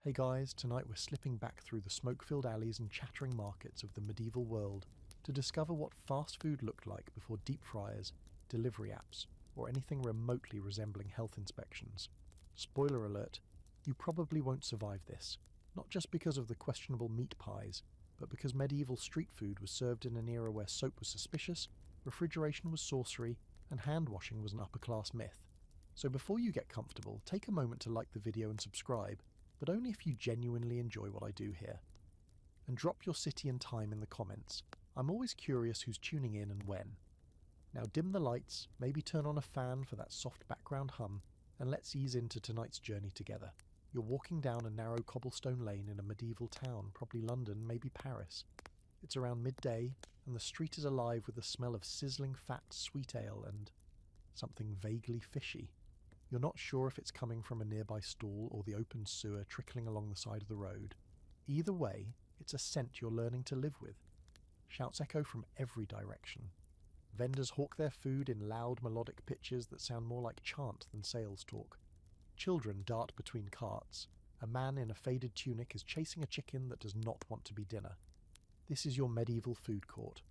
Hey guys, tonight we're slipping back through the smoke-filled alleys and chattering markets of the medieval world to discover what fast food looked like before deep fryers, delivery apps, or anything remotely resembling health inspections. Spoiler alert, you probably won't survive this, not just because of the questionable meat pies, but because medieval street food was served in an era where soap was suspicious, refrigeration was sorcery, and hand-washing was an upper-class myth. So before you get comfortable, take a moment to like the video and subscribe, but only if you genuinely enjoy what I do here. And drop your city and time in the comments. I'm always curious who's tuning in and when. Now dim the lights, maybe turn on a fan for that soft background hum, and let's ease into tonight's journey together. You're walking down a narrow cobblestone lane in a medieval town, probably London, maybe Paris. It's around midday, and the street is alive with the smell of sizzling fat sweet ale and something vaguely fishy. You're not sure if it's coming from a nearby stall or the open sewer trickling along the side of the road. Either way, it's a scent you're learning to live with. Shouts echo from every direction. Vendors hawk their food in loud melodic pitches that sound more like chant than sales talk. Children dart between carts. A man in a faded tunic is chasing a chicken that does not want to be dinner. This is your medieval food court.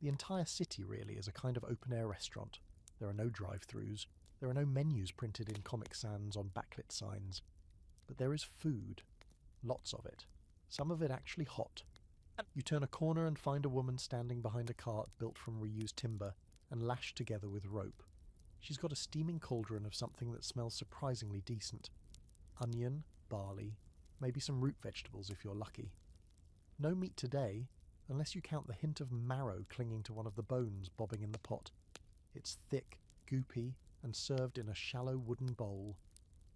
The entire city really is a kind of open-air restaurant. There are no drive-thrus. There are no menus printed in Comic Sans on backlit signs. But there is food. Lots of it. Some of it actually hot. You turn a corner and find a woman standing behind a cart built from reused timber and lashed together with rope. She's got a steaming cauldron of something that smells surprisingly decent. Onion, barley, maybe some root vegetables if you're lucky. No meat today, unless you count the hint of marrow clinging to one of the bones bobbing in the pot. It's thick, goopy, and served in a shallow wooden bowl.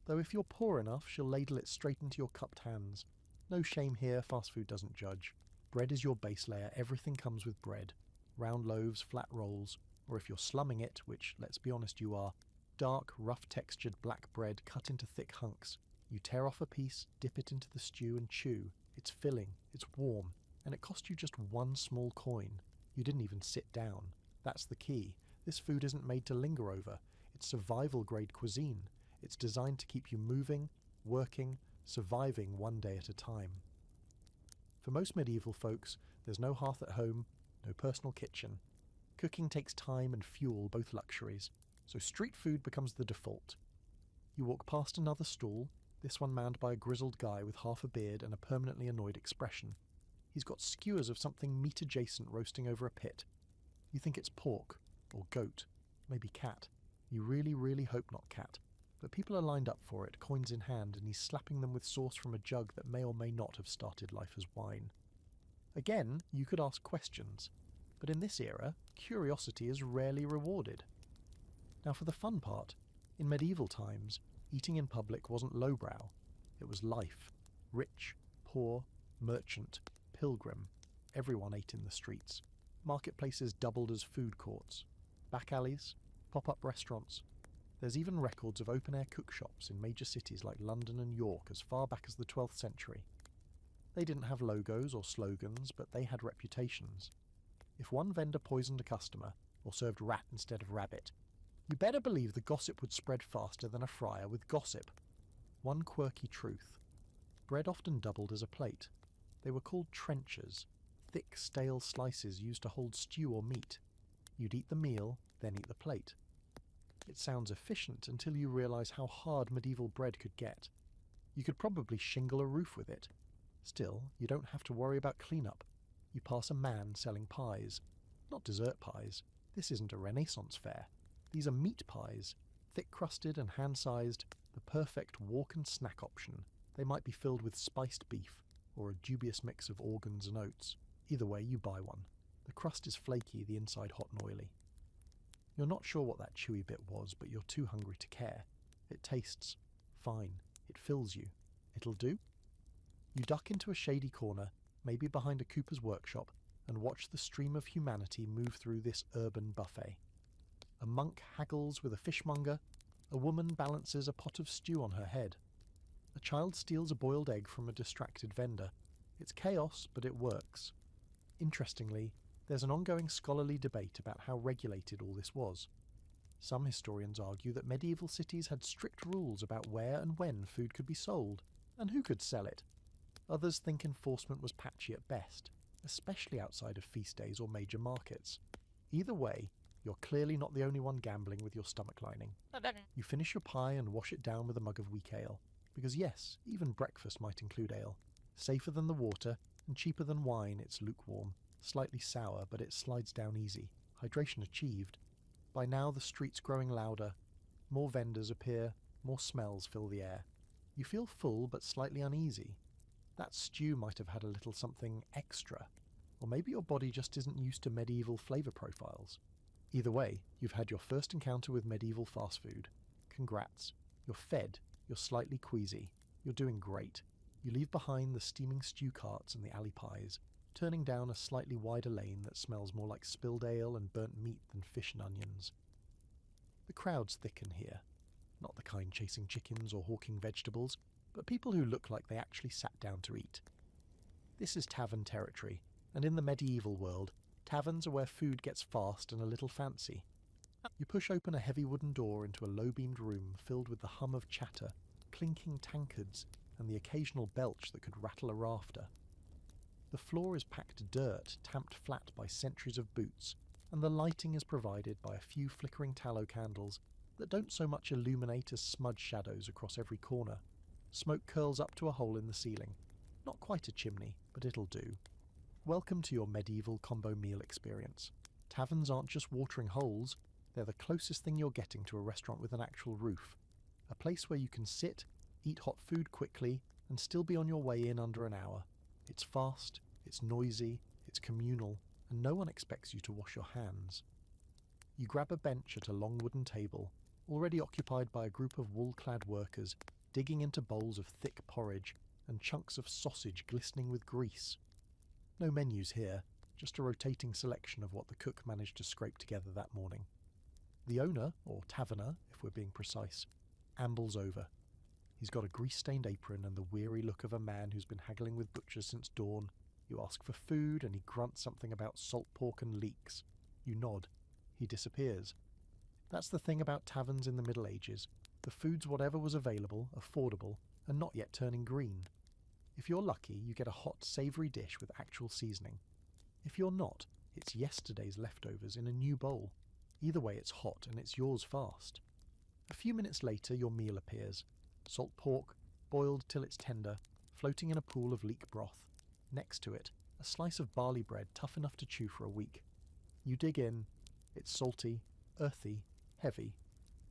Though if you're poor enough, she'll ladle it straight into your cupped hands. No shame here, fast food doesn't judge. Bread is your base layer, everything comes with bread. Round loaves, flat rolls, or if you're slumming it, which, let's be honest you are, dark, rough-textured black bread cut into thick hunks. You tear off a piece, dip it into the stew and chew. It's filling, it's warm, and it cost you just one small coin. You didn't even sit down. That's the key. This food isn't made to linger over. It's survival-grade cuisine. It's designed to keep you moving, working, surviving one day at a time. For most medieval folks, there's no hearth at home, no personal kitchen. Cooking takes time and fuel, both luxuries, so street food becomes the default. You walk past another stall, this one manned by a grizzled guy with half a beard and a permanently annoyed expression. He's got skewers of something meat-adjacent roasting over a pit. You think it's pork, or goat, maybe cat. You really, really hope not cat. But people are lined up for it, coins in hand, and he's slapping them with sauce from a jug that may or may not have started life as wine. Again, you could ask questions. But in this era, curiosity is rarely rewarded. Now for the fun part, in medieval times, eating in public wasn't lowbrow. It was life. Rich, poor, merchant, pilgrim. Everyone ate in the streets. Marketplaces doubled as food courts. Back alleys, pop-up restaurants. There's even records of open-air cookshops in major cities like London and York as far back as the 12th century. They didn't have logos or slogans, but they had reputations. If one vendor poisoned a customer, or served rat instead of rabbit, you better believe the gossip would spread faster than a fryer with gossip. One quirky truth. Bread often doubled as a plate. They were called trenchers, thick, stale slices used to hold stew or meat. You'd eat the meal, then eat the plate. It sounds efficient until you realise how hard medieval bread could get. You could probably shingle a roof with it. Still, you don't have to worry about cleanup. You pass a man selling pies. Not dessert pies. This isn't a Renaissance fair. These are meat pies, thick-crusted and hand-sized, the perfect walk and snack option. They might be filled with spiced beef, or a dubious mix of organs and oats. Either way, you buy one. The crust is flaky, the inside hot and oily. You're not sure what that chewy bit was, but you're too hungry to care. It tastes fine. It fills you. It'll do? You duck into a shady corner, maybe behind a cooper's workshop, and watch the stream of humanity move through this urban buffet. A monk haggles with a fishmonger. A woman balances a pot of stew on her head. A child steals a boiled egg from a distracted vendor. It's chaos, but it works. Interestingly, there's an ongoing scholarly debate about how regulated all this was. Some historians argue that medieval cities had strict rules about where and when food could be sold. And who could sell it? Others think enforcement was patchy at best, especially outside of feast days or major markets. Either way, you're clearly not the only one gambling with your stomach lining. You finish your pie and wash it down with a mug of weak ale, because yes, even breakfast might include ale. Safer than the water, and cheaper than wine, it's lukewarm, slightly sour, but it slides down easy. Hydration achieved. By now the street's growing louder. More vendors appear, more smells fill the air. You feel full but slightly uneasy. That stew might have had a little something extra, or maybe your body just isn't used to medieval flavour profiles. Either way, you've had your first encounter with medieval fast food. Congrats. You're fed, you're slightly queasy, you're doing great. You leave behind the steaming stew carts and the alley pies, turning down a slightly wider lane that smells more like spilled ale and burnt meat than fish and onions. The crowds thicken here. Not the kind chasing chickens or hawking vegetables, but people who look like they actually sat down to eat. This is tavern territory, and in the medieval world, taverns are where food gets fast and a little fancy. You push open a heavy wooden door into a low-beamed room filled with the hum of chatter, clinking tankards, and the occasional belch that could rattle a rafter. The floor is packed dirt, tamped flat by centuries of boots, and the lighting is provided by a few flickering tallow candles that don't so much illuminate as smudge shadows across every corner. Smoke curls up to a hole in the ceiling. Not quite a chimney, but it'll do. Welcome to your medieval combo meal experience. Taverns aren't just watering holes, they're the closest thing you're getting to a restaurant with an actual roof. A place where you can sit, eat hot food quickly, and still be on your way in under an hour. It's fast, it's noisy, it's communal, and no one expects you to wash your hands. You grab a bench at a long wooden table, already occupied by a group of wool-clad workers, digging into bowls of thick porridge and chunks of sausage glistening with grease. No menus here, just a rotating selection of what the cook managed to scrape together that morning. The owner, or taverner, if we're being precise, ambles over. He's got a grease-stained apron and the weary look of a man who's been haggling with butchers since dawn. You ask for food and he grunts something about salt pork and leeks. You nod. He disappears. That's the thing about taverns in the Middle Ages. The food's whatever was available, affordable, and not yet turning green. If you're lucky, you get a hot, savoury dish with actual seasoning. If you're not, it's yesterday's leftovers in a new bowl. Either way, it's hot and it's yours fast. A few minutes later, your meal appears. Salt pork, boiled till it's tender, floating in a pool of leek broth. Next to it, a slice of barley bread tough enough to chew for a week. You dig in. It's salty, earthy, heavy.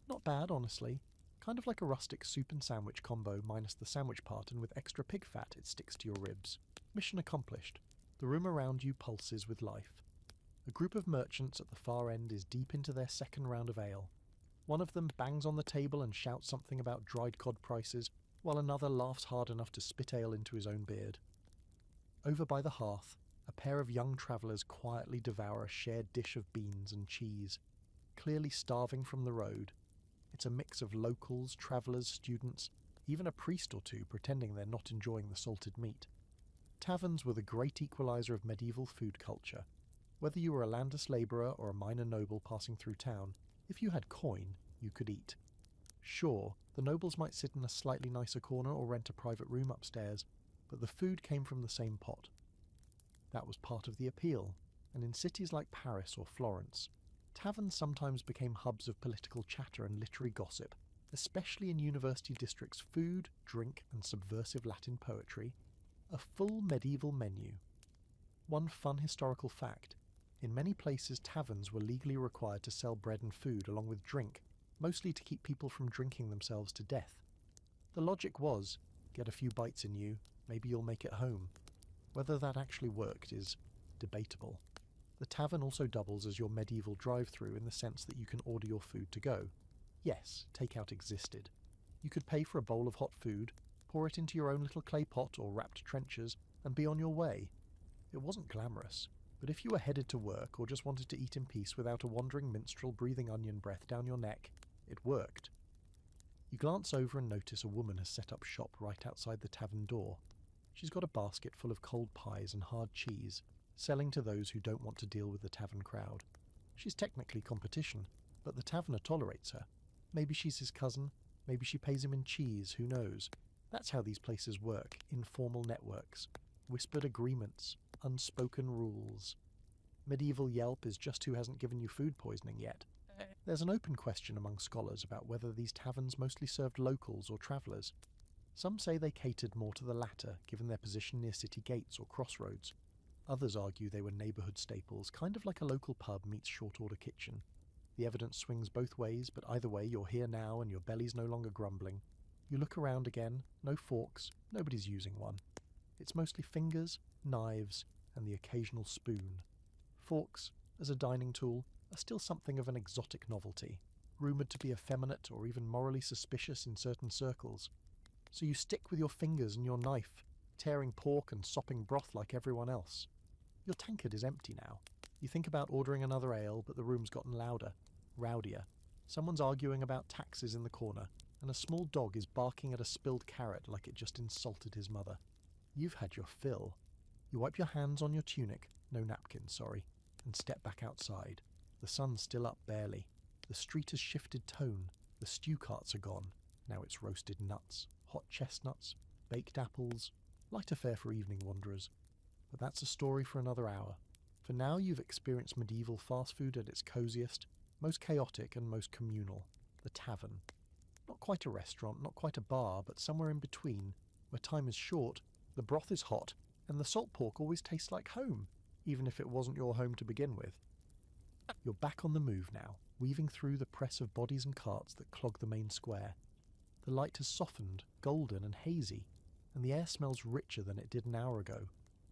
Not bad, honestly. Kind of like a rustic soup and sandwich combo minus the sandwich part, and with extra pig fat it sticks to your ribs. Mission accomplished. The room around you pulses with life. A group of merchants at the far end is deep into their second round of ale. One of them bangs on the table and shouts something about dried cod prices, while another laughs hard enough to spit ale into his own beard. Over by the hearth, a pair of young travellers quietly devour a shared dish of beans and cheese, clearly starving from the road. It's a mix of locals, travellers, students, even a priest or two pretending they're not enjoying the salted meat. Taverns were the great equaliser of medieval food culture. Whether you were a landless labourer or a minor noble passing through town, if you had coin, you could eat. Sure, the nobles might sit in a slightly nicer corner or rent a private room upstairs, but the food came from the same pot. That was part of the appeal, and in cities like Paris or Florence, taverns sometimes became hubs of political chatter and literary gossip, especially in university districts. Food, drink, and subversive Latin poetry. A full medieval menu. One fun historical fact: in many places taverns were legally required to sell bread and food along with drink, mostly to keep people from drinking themselves to death. The logic was, get a few bites in you, maybe you'll make it home. Whether that actually worked is debatable. The tavern also doubles as your medieval drive-through in the sense that you can order your food to go. Yes, takeout existed. You could pay for a bowl of hot food, pour it into your own little clay pot or wrapped trenchers, and be on your way. It wasn't glamorous, but if you were headed to work or just wanted to eat in peace without a wandering minstrel breathing onion breath down your neck, it worked. You glance over and notice a woman has set up shop right outside the tavern door. She's got a basket full of cold pies and hard cheese, selling to those who don't want to deal with the tavern crowd. She's technically competition, but the taverner tolerates her. Maybe she's his cousin, maybe she pays him in cheese, who knows. That's how these places work, informal networks, whispered agreements, unspoken rules. Medieval Yelp is just who hasn't given you food poisoning yet. There's an open question among scholars about whether these taverns mostly served locals or travellers. Some say they catered more to the latter, given their position near city gates or crossroads. Others argue they were neighbourhood staples, kind of like a local pub meets short-order kitchen. The evidence swings both ways, but either way you're here now and your belly's no longer grumbling. You look around again, no forks, nobody's using one. It's mostly fingers, knives, and the occasional spoon. Forks, as a dining tool, are still something of an exotic novelty, rumoured to be effeminate or even morally suspicious in certain circles. So you stick with your fingers and your knife, tearing pork and sopping broth like everyone else. Your tankard is empty now. You think about ordering another ale, but the room's gotten louder, rowdier. Someone's arguing about taxes in the corner, and a small dog is barking at a spilled carrot like it just insulted his mother. You've had your fill. You wipe your hands on your tunic, no napkin, sorry, and step back outside. The sun's still up barely. The street has shifted tone. The stew carts are gone. Now it's roasted nuts, hot chestnuts, baked apples. Light affair for evening wanderers. But that's a story for another hour. For now you've experienced medieval fast food at its cosiest, most chaotic and most communal. The tavern. Not quite a restaurant, not quite a bar, but somewhere in between, where time is short, the broth is hot, and the salt pork always tastes like home, even if it wasn't your home to begin with. You're back on the move now, weaving through the press of bodies and carts that clog the main square. The light has softened, golden and hazy, and the air smells richer than it did an hour ago.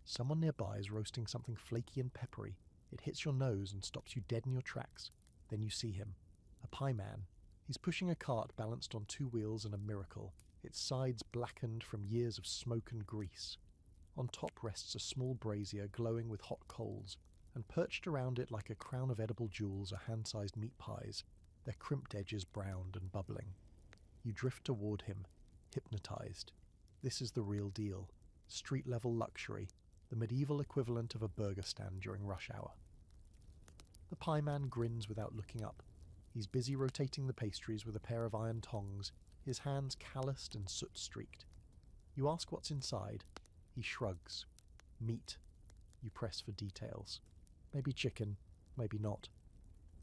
Someone nearby is roasting something flaky and peppery. It hits your nose and stops you dead in your tracks. Then you see him. A pie man. He's pushing a cart balanced on two wheels and a miracle, its sides blackened from years of smoke and grease. On top rests a small brazier glowing with hot coals, and perched around it like a crown of edible jewels are hand-sized meat pies, their crimped edges browned and bubbling. You drift toward him, hypnotized. This is the real deal. Street-level luxury, the medieval equivalent of a burger stand during rush hour. The pie man grins without looking up. He's busy rotating the pastries with a pair of iron tongs, his hands calloused and soot-streaked. You ask what's inside. He shrugs. Meat. You press for details. Maybe chicken, maybe not.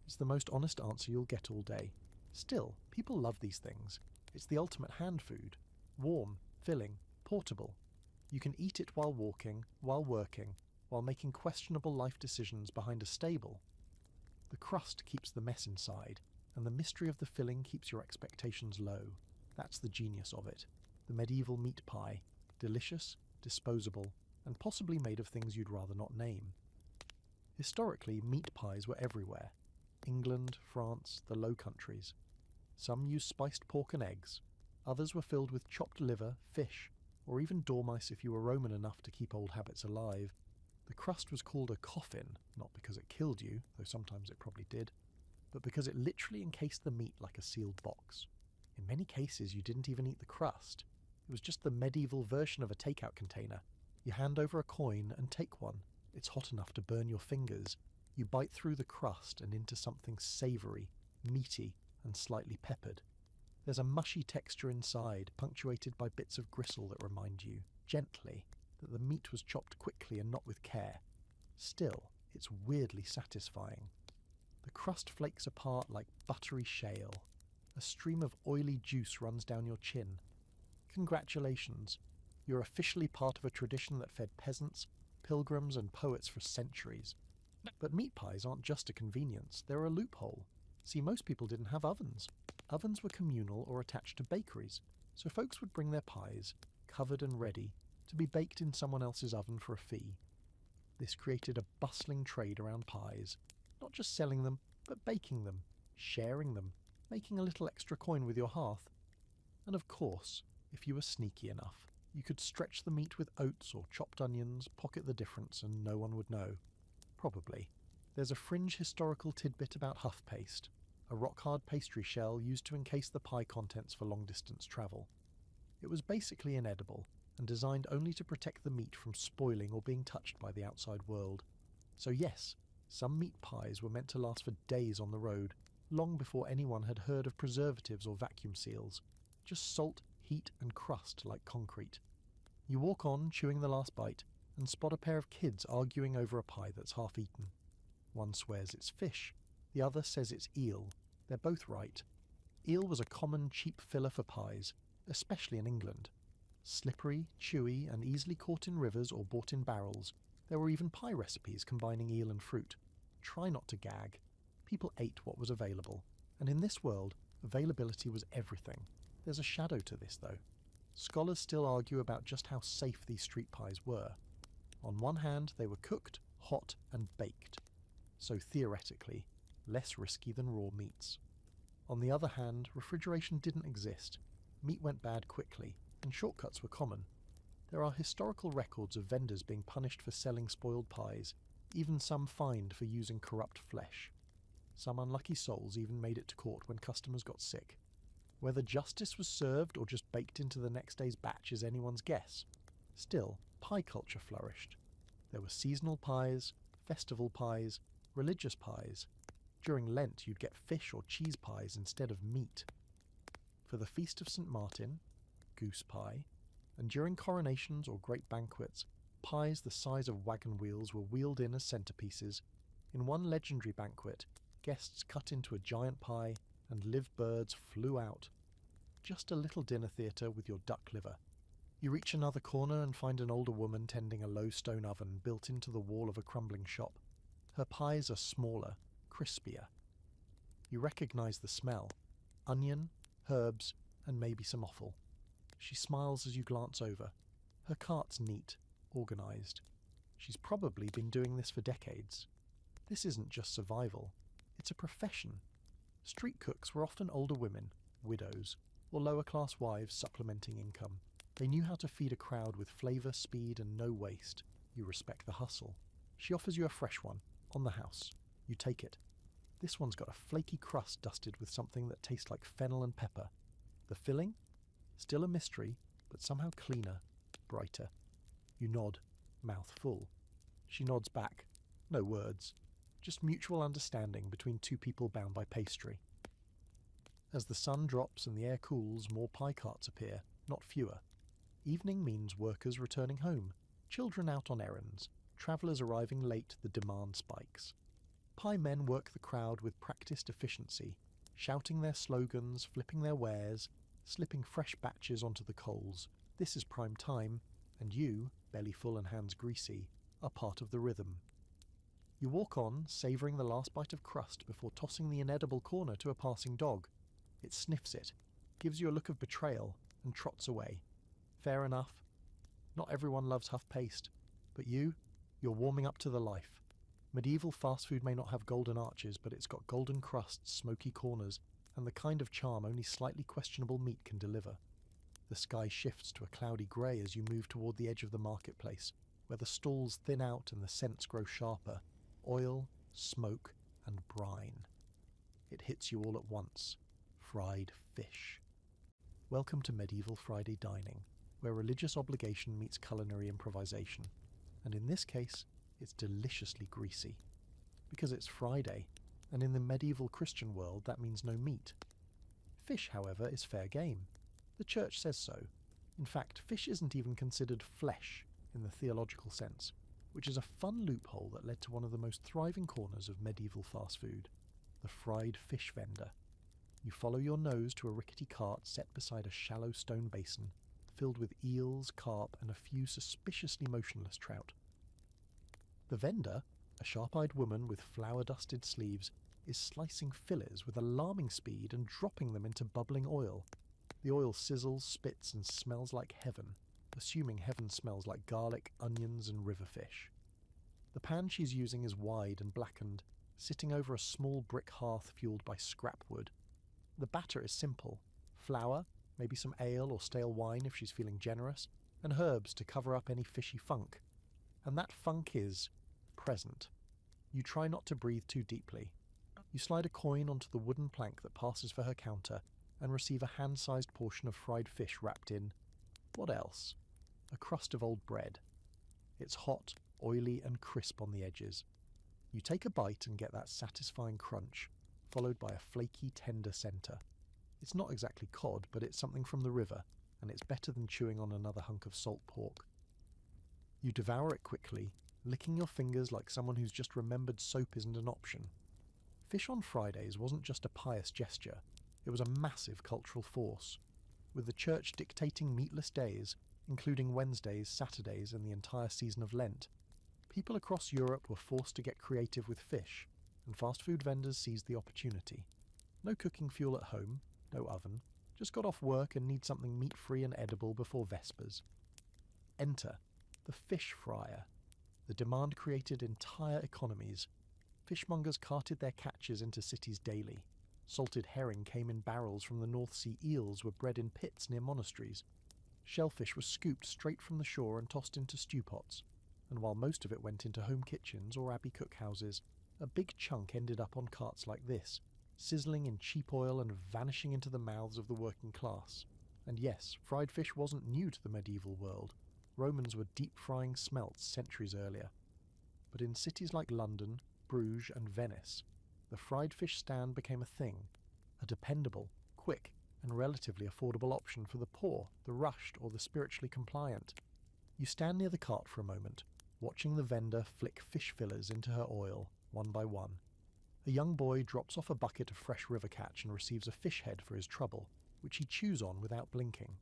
It's the most honest answer you'll get all day. Still, people love these things. It's the ultimate hand food. Warm, filling, portable. You can eat it while walking, while working, while making questionable life decisions behind a stable. The crust keeps the mess inside, and the mystery of the filling keeps your expectations low. That's the genius of it. The medieval meat pie. Delicious, disposable, and possibly made of things you'd rather not name. Historically, meat pies were everywhere. England, France, the Low Countries. Some used spiced pork and eggs. Others were filled with chopped liver, fish, or even dormice if you were Roman enough to keep old habits alive. The crust was called a coffin, not because it killed you, though sometimes it probably did, but because it literally encased the meat like a sealed box. In many cases, you didn't even eat the crust. It was just the medieval version of a takeout container. You hand over a coin and take one. It's hot enough to burn your fingers. You bite through the crust and into something savoury, meaty, and slightly peppered. There's a mushy texture inside, punctuated by bits of gristle that remind you, gently, that the meat was chopped quickly and not with care. Still, it's weirdly satisfying. The crust flakes apart like buttery shale. A stream of oily juice runs down your chin. Congratulations, you're officially part of a tradition that fed peasants, pilgrims and poets for centuries. But meat pies aren't just a convenience, they're a loophole. See, most people didn't have ovens. Ovens were communal or attached to bakeries, so folks would bring their pies, covered and ready, to be baked in someone else's oven for a fee. This created a bustling trade around pies, not just selling them, but baking them, sharing them, making a little extra coin with your hearth. And of course, if you were sneaky enough, you could stretch the meat with oats or chopped onions, pocket the difference, and no one would know. Probably. There's a fringe historical tidbit about huff paste, a rock-hard pastry shell used to encase the pie contents for long-distance travel. It was basically inedible, and designed only to protect the meat from spoiling or being touched by the outside world. So yes, some meat pies were meant to last for days on the road, long before anyone had heard of preservatives or vacuum seals. Just salt, heat and crust like concrete. You walk on, chewing the last bite, and spot a pair of kids arguing over a pie that's half eaten. One swears it's fish, the other says it's eel. They're both right. Eel was a common cheap filler for pies, especially in England. Slippery, chewy, and easily caught in rivers or bought in barrels, there were even pie recipes combining eel and fruit. Try not to gag. People ate what was available, and in this world, availability was everything. There's a shadow to this, though. Scholars still argue about just how safe these street pies were. On one hand, they were cooked, hot, and baked, so theoretically, less risky than raw meats. On the other hand, refrigeration didn't exist. Meat went bad quickly, and shortcuts were common. There are historical records of vendors being punished for selling spoiled pies, even some fined for using corrupt flesh. Some unlucky souls even made it to court when customers got sick. Whether justice was served or just baked into the next day's batch is anyone's guess. Still, pie culture flourished. There were seasonal pies, festival pies, religious pies. During Lent you'd get fish or cheese pies instead of meat. For the Feast of St. Martin, goose pie, and during coronations or great banquets, pies the size of wagon wheels were wheeled in as centerpieces. In one legendary banquet, guests cut into a giant pie and live birds flew out. Just a little dinner theatre with your duck liver. You reach another corner and find an older woman tending a low stone oven built into the wall of a crumbling shop. Her pies are smaller, crispier. You recognise the smell. Onion, herbs, and maybe some offal. She smiles as you glance over. Her cart's neat, organised. She's probably been doing this for decades. This isn't just survival, it's a profession. Street cooks were often older women, widows, or lower-class wives supplementing income. They knew how to feed a crowd with flavour, speed, and no waste. You respect the hustle. She offers you a fresh one, on the house. You take it. This one's got a flaky crust dusted with something that tastes like fennel and pepper. The filling? Still a mystery, but somehow cleaner, brighter. You nod, mouth full. She nods back. No words. Just mutual understanding between two people bound by pastry. As the sun drops and the air cools, more pie carts appear, not fewer. Evening means workers returning home, children out on errands, travellers arriving late, the demand spikes. Pie men work the crowd with practised efficiency, shouting their slogans, flipping their wares, slipping fresh batches onto the coals. This is prime time, and you, belly full and hands greasy, are part of the rhythm. You walk on, savouring the last bite of crust before tossing the inedible corner to a passing dog. It sniffs it, gives you a look of betrayal, and trots away. Fair enough. Not everyone loves huff paste, but you're warming up to the life. Medieval fast food may not have golden arches, but it's got golden crusts, smoky corners, and the kind of charm only slightly questionable meat can deliver. The sky shifts to a cloudy grey as you move toward the edge of the marketplace, where the stalls thin out and the scents grow sharper. Oil, smoke, and brine. It hits you all at once. Fried fish. Welcome to medieval Friday dining, where religious obligation meets culinary improvisation. And in this case, it's deliciously greasy. Because it's Friday, and in the medieval Christian world that means no meat. Fish, however, is fair game. The church says so. In fact, fish isn't even considered flesh in the theological sense, which is a fun loophole that led to one of the most thriving corners of medieval fast food, the fried fish vendor. You follow your nose to a rickety cart set beside a shallow stone basin, filled with eels, carp, and a few suspiciously motionless trout. The vendor, a sharp-eyed woman with flour-dusted sleeves, is slicing fillets with alarming speed and dropping them into bubbling oil. The oil sizzles, spits, and smells like heaven, assuming heaven smells like garlic, onions, and river fish. The pan she's using is wide and blackened, sitting over a small brick hearth fueled by scrap wood. The batter is simple: flour, maybe some ale or stale wine if she's feeling generous, and herbs to cover up any fishy funk. And that funk is present. You try not to breathe too deeply. You slide a coin onto the wooden plank that passes for her counter and receive a hand-sized portion of fried fish wrapped in what else? A crust of old bread. It's hot, oily, and crisp on the edges. You take a bite and get that satisfying crunch, followed by a flaky, tender centre. It's not exactly cod, but it's something from the river, and it's better than chewing on another hunk of salt pork. You devour it quickly, licking your fingers like someone who's just remembered soap isn't an option. Fish on Fridays wasn't just a pious gesture, it was a massive cultural force. With the church dictating meatless days, including Wednesdays, Saturdays, and the entire season of Lent, people across Europe were forced to get creative with fish, and fast food vendors seized the opportunity. No cooking fuel at home, no oven, just got off work and need something meat-free and edible before Vespers. Enter the fish fryer. The demand created entire economies. Fishmongers carted their catches into cities daily. Salted herring came in barrels from the North Sea, eels were bred in pits near monasteries. Shellfish was scooped straight from the shore and tossed into stew pots, and while most of it went into home kitchens or abbey cookhouses, a big chunk ended up on carts like this, sizzling in cheap oil and vanishing into the mouths of the working class. And yes, fried fish wasn't new to the medieval world. Romans were deep-frying smelts centuries earlier. But in cities like London, Bruges and Venice, the fried fish stand became a thing, a dependable, quick, and relatively affordable option for the poor, the rushed, or the spiritually compliant. You stand near the cart for a moment, watching the vendor flick fish fillers into her oil, one by one. A young boy drops off a bucket of fresh river catch and receives a fish head for his trouble, which he chews on without blinking.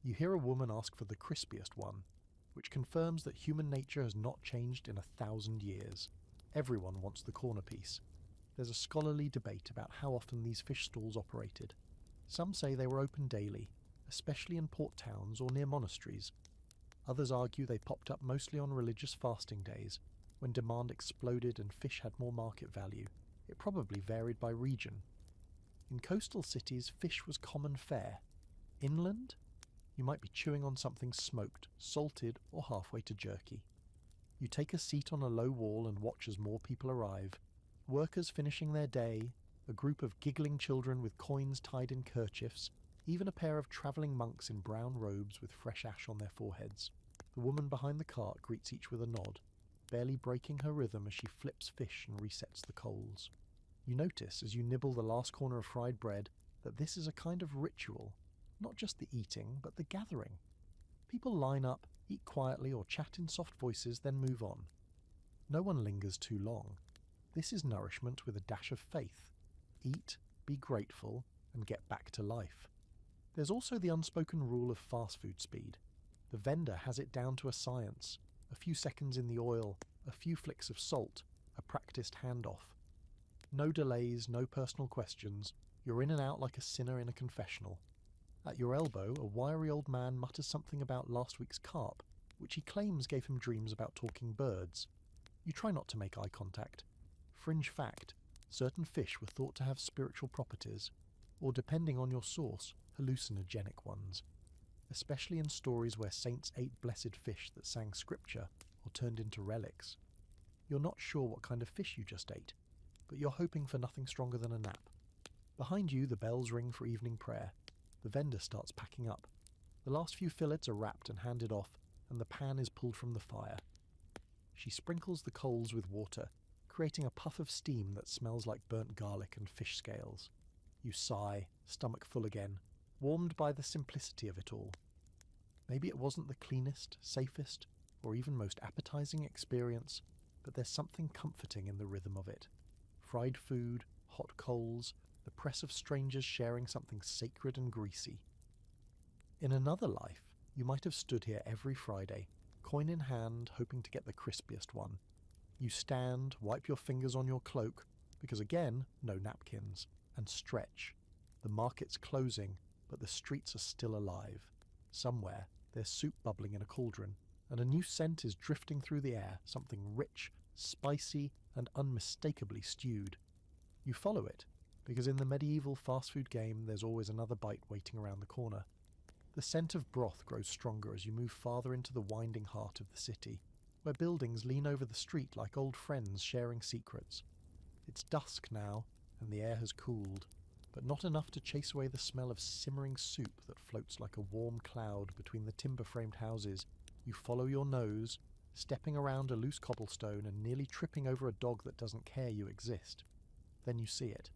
You hear a woman ask for the crispiest one, which confirms that human nature has not changed in 1,000 years. Everyone wants the corner piece. There's a scholarly debate about how often these fish stalls operated. Some say they were open daily, especially in port towns or near monasteries. Others argue they popped up mostly on religious fasting days, when demand exploded and fish had more market value. It probably varied by region. In coastal cities, fish was common fare. Inland, you might be chewing on something smoked, salted, or halfway to jerky. You take a seat on a low wall and watch as more people arrive. Workers finishing their day, a group of giggling children with coins tied in kerchiefs, even a pair of travelling monks in brown robes with fresh ash on their foreheads. The woman behind the cart greets each with a nod, barely breaking her rhythm as she flips fish and resets the coals. You notice as you nibble the last corner of fried bread that this is a kind of ritual, not just the eating, but the gathering. People line up, eat quietly or chat in soft voices, then move on. No one lingers too long. This is nourishment with a dash of faith. Eat, be grateful, and get back to life. There's also the unspoken rule of fast food speed. The vendor has it down to a science. A few seconds in the oil, a few flicks of salt, a practiced handoff. No delays, no personal questions. You're in and out like a sinner in a confessional. At your elbow, a wiry old man mutters something about last week's carp, which he claims gave him dreams about talking birds. You try not to make eye contact. Fringe fact, certain fish were thought to have spiritual properties, or depending on your source, hallucinogenic ones, especially in stories where saints ate blessed fish that sang scripture or turned into relics. You're not sure what kind of fish you just ate, but you're hoping for nothing stronger than a nap. Behind you, the bells ring for evening prayer. The vendor starts packing up. The last few fillets are wrapped and handed off, and the pan is pulled from the fire. She sprinkles the coals with water, creating a puff of steam that smells like burnt garlic and fish scales. You sigh, stomach full again, warmed by the simplicity of it all. Maybe it wasn't the cleanest, safest, or even most appetizing experience, but there's something comforting in the rhythm of it. Fried food, hot coals, the press of strangers sharing something sacred and greasy. In another life, you might have stood here every Friday, coin in hand, hoping to get the crispiest one. You stand, wipe your fingers on your cloak, because again, no napkins, and stretch. The market's closing, but the streets are still alive. Somewhere, there's soup bubbling in a cauldron, and a new scent is drifting through the air, something rich, spicy, and unmistakably stewed. You follow it, because in the medieval fast food game there's always another bite waiting around the corner. The scent of broth grows stronger as you move farther into the winding heart of the city, where buildings lean over the street like old friends sharing secrets. It's dusk now, and the air has cooled, but not enough to chase away the smell of simmering soup that floats like a warm cloud between the timber-framed houses. You follow your nose, stepping around a loose cobblestone and nearly tripping over a dog that doesn't care you exist. Then you see it.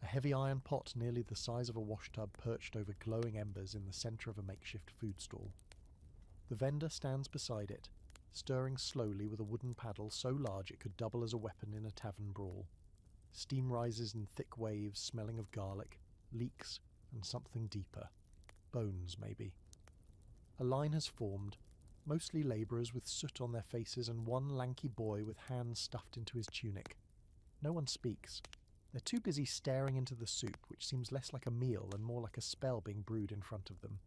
a heavy iron pot nearly the size of a washtub perched over glowing embers in the centre of a makeshift food stall. The vendor stands beside it, stirring slowly with a wooden paddle so large it could double as a weapon in a tavern brawl. Steam rises in thick waves, smelling of garlic, leeks, and something deeper. Bones, maybe. A line has formed, mostly labourers with soot on their faces and one lanky boy with hands stuffed into his tunic. No one speaks. They're too busy staring into the soup, which seems less like a meal and more like a spell being brewed in front of them.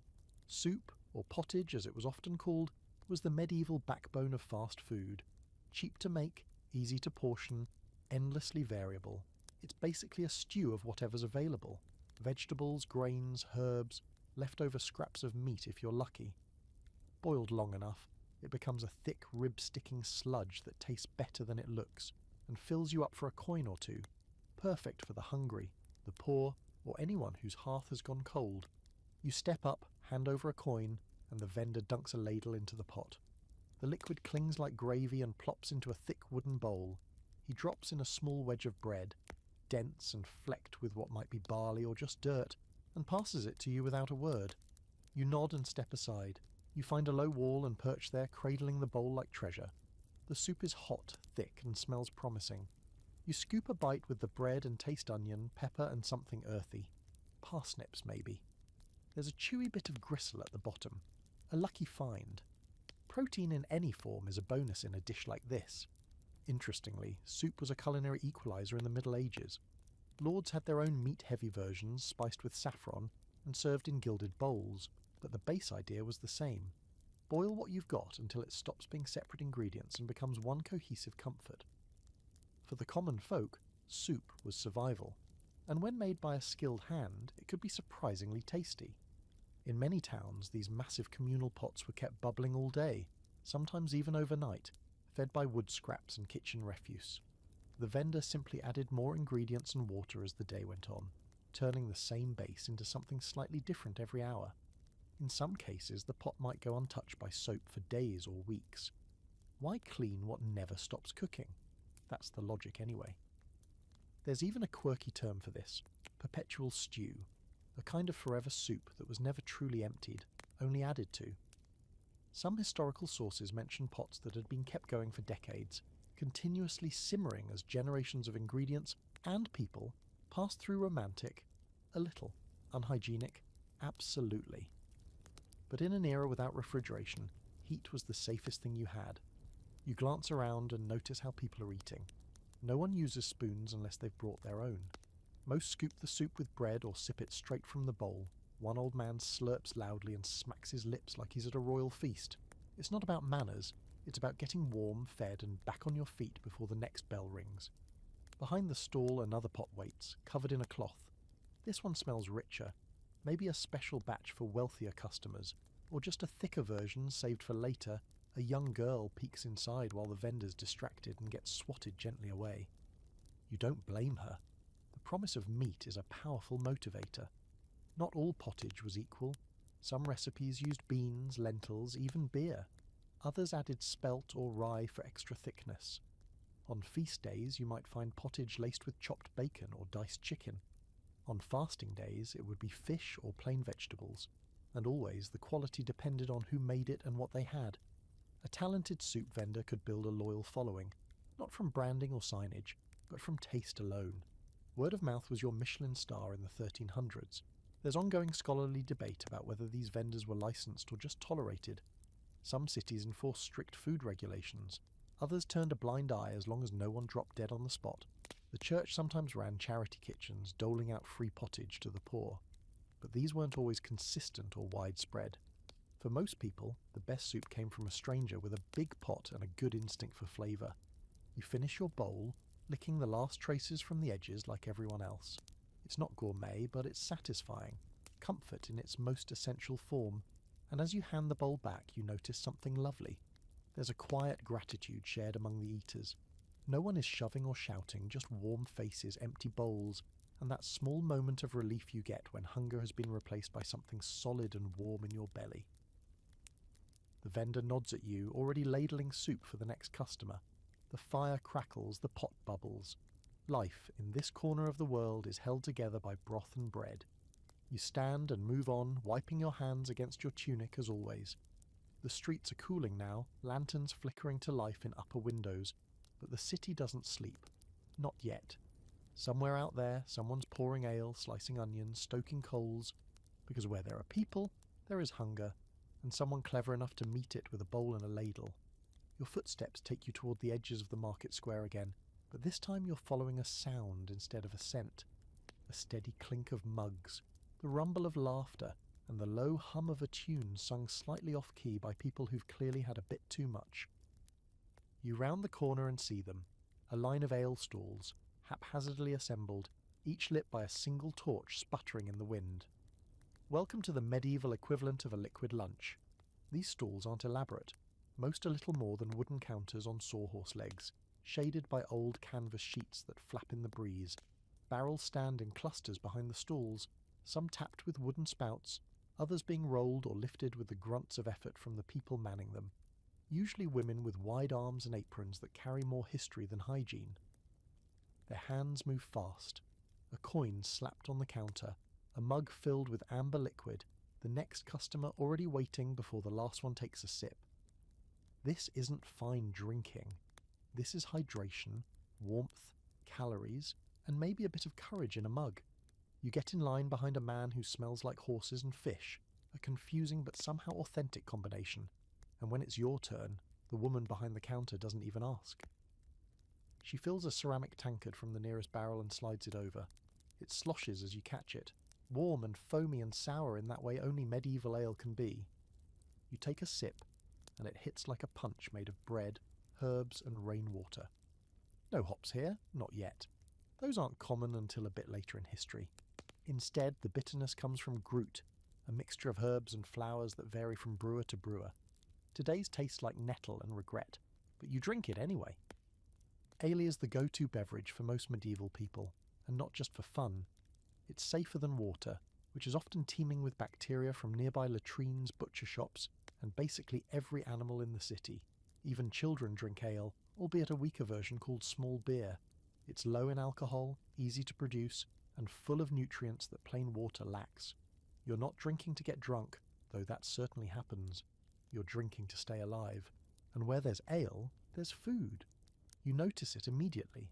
Soup, or pottage as it was often called, was the medieval backbone of fast food. Cheap to make, easy to portion, endlessly variable. It's basically a stew of whatever's available. Vegetables, grains, herbs, leftover scraps of meat if you're lucky. Boiled long enough, it becomes a thick, rib-sticking sludge that tastes better than it looks, and fills you up for a coin or two. Perfect for the hungry, the poor, or anyone whose hearth has gone cold. You step up, hand over a coin, and the vendor dunks a ladle into the pot. The liquid clings like gravy and plops into a thick wooden bowl. He drops in a small wedge of bread, dense and flecked with what might be barley or just dirt, and passes it to you without a word. You nod and step aside. You find a low wall and perch there, cradling the bowl like treasure. The soup is hot, thick, and smells promising. You scoop a bite with the bread and taste onion, pepper, and something earthy. Parsnips, maybe. There's a chewy bit of gristle at the bottom. A lucky find. Protein in any form is a bonus in a dish like this. Interestingly, soup was a culinary equaliser in the Middle Ages. Lords had their own meat-heavy versions, spiced with saffron, and served in gilded bowls, but the base idea was the same. Boil what you've got until it stops being separate ingredients and becomes one cohesive comfort. For the common folk, soup was survival, and when made by a skilled hand, it could be surprisingly tasty. In many towns, these massive communal pots were kept bubbling all day, sometimes even overnight, fed by wood scraps and kitchen refuse. The vendor simply added more ingredients and water as the day went on, turning the same base into something slightly different every hour. In some cases, the pot might go untouched by soap for days or weeks. Why clean what never stops cooking? That's the logic anyway. There's even a quirky term for this, perpetual stew, a kind of forever soup that was never truly emptied, only added to. Some historical sources mention pots that had been kept going for decades, continuously simmering as generations of ingredients and people passed through romantic, a little, unhygienic, absolutely. But in an era without refrigeration, heat was the safest thing you had. You glance around and notice how people are eating. No one uses spoons unless they've brought their own. Most scoop the soup with bread or sip it straight from the bowl. One old man slurps loudly and smacks his lips like he's at a royal feast. It's not about manners, it's about getting warm, fed, and back on your feet before the next bell rings. Behind the stall another pot waits, covered in a cloth. This one smells richer, maybe a special batch for wealthier customers, or just a thicker version saved for later. A young girl peeks inside while the vendor's distracted and gets swatted gently away. You don't blame her. The promise of meat is a powerful motivator. Not all pottage was equal. Some recipes used beans, lentils, even beer. Others added spelt or rye for extra thickness. On feast days you might find pottage laced with chopped bacon or diced chicken. On fasting days it would be fish or plain vegetables, and always the quality depended on who made it and what they had. A talented soup vendor could build a loyal following, not from branding or signage, but from taste alone. Word of mouth was your Michelin star in the 1300s. There's ongoing scholarly debate about whether these vendors were licensed or just tolerated. Some cities enforced strict food regulations. Others turned a blind eye as long as no one dropped dead on the spot. The church sometimes ran charity kitchens, doling out free pottage to the poor. But these weren't always consistent or widespread. For most people, the best soup came from a stranger with a big pot and a good instinct for flavour. You finish your bowl, licking the last traces from the edges like everyone else. It's not gourmet, but it's satisfying, comfort in its most essential form, and as you hand the bowl back you notice something lovely. There's a quiet gratitude shared among the eaters. No one is shoving or shouting, just warm faces, empty bowls, and that small moment of relief you get when hunger has been replaced by something solid and warm in your belly. The vendor nods at you, already ladling soup for the next customer. The fire crackles, the pot bubbles. Life in this corner of the world is held together by broth and bread. You stand and move on, wiping your hands against your tunic as always. The streets are cooling now, lanterns flickering to life in upper windows, but the city doesn't sleep. Not yet. Somewhere out there, someone's pouring ale, slicing onions, stoking coals, because where there are people, there is hunger, and someone clever enough to meet it with a bowl and a ladle. Your footsteps take you toward the edges of the market square again, but this time you're following a sound instead of a scent. A steady clink of mugs, the rumble of laughter, and the low hum of a tune sung slightly off-key by people who've clearly had a bit too much. You round the corner and see them, a line of ale stalls, haphazardly assembled, each lit by a single torch sputtering in the wind. Welcome to the medieval equivalent of a liquid lunch. These stalls aren't elaborate, most are little more than wooden counters on sawhorse legs, shaded by old canvas sheets that flap in the breeze. Barrels stand in clusters behind the stalls, some tapped with wooden spouts, others being rolled or lifted with the grunts of effort from the people manning them, usually women with wide arms and aprons that carry more history than hygiene. Their hands move fast, a coin slapped on the counter, a mug filled with amber liquid, the next customer already waiting before the last one takes a sip. This isn't fine drinking. This is hydration, warmth, calories, and maybe a bit of courage in a mug. You get in line behind a man who smells like horses and fish, a confusing but somehow authentic combination, and when it's your turn, the woman behind the counter doesn't even ask. She fills a ceramic tankard from the nearest barrel and slides it over. It sloshes as you catch it, warm and foamy and sour in that way only medieval ale can be. You take a sip, and it hits like a punch made of bread, herbs and rainwater. No hops here, not yet. Those aren't common until a bit later in history. Instead, the bitterness comes from Groot, a mixture of herbs and flowers that vary from brewer to brewer. Today's tastes like nettle and regret, but you drink it anyway. Ale is the go-to beverage for most medieval people, and not just for fun. It's safer than water, which is often teeming with bacteria from nearby latrines, butcher shops, and basically every animal in the city. Even children drink ale, albeit a weaker version called small beer. It's low in alcohol, easy to produce, and full of nutrients that plain water lacks. You're not drinking to get drunk, though that certainly happens. You're drinking to stay alive. And where there's ale, there's food. You notice it immediately.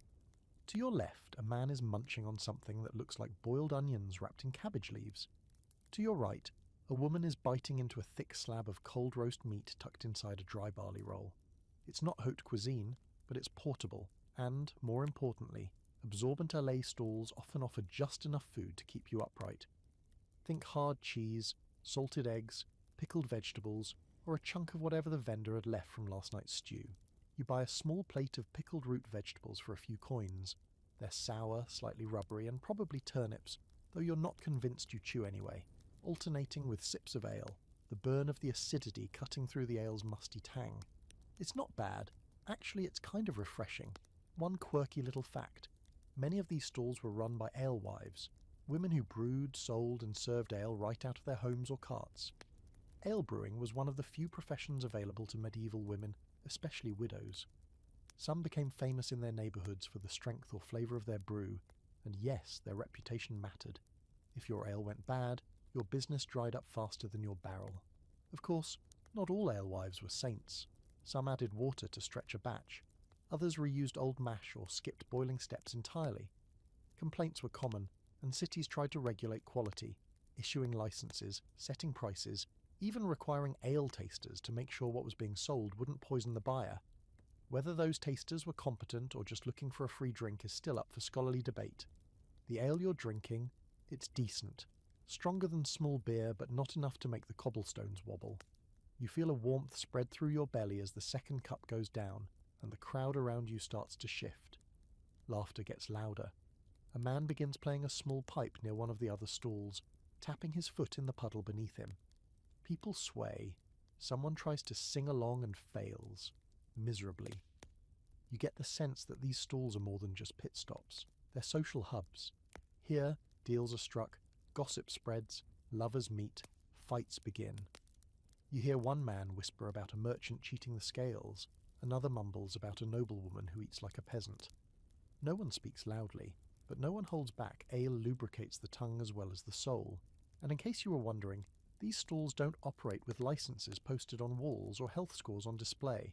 To your left, a man is munching on something that looks like boiled onions wrapped in cabbage leaves. To your right, a woman is biting into a thick slab of cold roast meat tucked inside a dry barley roll. It's not haute cuisine, but it's portable, and, more importantly, absorbent LA stalls often offer just enough food to keep you upright. Think hard cheese, salted eggs, pickled vegetables, or a chunk of whatever the vendor had left from last night's stew. You buy a small plate of pickled root vegetables for a few coins. They're sour, slightly rubbery, and probably turnips, though you're not convinced you chew anyway, alternating with sips of ale, the burn of the acidity cutting through the ale's musty tang. It's not bad. Actually, it's kind of refreshing. One quirky little fact. Many of these stalls were run by alewives, women who brewed, sold, and served ale right out of their homes or carts. Ale brewing was one of the few professions available to medieval women, especially widows. Some became famous in their neighbourhoods for the strength or flavour of their brew, and yes, their reputation mattered. If your ale went bad, your business dried up faster than your barrel. Of course, not all alewives were saints. Some added water to stretch a batch. Others reused old mash or skipped boiling steps entirely. Complaints were common, and cities tried to regulate quality, issuing licenses, setting prices, even requiring ale tasters to make sure what was being sold wouldn't poison the buyer. Whether those tasters were competent or just looking for a free drink is still up for scholarly debate. The ale you're drinking, it's decent. Stronger than small beer, but not enough to make the cobblestones wobble. You feel a warmth spread through your belly as the second cup goes down, and the crowd around you starts to shift. Laughter gets louder. A man begins playing a small pipe near one of the other stalls, tapping his foot in the puddle beneath him. People sway. Someone tries to sing along and fails. Miserably. You get the sense that these stalls are more than just pit stops. They're social hubs. Here, deals are struck, gossip spreads, lovers meet, fights begin. You hear one man whisper about a merchant cheating the scales, another mumbles about a noblewoman who eats like a peasant. No one speaks loudly, but no one holds back. Ale lubricates the tongue as well as the soul. And in case you were wondering, these stalls don't operate with licenses posted on walls or health scores on display.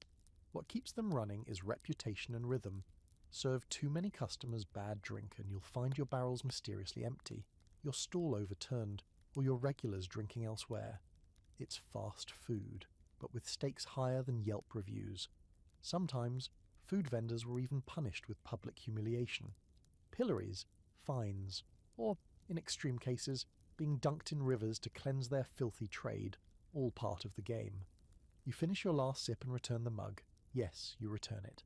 What keeps them running is reputation and rhythm. Serve too many customers bad drink and you'll find your barrels mysteriously empty, your stall overturned, or your regulars drinking elsewhere. It's fast food, but with stakes higher than Yelp reviews. Sometimes, food vendors were even punished with public humiliation. Pillories, fines, or, in extreme cases, being dunked in rivers to cleanse their filthy trade, all part of the game. You finish your last sip and return the mug. Yes, you return it.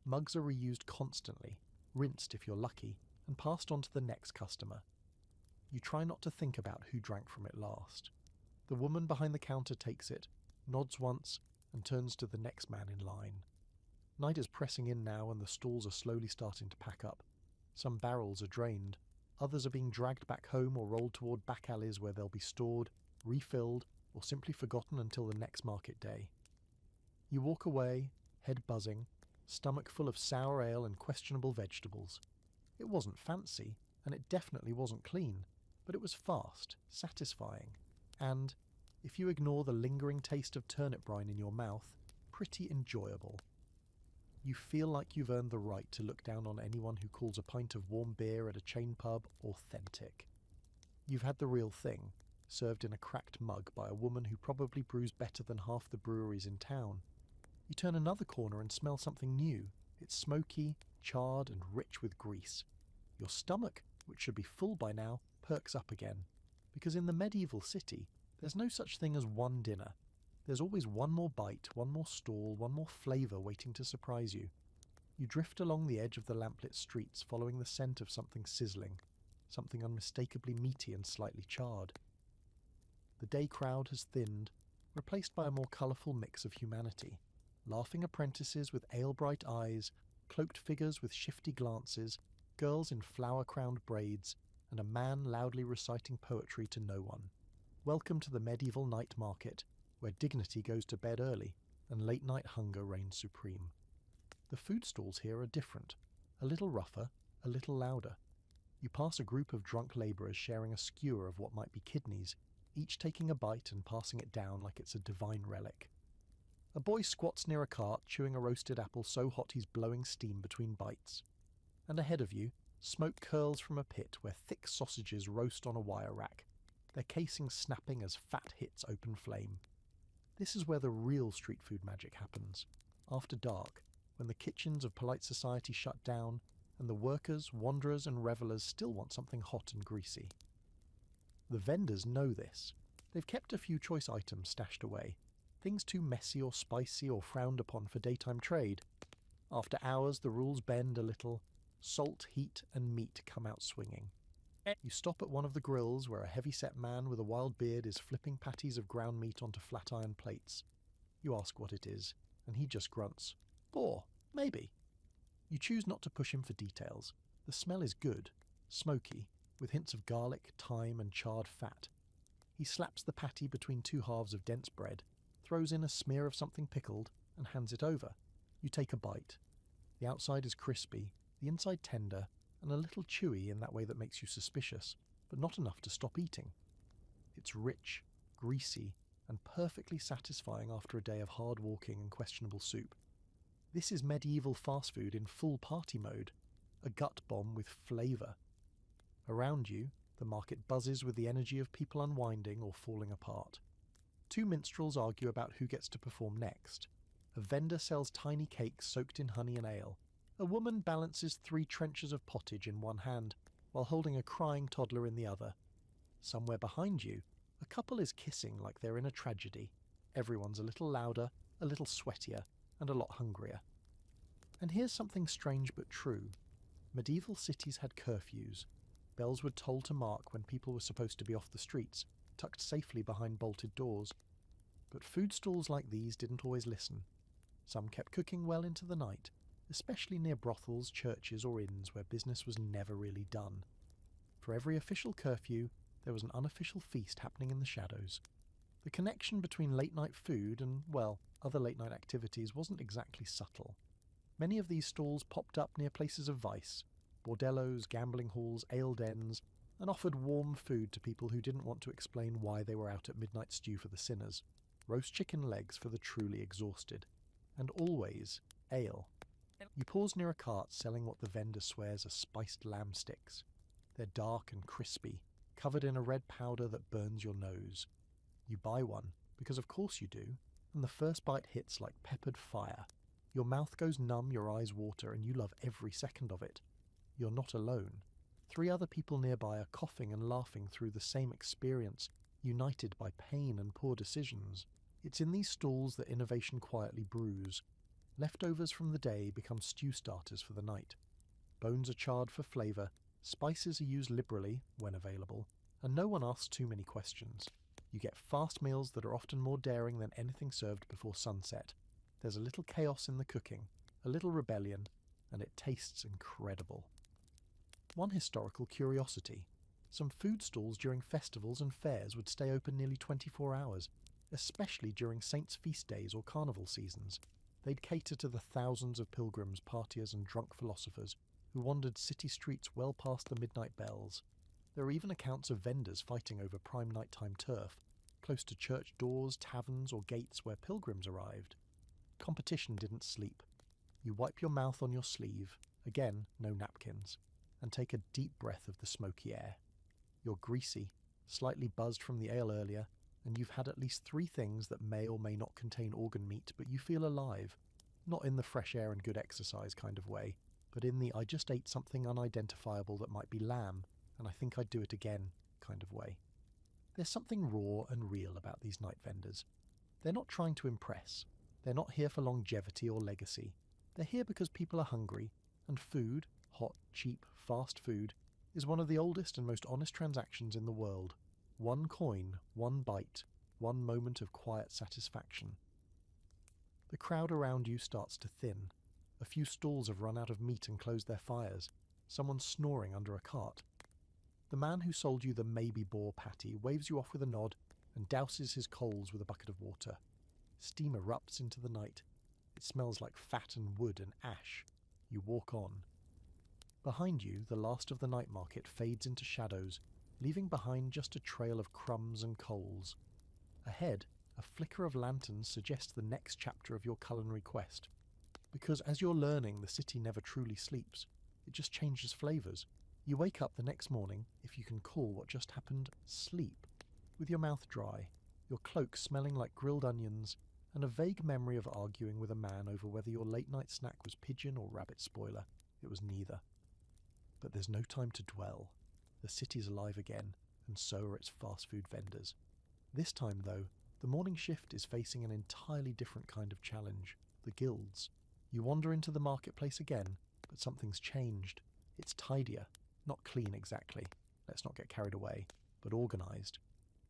Mugs are reused constantly, rinsed if you're lucky, and passed on to the next customer. You try not to think about who drank from it last. The woman behind the counter takes it, nods once, and turns to the next man in line. Night is pressing in now and the stalls are slowly starting to pack up. Some barrels are drained, others are being dragged back home or rolled toward back alleys where they'll be stored, refilled, or simply forgotten until the next market day. You walk away, head buzzing, stomach full of sour ale and questionable vegetables. It wasn't fancy, and it definitely wasn't clean, but it was fast, satisfying, and, if you ignore the lingering taste of turnip brine in your mouth, pretty enjoyable. You feel like you've earned the right to look down on anyone who calls a pint of warm beer at a chain pub authentic. You've had the real thing, served in a cracked mug by a woman who probably brews better than half the breweries in town. You turn another corner and smell something new. It's smoky, charred, and rich with grease. Your stomach, which should be full by now, perks up again. Because in the medieval city, there's no such thing as one dinner. There's always one more bite, one more stall, one more flavour waiting to surprise you. You drift along the edge of the lamplit streets following the scent of something sizzling, something unmistakably meaty and slightly charred. The day crowd has thinned, replaced by a more colourful mix of humanity. Laughing apprentices with ale-bright eyes, cloaked figures with shifty glances, girls in flower-crowned braids, and a man loudly reciting poetry to no one. Welcome to the medieval night market, where dignity goes to bed early and late-night hunger reigns supreme. The food stalls here are different, a little rougher, a little louder. You pass a group of drunk labourers sharing a skewer of what might be kidneys, each taking a bite and passing it down like it's a divine relic. A boy squats near a cart chewing a roasted apple so hot he's blowing steam between bites. And ahead of you, smoke curls from a pit where thick sausages roast on a wire rack, their casings snapping as fat hits open flame. This is where the real street food magic happens, after dark, when the kitchens of polite society shut down and the workers, wanderers and revellers still want something hot and greasy. The vendors know this. They've kept a few choice items stashed away, things too messy or spicy or frowned upon for daytime trade. After hours the rules bend a little, salt, heat and meat come out swinging. You stop at one of the grills where a heavy-set man with a wild beard is flipping patties of ground meat onto flat iron plates. You ask what it is, and he just grunts. Boar, maybe. You choose not to push him for details. The smell is good, smoky, with hints of garlic, thyme and charred fat. He slaps the patty between two halves of dense bread, throws in a smear of something pickled, and hands it over. You take a bite. The outside is crispy, the inside tender, and a little chewy in that way that makes you suspicious, but not enough to stop eating. It's rich, greasy, and perfectly satisfying after a day of hard walking and questionable soup. This is medieval fast food in full party mode, a gut bomb with flavour. Around you, the market buzzes with the energy of people unwinding or falling apart. Two minstrels argue about who gets to perform next. A vendor sells tiny cakes soaked in honey and ale. A woman balances 3 trenchers of pottage in one hand, while holding a crying toddler in the other. Somewhere behind you, a couple is kissing like they're in a tragedy. Everyone's a little louder, a little sweatier, and a lot hungrier. And here's something strange but true. Medieval cities had curfews. Bells would toll to mark when people were supposed to be off the streets, tucked safely behind bolted doors. But food stalls like these didn't always listen. Some kept cooking well into the night, especially near brothels, churches or inns where business was never really done. For every official curfew, there was an unofficial feast happening in the shadows. The connection between late-night food and, well, other late-night activities wasn't exactly subtle. Many of these stalls popped up near places of vice, bordellos, gambling halls, ale dens, and offered warm food to people who didn't want to explain why they were out at midnight stew for the sinners, roast chicken legs for the truly exhausted, and always ale. You pause near a cart selling what the vendor swears are spiced lamb sticks. They're dark and crispy, covered in a red powder that burns your nose. You buy one, because of course you do, and the first bite hits like peppered fire. Your mouth goes numb, your eyes water, and you love every second of it. You're not alone. 3 other people nearby are coughing and laughing through the same experience, united by pain and poor decisions. It's in these stalls that innovation quietly brews. Leftovers from the day become stew starters for the night. Bones are charred for flavour, spices are used liberally, when available, and no one asks too many questions. You get fast meals that are often more daring than anything served before sunset. There's a little chaos in the cooking, a little rebellion, and it tastes incredible. One historical curiosity. Some food stalls during festivals and fairs would stay open nearly 24 hours, especially during saints' feast days or carnival seasons. They'd cater to the thousands of pilgrims, partiers and drunk philosophers who wandered city streets well past the midnight bells. There are even accounts of vendors fighting over prime nighttime turf, close to church doors, taverns or gates where pilgrims arrived. Competition didn't sleep. You wipe your mouth on your sleeve, again no napkins, and take a deep breath of the smoky air. You're greasy, slightly buzzed from the ale earlier, and you've had at least 3 things that may or may not contain organ meat, but you feel alive. Not in the fresh air and good exercise kind of way, but in the I just ate something unidentifiable that might be lamb, and I think I'd do it again kind of way. There's something raw and real about these night vendors. They're not trying to impress. They're not here for longevity or legacy. They're here because people are hungry, and food, hot, cheap, fast food, is one of the oldest and most honest transactions in the world. 1 coin, 1 bite, 1 moment of quiet satisfaction. The crowd around you starts to thin. A few stalls have run out of meat and closed their fires. Someone's snoring under a cart. The man who sold you the maybe boar patty waves you off with a nod and douses his coals with a bucket of water. Steam erupts into the night. It smells like fat and wood and ash. You walk on. Behind you, the last of the night market fades into shadows, leaving behind just a trail of crumbs and coals. Ahead, a flicker of lanterns suggests the next chapter of your culinary quest. Because as you're learning, the city never truly sleeps. It just changes flavours. You wake up the next morning, if you can call what just happened sleep, with your mouth dry, your cloak smelling like grilled onions, and a vague memory of arguing with a man over whether your late-night snack was pigeon or rabbit spoiler. It was neither. But there's no time to dwell. The city's alive again, and so are its fast food vendors. This time, though, the morning shift is facing an entirely different kind of challenge, the guilds. You wander into the marketplace again, but something's changed. It's tidier, not clean exactly, let's not get carried away, but organised.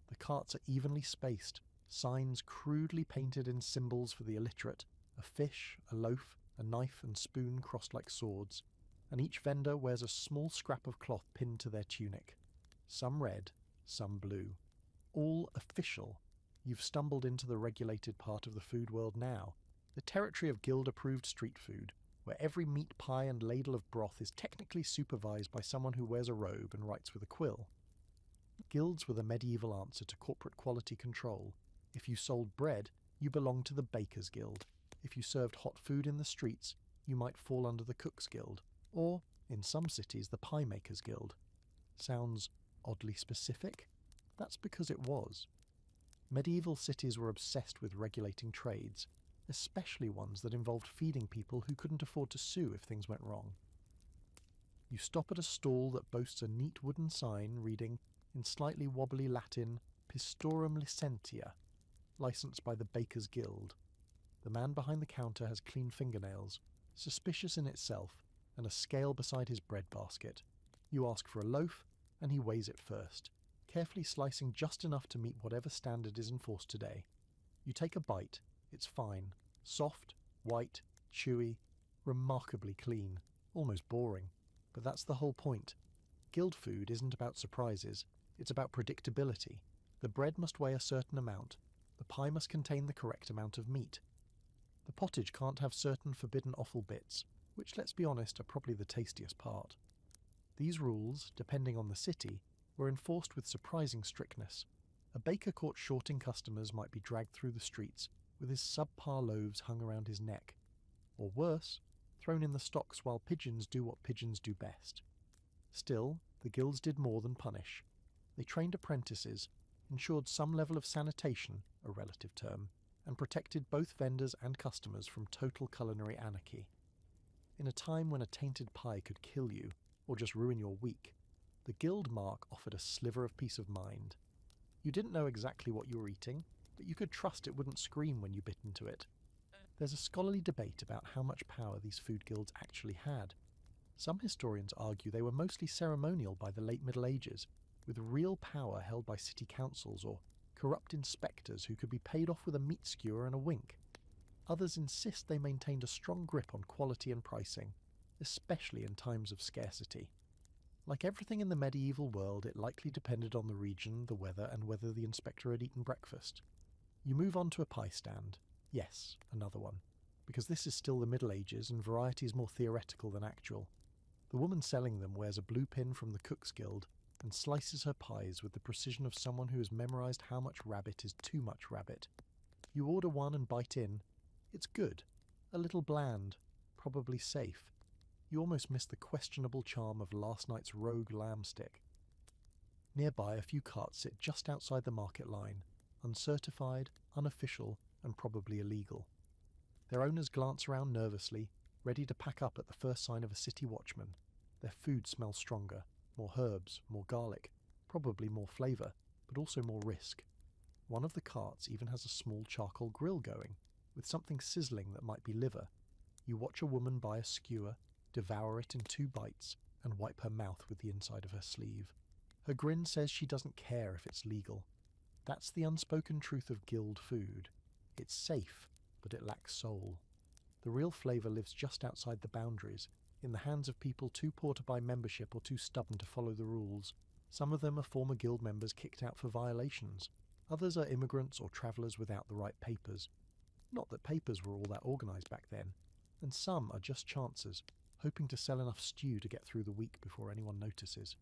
The carts are evenly spaced, signs crudely painted in symbols for the illiterate, a fish, a loaf, a knife and spoon crossed like swords, and each vendor wears a small scrap of cloth pinned to their tunic. Some red, some blue. All official. You've stumbled into the regulated part of the food world now, the territory of guild-approved street food, where every meat pie and ladle of broth is technically supervised by someone who wears a robe and writes with a quill. Guilds were the medieval answer to corporate quality control. If you sold bread, you belonged to the Baker's Guild. If you served hot food in the streets, you might fall under the Cook's Guild, or, in some cities, the Pie Maker's Guild. Sounds oddly specific? That's because it was. Medieval cities were obsessed with regulating trades, especially ones that involved feeding people who couldn't afford to sue if things went wrong. You stop at a stall that boasts a neat wooden sign reading, in slightly wobbly Latin, Pistorum Licentia, licensed by the Baker's Guild. The man behind the counter has clean fingernails, suspicious in itself, and a scale beside his bread basket. You ask for a loaf, and he weighs it first, carefully slicing just enough to meet whatever standard is enforced today. You take a bite. It's fine, soft, white, chewy, remarkably clean, almost boring. But that's the whole point. Guild food isn't about surprises, it's about predictability. The bread must weigh a certain amount, the pie must contain the correct amount of meat. The pottage can't have certain forbidden offal bits, which, let's be honest, are probably the tastiest part. These rules, depending on the city, were enforced with surprising strictness. A baker caught shorting customers might be dragged through the streets with his subpar loaves hung around his neck, or worse, thrown in the stocks while pigeons do what pigeons do best. Still, the guilds did more than punish. They trained apprentices, ensured some level of sanitation, a relative term, and protected both vendors and customers from total culinary anarchy. In a time when a tainted pie could kill you, or just ruin your week, the guild mark offered a sliver of peace of mind. You didn't know exactly what you were eating, but you could trust it wouldn't scream when you bit into it. There's a scholarly debate about how much power these food guilds actually had. Some historians argue they were mostly ceremonial by the late Middle Ages, with real power held by city councils or corrupt inspectors who could be paid off with a meat skewer and a wink. Others insist they maintained a strong grip on quality and pricing, especially in times of scarcity. Like everything in the medieval world, it likely depended on the region, the weather, and whether the inspector had eaten breakfast. You move on to a pie stand. Yes, another one. Because this is still the Middle Ages and variety is more theoretical than actual. The woman selling them wears a blue pin from the Cook's Guild and slices her pies with the precision of someone who has memorized how much rabbit is too much rabbit. You order one and bite in. It's good. A little bland. Probably safe. You almost miss the questionable charm of last night's rogue lamb stick. Nearby, a few carts sit just outside the market line, uncertified, unofficial, and probably illegal. Their owners glance around nervously, ready to pack up at the first sign of a city watchman. Their food smells stronger, more herbs, more garlic, probably more flavour, but also more risk. One of the carts even has a small charcoal grill going, with something sizzling that might be liver. You watch a woman buy a skewer, devour it in 2 bites, and wipe her mouth with the inside of her sleeve. Her grin says she doesn't care if it's legal. That's the unspoken truth of guild food. It's safe, but it lacks soul. The real flavour lives just outside the boundaries, in the hands of people too poor to buy membership or too stubborn to follow the rules. Some of them are former guild members kicked out for violations. Others are immigrants or travellers without the right papers. Not that papers were all that organised back then. And some are just chancers, hoping to sell enough stew to get through the week before anyone notices.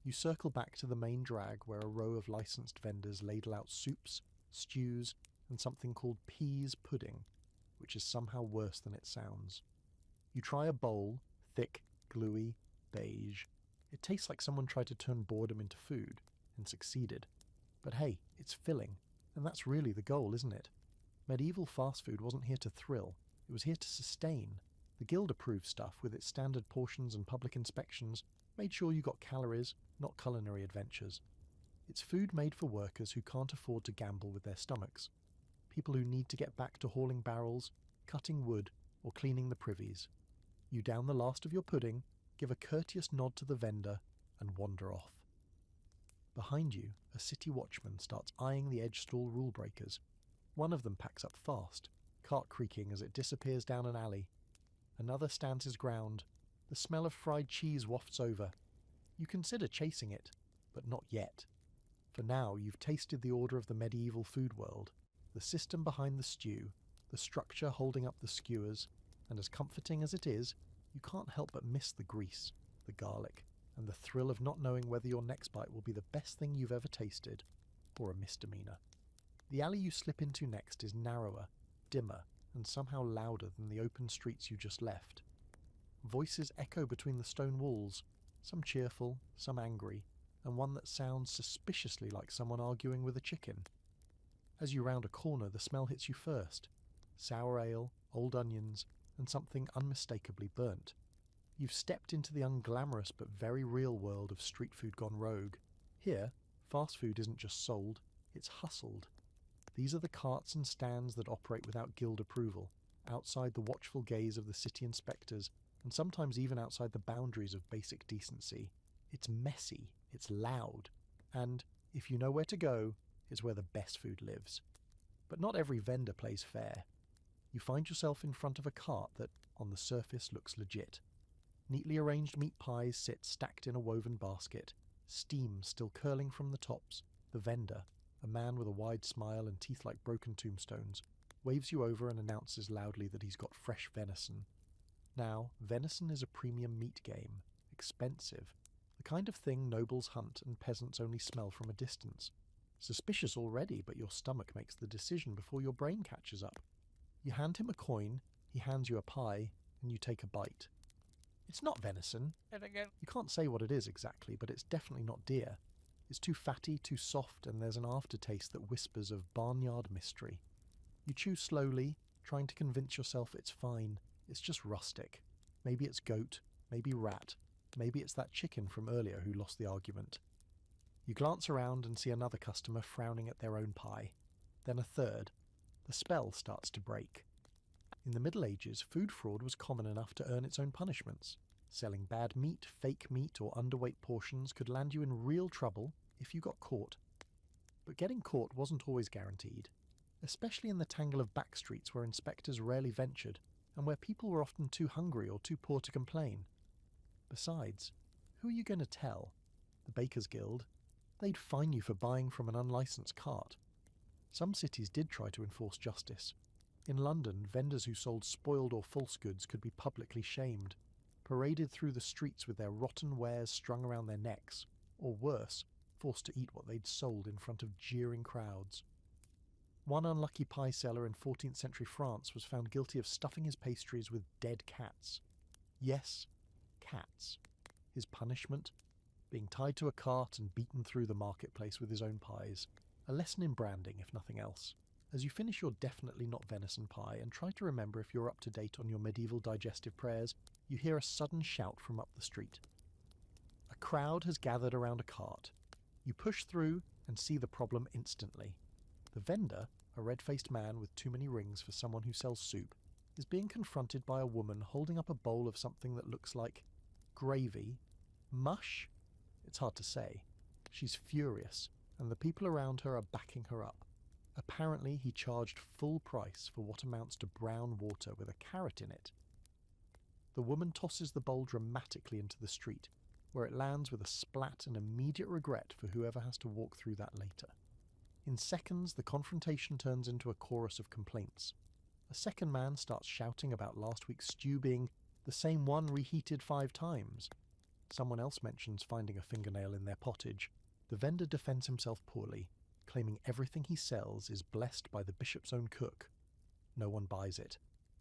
You circle back to the main drag where a row of licensed vendors ladle out soups, stews, and something called peas pudding, which is somehow worse than it sounds. You try a bowl, thick, gluey, beige. It tastes like someone tried to turn boredom into food, and succeeded. But hey, it's filling, and that's really the goal, isn't it? Medieval fast food wasn't here to thrill, it was here to sustain. The guild-approved stuff, with its standard portions and public inspections, made sure you got calories, not culinary adventures. It's food made for workers who can't afford to gamble with their stomachs. People who need to get back to hauling barrels, cutting wood, or cleaning the privies. You down the last of your pudding, give a courteous nod to the vendor, and wander off. Behind you, a city watchman starts eyeing the edge stall rule breakers. One of them packs up fast, cart creaking as it disappears down an alley. Another stands his ground. The smell of fried cheese wafts over. You consider chasing it, but not yet. For now, you've tasted the order of the medieval food world, the system behind the stew, the structure holding up the skewers, and as comforting as it is, you can't help but miss the grease, the garlic, and the thrill of not knowing whether your next bite will be the best thing you've ever tasted, or a misdemeanor. The alley you slip into next is narrower, dimmer, and somehow louder than the open streets you just left. Voices echo between the stone walls, some cheerful, some angry, and one that sounds suspiciously like someone arguing with a chicken. As you round a corner, the smell hits you first. Sour ale, old onions, and something unmistakably burnt. You've stepped into the unglamorous but very real world of street food gone rogue. Here, fast food isn't just sold, it's hustled. These are the carts and stands that operate without guild approval, outside the watchful gaze of the city inspectors, and sometimes even outside the boundaries of basic decency. It's messy, it's loud, and, if you know where to go, is where the best food lives. But not every vendor plays fair. You find yourself in front of a cart that, on the surface, looks legit. Neatly arranged meat pies sit stacked in a woven basket, steam still curling from the tops. The vendor, a man with a wide smile and teeth like broken tombstones, waves you over and announces loudly that he's got fresh venison. Now, venison is a premium meat game, expensive, the kind of thing nobles hunt and peasants only smell from a distance. Suspicious already, but your stomach makes the decision before your brain catches up. You hand him a coin, he hands you a pie, and you take a bite. It's not venison. You can't say what it is exactly, but it's definitely not deer. It's too fatty, too soft, and there's an aftertaste that whispers of barnyard mystery. You chew slowly, trying to convince yourself it's fine. It's just rustic. Maybe it's goat, maybe rat, maybe it's that chicken from earlier who lost the argument. You glance around and see another customer frowning at their own pie. Then a third. The spell starts to break. In the Middle Ages, food fraud was common enough to earn its own punishments. Selling bad meat, fake meat, or underweight portions could land you in real trouble if you got caught. But getting caught wasn't always guaranteed, especially in the tangle of back streets where inspectors rarely ventured, and where people were often too hungry or too poor to complain. Besides, who are you going to tell? The Bakers Guild? They'd fine you for buying from an unlicensed cart. Some cities did try to enforce justice. In London, vendors who sold spoiled or false goods could be publicly shamed, paraded through the streets with their rotten wares strung around their necks, or worse, forced to eat what they'd sold in front of jeering crowds. One unlucky pie seller in 14th century France was found guilty of stuffing his pastries with dead cats. Yes, cats. His punishment? Being tied to a cart and beaten through the marketplace with his own pies. A lesson in branding, if nothing else. As you finish your definitely not venison pie and try to remember if you're up to date on your medieval digestive prayers, you hear a sudden shout from up the street. A crowd has gathered around a cart. You push through and see the problem instantly. The vendor, a red-faced man with too many rings for someone who sells soup, is being confronted by a woman holding up a bowl of something that looks like gravy. Mush? It's hard to say. She's furious, and the people around her are backing her up. Apparently, he charged full price for what amounts to brown water with a carrot in it. The woman tosses the bowl dramatically into the street, where it lands with a splat and immediate regret for whoever has to walk through that later. In seconds, the confrontation turns into a chorus of complaints. A second man starts shouting about last week's stew being the same one reheated 5 times. Someone else mentions finding a fingernail in their pottage. The vendor defends himself poorly, claiming everything he sells is blessed by the bishop's own cook. No one buys it.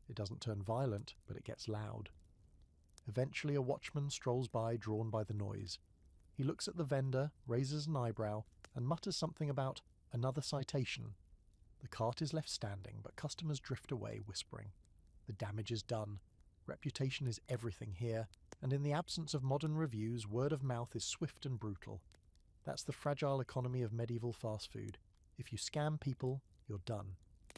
It doesn't turn violent, but it gets loud. Eventually a watchman strolls by, drawn by the noise. He looks at the vendor, raises an eyebrow, and mutters something about another citation. The cart is left standing, but customers drift away, whispering. The damage is done. Reputation is everything here, and in the absence of modern reviews, word of mouth is swift and brutal. That's the fragile economy of medieval fast food. If you scam people, you're done.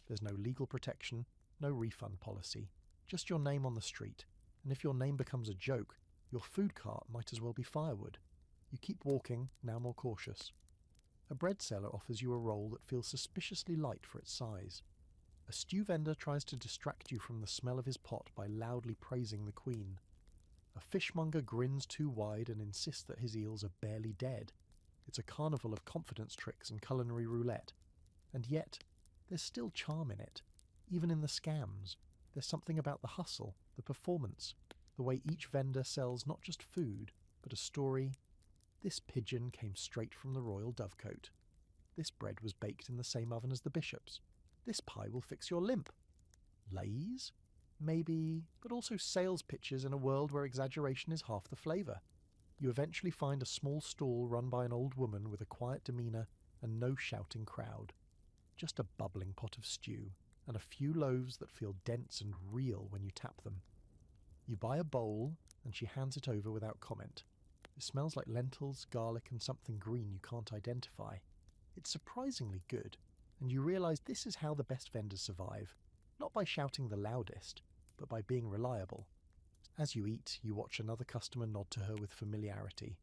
There's no legal protection, no refund policy, just your name on the street. And if your name becomes a joke, your food cart might as well be firewood. You keep walking, now more cautious. A bread seller offers you a roll that feels suspiciously light for its size. A stew vendor tries to distract you from the smell of his pot by loudly praising the queen. A fishmonger grins too wide and insists that his eels are barely dead. It's a carnival of confidence tricks and culinary roulette. And yet, there's still charm in it. Even in the scams, there's something about the hustle, the performance, the way each vendor sells not just food, but a story. This pigeon came straight from the royal dovecote. This bread was baked in the same oven as the bishop's. This pie will fix your limp. Lays? Maybe, but also sales pitches in a world where exaggeration is half the flavour. You eventually find a small stall run by an old woman with a quiet demeanour and no shouting crowd. Just a bubbling pot of stew, and a few loaves that feel dense and real when you tap them. You buy a bowl, and she hands it over without comment. It smells like lentils, garlic, and something green you can't identify. It's surprisingly good, and you realise this is how the best vendors survive, not by shouting the loudest, but by being reliable. As you eat, you watch another customer nod to her with familiarity.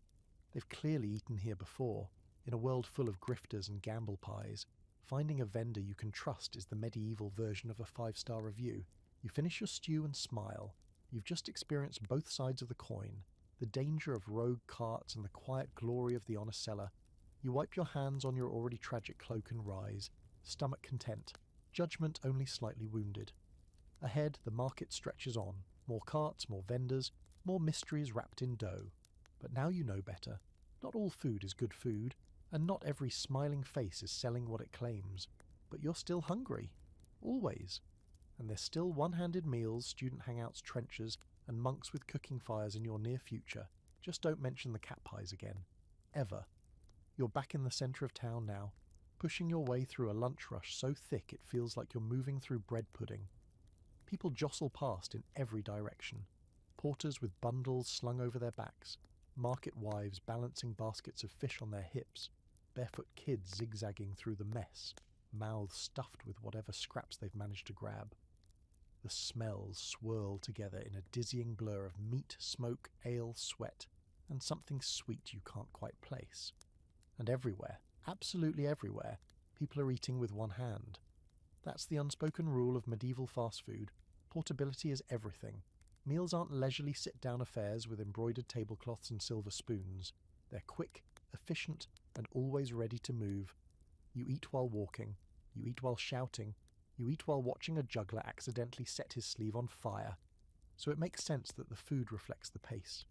They've clearly eaten here before. In a world full of grifters and gamble pies, finding a vendor you can trust is the medieval version of a 5-star review. You finish your stew and smile. You've just experienced both sides of the coin, the danger of rogue carts and the quiet glory of the honest seller. You wipe your hands on your already tragic cloak and rise, stomach content. judgment only slightly wounded. Ahead, the market stretches on, more carts, more vendors, more mysteries wrapped in dough. But now you know better. Not all food is good food, and not every smiling face is selling what it claims. But you're still hungry. Always. And there's still one-handed meals, student hangouts, trenches, and monks with cooking fires in your near future. Just don't mention the cat pies again. Ever. You're back in the centre of town now, pushing your way through a lunch rush so thick it feels like you're moving through bread pudding. People jostle past in every direction. Porters with bundles slung over their backs, market wives balancing baskets of fish on their hips, barefoot kids zigzagging through the mess, mouths stuffed with whatever scraps they've managed to grab. The smells swirl together in a dizzying blur of meat, smoke, ale, sweat, and something sweet you can't quite place. And everywhere, absolutely everywhere, people are eating with one hand. That's the unspoken rule of medieval fast food. Portability is everything. Meals aren't leisurely sit-down affairs with embroidered tablecloths and silver spoons. They're quick, efficient, and always ready to move. You eat while walking. You eat while shouting. You eat while watching a juggler accidentally set his sleeve on fire. So it makes sense that the food reflects the pace.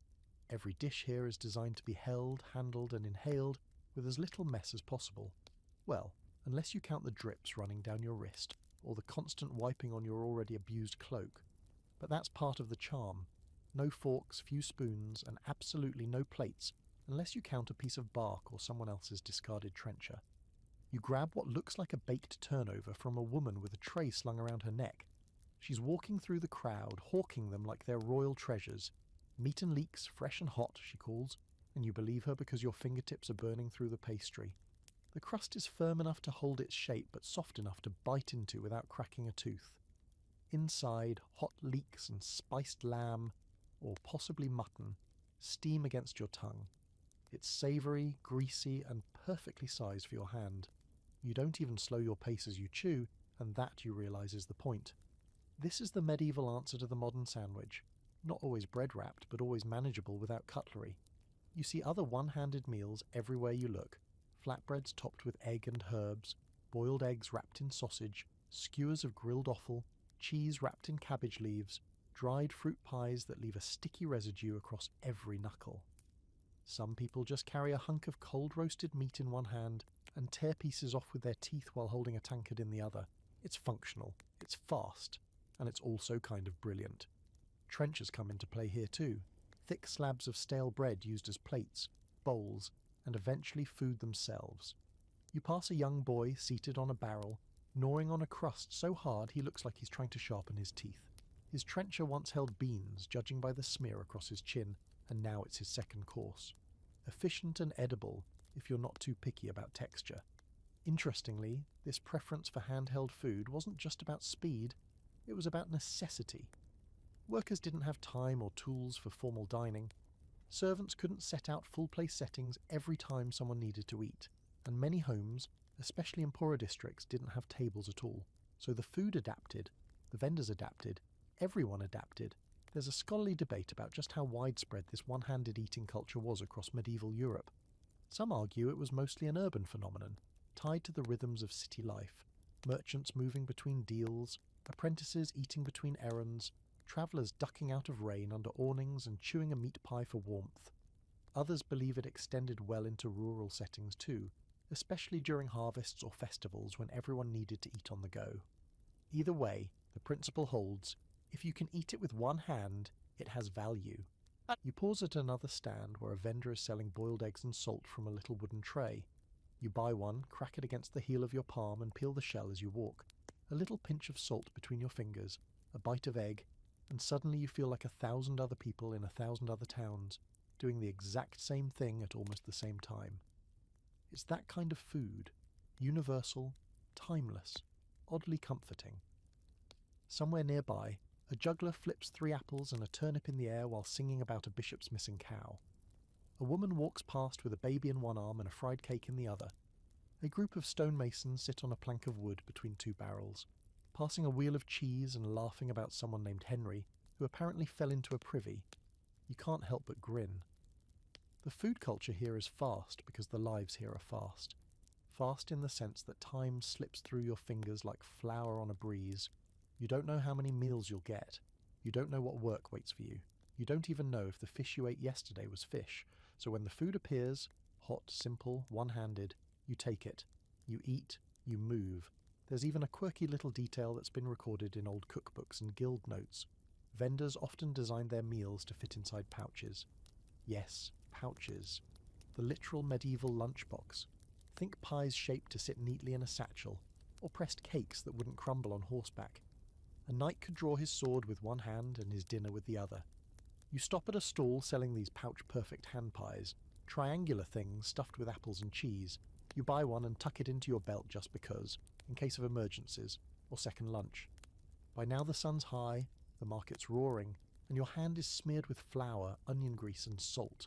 Every dish here is designed to be held, handled, and inhaled with as little mess as possible. Well, unless you count the drips running down your wrist, or the constant wiping on your already abused cloak. But that's part of the charm. No forks, few spoons, and absolutely no plates, unless you count a piece of bark or someone else's discarded trencher. You grab what looks like a baked turnover from a woman with a tray slung around her neck. She's walking through the crowd, hawking them like they're royal treasures. Meat and leeks, fresh and hot, she calls, and you believe her because your fingertips are burning through the pastry. The crust is firm enough to hold its shape, but soft enough to bite into without cracking a tooth. Inside, hot leeks and spiced lamb, or possibly mutton, steam against your tongue. It's savoury, greasy, and perfectly sized for your hand. You don't even slow your pace as you chew, and that, you realise, is the point. This is the medieval answer to the modern sandwich. Not always bread-wrapped, but always manageable without cutlery. You see other one-handed meals everywhere you look. Flatbreads topped with egg and herbs, boiled eggs wrapped in sausage, skewers of grilled offal, cheese wrapped in cabbage leaves, dried fruit pies that leave a sticky residue across every knuckle. Some people just carry a hunk of cold roasted meat in one hand and tear pieces off with their teeth while holding a tankard in the other. It's functional, it's fast, and it's also kind of brilliant. Trenchers come into play here too. Thick slabs of stale bread used as plates, bowls, and eventually food themselves. You pass a young boy seated on a barrel, gnawing on a crust so hard he looks like he's trying to sharpen his teeth. His trencher once held beans, judging by the smear across his chin, and now it's his second course. Efficient and edible, if you're not too picky about texture. Interestingly, this preference for handheld food wasn't just about speed, it was about necessity. Workers didn't have time or tools for formal dining. Servants couldn't set out full-place settings every time someone needed to eat, and many homes, especially in poorer districts, didn't have tables at all. So the food adapted, the vendors adapted, everyone adapted. There's a scholarly debate about just how widespread this one-handed eating culture was across medieval Europe. Some argue it was mostly an urban phenomenon, tied to the rhythms of city life, merchants moving between deals, apprentices eating between errands, travellers ducking out of rain under awnings and chewing a meat pie for warmth. Others believe it extended well into rural settings too, especially during harvests or festivals when everyone needed to eat on the go. Either way, the principle holds: if you can eat it with one hand, it has value. You pause at another stand where a vendor is selling boiled eggs and salt from a little wooden tray. You buy one, crack it against the heel of your palm and peel the shell as you walk. A little pinch of salt between your fingers, a bite of egg, and suddenly you feel like 1,000 other people in 1,000 other towns, doing the exact same thing at almost the same time. It's that kind of food, universal, timeless, oddly comforting. Somewhere nearby, a juggler flips 3 apples and a turnip in the air while singing about a bishop's missing cow. A woman walks past with a baby in one arm and a fried cake in the other. A group of stonemasons sit on a plank of wood between 2 barrels, passing a wheel of cheese and laughing about someone named Henry, who apparently fell into a privy. You can't help but grin. The food culture here is fast because the lives here are fast. Fast in the sense that time slips through your fingers like flour on a breeze. You don't know how many meals you'll get. You don't know what work waits for you. You don't even know if the fish you ate yesterday was fish. So when the food appears, hot, simple, one-handed, you take it. You eat, you move. There's even a quirky little detail that's been recorded in old cookbooks and guild notes. Vendors often designed their meals to fit inside pouches. Yes, pouches. The literal medieval lunchbox. Think pies shaped to sit neatly in a satchel, or pressed cakes that wouldn't crumble on horseback. A knight could draw his sword with one hand and his dinner with the other. You stop at a stall selling these pouch-perfect hand pies, triangular things stuffed with apples and cheese. You buy one and tuck it into your belt just because, in case of emergencies, or second lunch. By now the sun's high, the market's roaring, and your hand is smeared with flour, onion grease and salt.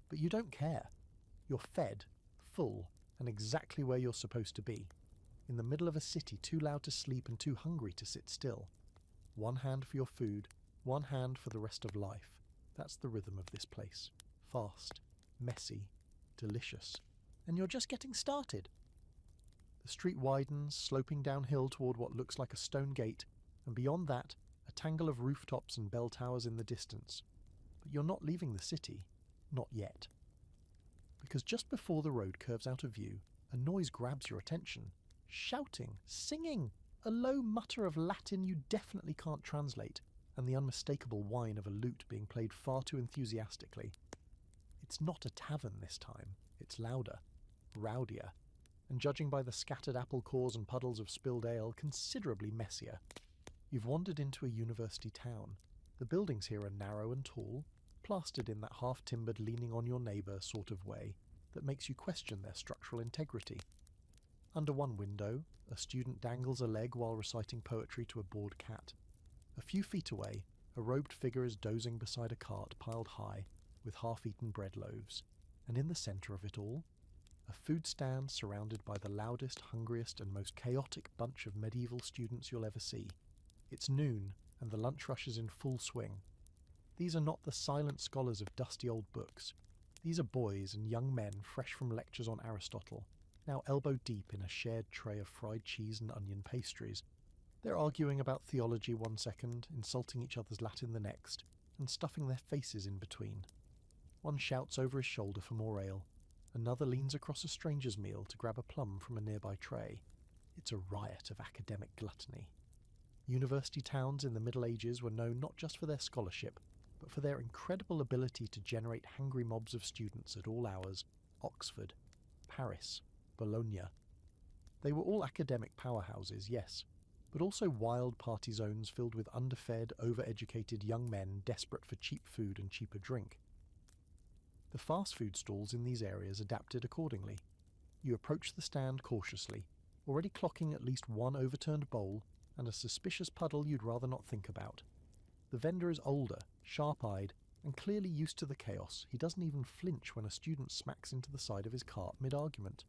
But you don't care. You're fed, full, and exactly where you're supposed to be. In the middle of a city too loud to sleep and too hungry to sit still. One hand for your food, one hand for the rest of life. That's the rhythm of this place. Fast, messy, delicious. And you're just getting started. The street widens, sloping downhill toward what looks like a stone gate, and beyond that, a tangle of rooftops and bell towers in the distance. But you're not leaving the city. Not yet. Because just before the road curves out of view, a noise grabs your attention. Shouting, singing, a low mutter of Latin you definitely can't translate, and the unmistakable whine of a lute being played far too enthusiastically. It's not a tavern this time. It's louder, rowdier, and judging by the scattered apple cores and puddles of spilled ale, considerably messier. You've wandered into a university town. The buildings here are narrow and tall, plastered in that half-timbered leaning-on-your-neighbour sort of way that makes you question their structural integrity. Under one window, a student dangles a leg while reciting poetry to a bored cat. A few feet away, a robed figure is dozing beside a cart piled high with half-eaten bread loaves, and in the centre of it all, a food stand surrounded by the loudest, hungriest and most chaotic bunch of medieval students you'll ever see. It's noon, and the lunch rush is in full swing. These are not the silent scholars of dusty old books. These are boys and young men fresh from lectures on Aristotle, now elbow deep in a shared tray of fried cheese and onion pastries. They're arguing about theology one second, insulting each other's Latin the next, and stuffing their faces in between. One shouts over his shoulder for more ale. Another leans across a stranger's meal to grab a plum from a nearby tray. It's a riot of academic gluttony. University towns in the Middle Ages were known not just for their scholarship, but for their incredible ability to generate hungry mobs of students at all hours. Oxford, Paris, Bologna. They were all academic powerhouses, yes, but also wild party zones filled with underfed, overeducated young men desperate for cheap food and cheaper drink. The fast food stalls in these areas adapted accordingly. You approach the stand cautiously, already clocking at least one overturned bowl and a suspicious puddle you'd rather not think about. The vendor is older, sharp-eyed, and clearly used to the chaos. He doesn't even flinch when a student smacks into the side of his cart mid-argument.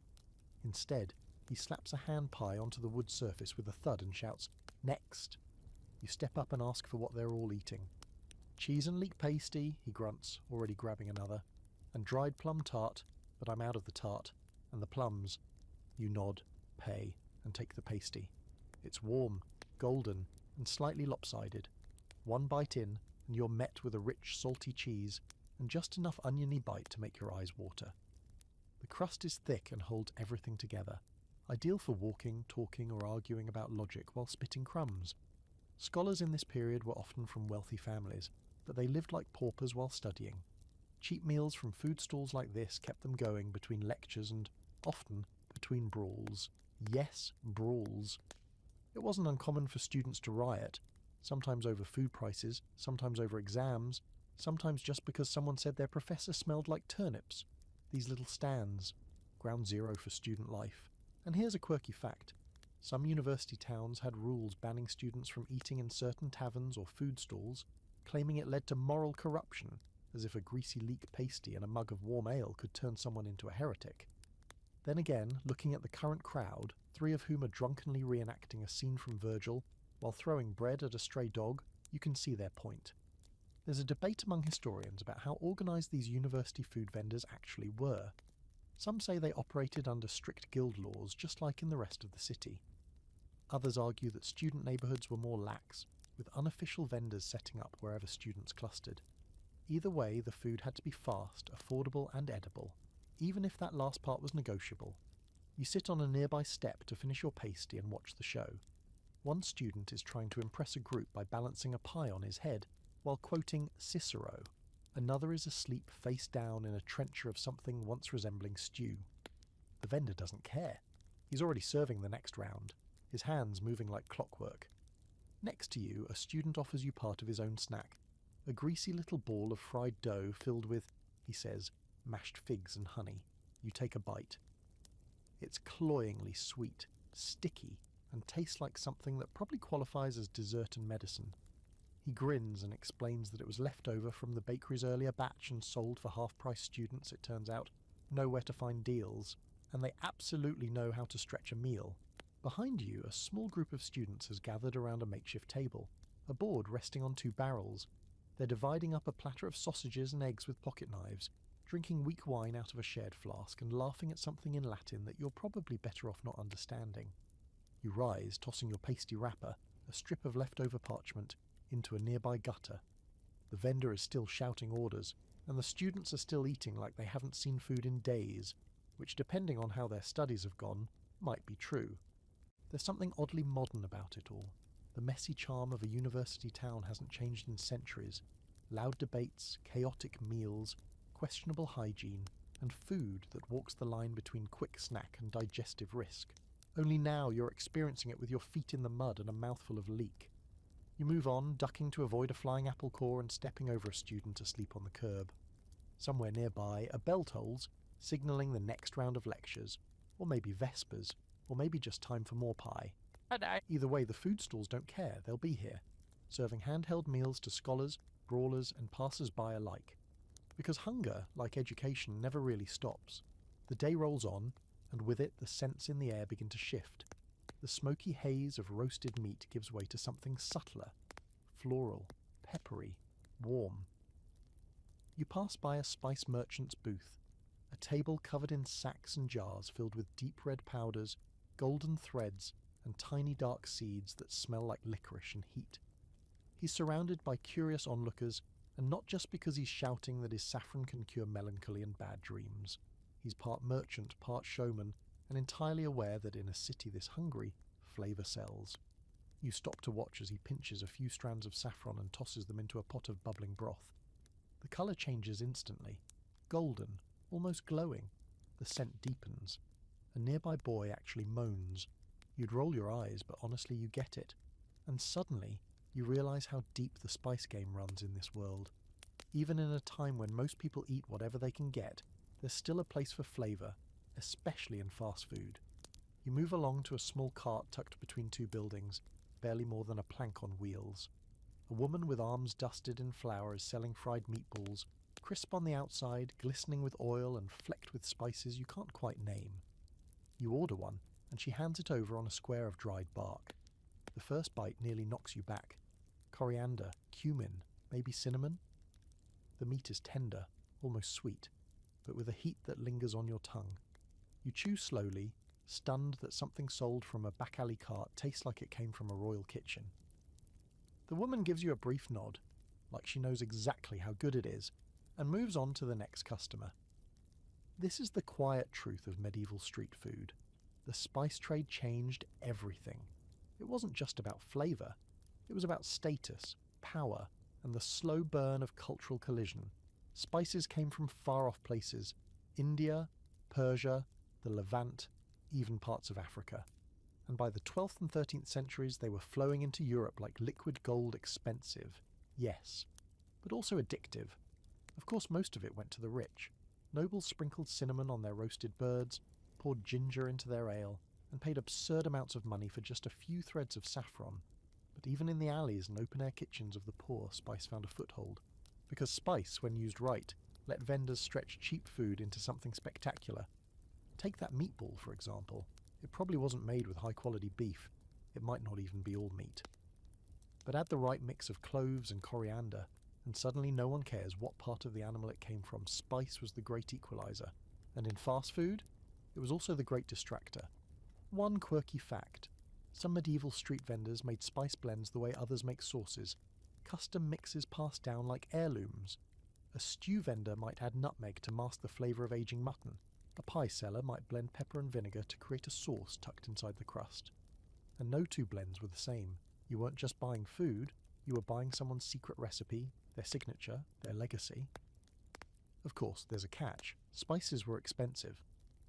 Instead, he slaps a hand pie onto the wood surface with a thud and shouts, "Next!" You step up and ask for what they're all eating. "Cheese and leek pasty," he grunts, already grabbing another, "and dried plum tart, but I'm out of the tart, and the plums." You nod, pay, and take the pasty. It's warm, golden, and slightly lopsided. One bite in, and you're met with a rich, salty cheese, and just enough oniony bite to make your eyes water. The crust is thick and holds everything together, ideal for walking, talking, or arguing about logic while spitting crumbs. Scholars in this period were often from wealthy families, but they lived like paupers while studying. Cheap meals from food stalls like this kept them going between lectures and, often, between brawls. Yes, brawls. It wasn't uncommon for students to riot, sometimes over food prices, sometimes over exams, sometimes just because someone said their professor smelled like turnips. These little stands, ground zero for student life. And here's a quirky fact. Some university towns had rules banning students from eating in certain taverns or food stalls, claiming it led to moral corruption, as if a greasy leek pasty and a mug of warm ale could turn someone into a heretic. Then again, looking at the current crowd, 3 of whom are drunkenly reenacting a scene from Virgil while throwing bread at a stray dog, you can see their point. There's a debate among historians about how organised these university food vendors actually were. Some say they operated under strict guild laws, just like in the rest of the city. Others argue that student neighbourhoods were more lax, with unofficial vendors setting up wherever students clustered. Either way, the food had to be fast, affordable and edible, even if that last part was negotiable. You sit on a nearby step to finish your pasty and watch the show. One student is trying to impress a group by balancing a pie on his head, while quoting Cicero. Another is asleep face down in a trencher of something once resembling stew. The vendor doesn't care. He's already serving the next round, his hands moving like clockwork. Next to you, a student offers you part of his own snack, a greasy little ball of fried dough filled with, he says, mashed figs and honey. You take a bite. It's cloyingly sweet, sticky, and tastes like something that probably qualifies as dessert and medicine. He grins and explains that it was left over from the bakery's earlier batch and sold for half-price students, it turns out. Nowhere to find deals, and they absolutely know how to stretch a meal. Behind you, a small group of students has gathered around a makeshift table, a board resting on 2 barrels. They're dividing up a platter of sausages and eggs with pocket knives, drinking weak wine out of a shared flask and laughing at something in Latin that you're probably better off not understanding. You rise, tossing your pasty wrapper, a strip of leftover parchment, into a nearby gutter. The vendor is still shouting orders, and the students are still eating like they haven't seen food in days, which, depending on how their studies have gone, might be true. There's something oddly modern about it all. The messy charm of a university town hasn't changed in centuries. Loud debates, chaotic meals, questionable hygiene, and food that walks the line between quick snack and digestive risk. Only now you're experiencing it with your feet in the mud and a mouthful of leek. You move on, ducking to avoid a flying apple core and stepping over a student asleep on the curb. Somewhere nearby, a bell tolls, signalling the next round of lectures, or maybe vespers, or maybe just time for more pie. Either way, the food stalls don't care, they'll be here, serving handheld meals to scholars, brawlers, and passers-by alike. Because hunger, like education, never really stops. The day rolls on, and with it the scents in the air begin to shift. The smoky haze of roasted meat gives way to something subtler, floral, peppery, warm. You pass by a spice merchant's booth, a table covered in sacks and jars filled with deep red powders, golden threads, and tiny dark seeds that smell like licorice and heat. He's surrounded by curious onlookers, and not just because he's shouting that his saffron can cure melancholy and bad dreams. He's part merchant, part showman, and entirely aware that in a city this hungry, flavour sells. You stop to watch as he pinches a few strands of saffron and tosses them into a pot of bubbling broth. The colour changes instantly, golden, almost glowing. The scent deepens. A nearby boy actually moans. You'd roll your eyes, but honestly you get it. And suddenly, you realise how deep the spice game runs in this world. Even in a time when most people eat whatever they can get, there's still a place for flavour, especially in fast food. You move along to a small cart tucked between 2 buildings, barely more than a plank on wheels. A woman with arms dusted in flour is selling fried meatballs, crisp on the outside, glistening with oil and flecked with spices you can't quite name. You order one, and she hands it over on a square of dried bark. The first bite nearly knocks you back. Coriander, cumin, maybe cinnamon? The meat is tender, almost sweet, but with a heat that lingers on your tongue. You chew slowly, stunned that something sold from a back alley cart tastes like it came from a royal kitchen. The woman gives you a brief nod, like she knows exactly how good it is, and moves on to the next customer. This is the quiet truth of medieval street food. The spice trade changed everything. It wasn't just about flavour, it was about status, power, and the slow burn of cultural collision. Spices came from far-off places, India, Persia, the Levant, even parts of Africa. And by the 12th and 13th centuries they were flowing into Europe like liquid gold, expensive, yes, but also addictive. Of course most of it went to the rich. Nobles sprinkled cinnamon on their roasted birds, poured ginger into their ale, and paid absurd amounts of money for just a few threads of saffron. But even in the alleys and open-air kitchens of the poor, spice found a foothold. Because spice, when used right, let vendors stretch cheap food into something spectacular. Take that meatball, for example. It probably wasn't made with high-quality beef. It might not even be all meat. But add the right mix of cloves and coriander, and suddenly no one cares what part of the animal it came from. Spice was the great equalizer, And in fast food, it was also the great distractor. One quirky fact: some medieval street vendors made spice blends the way others make sauces, custom mixes passed down like heirlooms. A stew vendor might add nutmeg to mask the flavour of aging mutton. A pie seller might blend pepper and vinegar to create a sauce tucked inside the crust. And no two blends were the same. You weren't just buying food, you were buying someone's secret recipe, their signature, their legacy. Of course, there's a catch. Spices were expensive.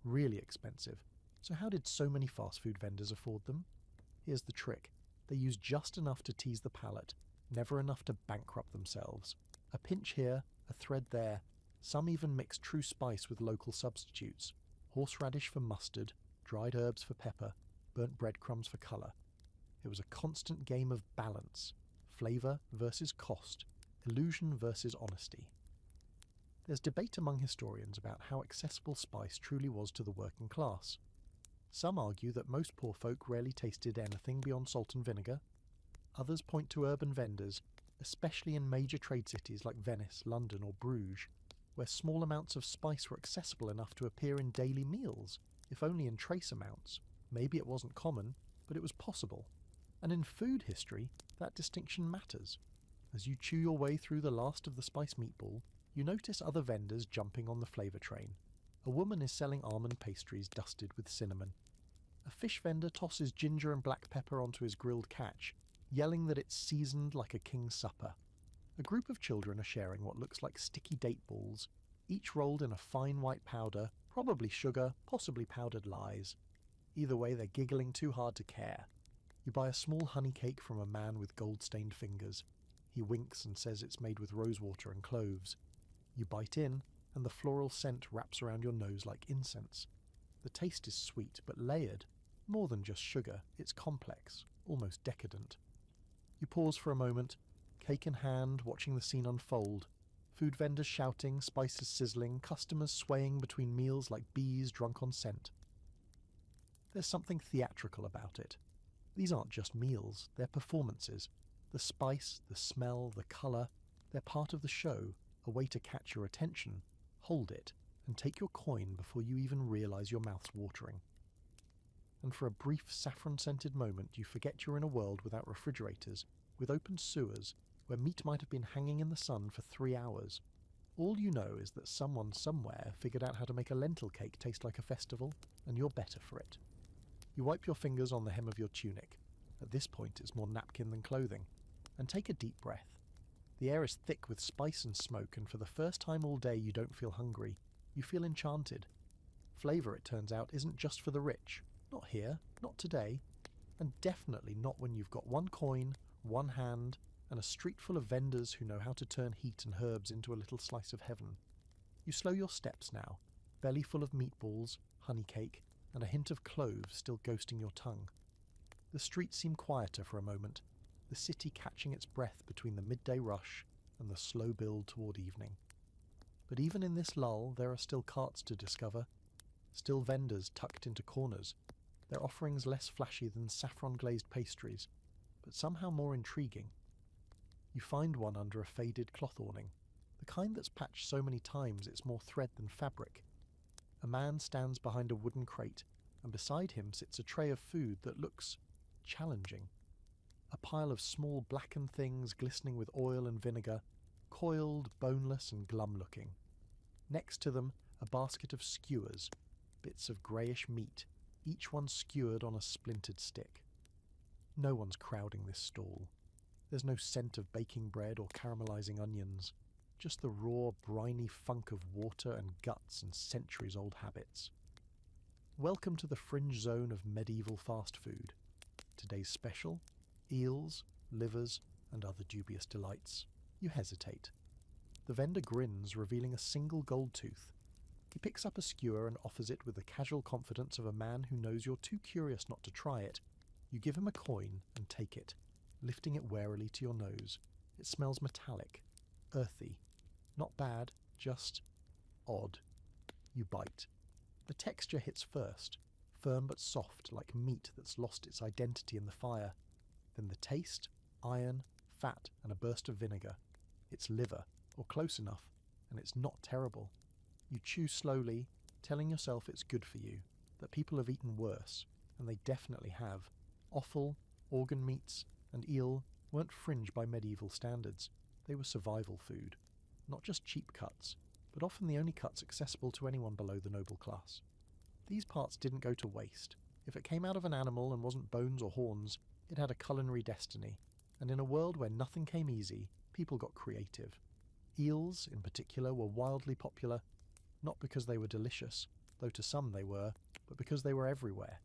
Really expensive. So how did so many fast food vendors afford them? Here's the trick. They used just enough to tease the palate, never enough to bankrupt themselves. A pinch here, a thread there. Some even mixed true spice with local substitutes. Horseradish for mustard, dried herbs for pepper, burnt breadcrumbs for colour. It was a constant game of balance. Flavour versus cost. Illusion versus honesty. There's debate among historians about how accessible spice truly was to the working class. Some argue that most poor folk rarely tasted anything beyond salt and vinegar. Others point to urban vendors, especially in major trade cities like Venice, London or Bruges, where small amounts of spice were accessible enough to appear in daily meals, if only in trace amounts. Maybe it wasn't common, but it was possible. And in food history, that distinction matters. As you chew your way through the last of the spice meatball, you notice other vendors jumping on the flavour train. A woman is selling almond pastries dusted with cinnamon. A fish vendor tosses ginger and black pepper onto his grilled catch, yelling that it's seasoned like a king's supper. A group of children are sharing what looks like sticky date balls, each rolled in a fine white powder, probably sugar, possibly powdered lies. Either way, they're giggling too hard to care. You buy a small honey cake from a man with gold-stained fingers. He winks and says it's made with rosewater and cloves. You bite in, and the floral scent wraps around your nose like incense. The taste is sweet, but layered. More than just sugar, it's complex, almost decadent. You pause for a moment, cake in hand, watching the scene unfold. Food vendors shouting, spices sizzling, customers swaying between meals like bees drunk on scent. There's something theatrical about it. These aren't just meals, they're performances. The spice, the smell, the colour, they're part of the show, a way to catch your attention, hold it, and take your coin before you even realise your mouth's watering. And for a brief saffron-scented moment you forget you're in a world without refrigerators, with open sewers, where meat might have been hanging in the sun for 3 hours. All you know is that someone somewhere figured out how to make a lentil cake taste like a festival, and you're better for it. You wipe your fingers on the hem of your tunic. At this point it's more napkin than clothing. And take a deep breath. The air is thick with spice and smoke, and for the first time all day you don't feel hungry. You feel enchanted. Flavour, it turns out, isn't just for the rich. Not here, not today, and definitely not when you've got one coin, one hand, and a street full of vendors who know how to turn heat and herbs into a little slice of heaven. You slow your steps now, belly full of meatballs, honey cake, and a hint of cloves still ghosting your tongue. The streets seem quieter for a moment, the city catching its breath between the midday rush and the slow build toward evening. But even in this lull, there are still carts to discover, still vendors tucked into corners, their offerings less flashy than saffron-glazed pastries, but somehow more intriguing. You find one under a faded cloth awning, the kind that's patched so many times it's more thread than fabric. A man stands behind a wooden crate, and beside him sits a tray of food that looks challenging. A pile of small blackened things glistening with oil and vinegar, coiled, boneless and glum-looking. Next to them, a basket of skewers, bits of greyish meat, each one skewered on a splintered stick. No one's crowding this stall. There's no scent of baking bread or caramelizing onions, just the raw, briny funk of water and guts and centuries-old habits. Welcome to the fringe zone of medieval fast food. Today's special: eels, livers, and other dubious delights. You hesitate. The vendor grins, revealing a single gold tooth. He picks up a skewer and offers it with the casual confidence of a man who knows you're too curious not to try it. You give him a coin and take it, lifting it warily to your nose. It smells metallic, earthy. Not bad, just odd. You bite. The texture hits first, firm but soft, like meat that's lost its identity in the fire. Then the taste, iron, fat, and a burst of vinegar. It's liver, or close enough, and it's not terrible. You chew slowly, telling yourself it's good for you, that people have eaten worse, and they definitely have. Offal, organ meats, and eel weren't fringe by medieval standards. They were survival food. Not just cheap cuts, but often the only cuts accessible to anyone below the noble class. These parts didn't go to waste. If it came out of an animal and wasn't bones or horns, it had a culinary destiny, and in a world where nothing came easy, people got creative. Eels, in particular, were wildly popular, not because they were delicious, though to some they were, but because they were everywhere.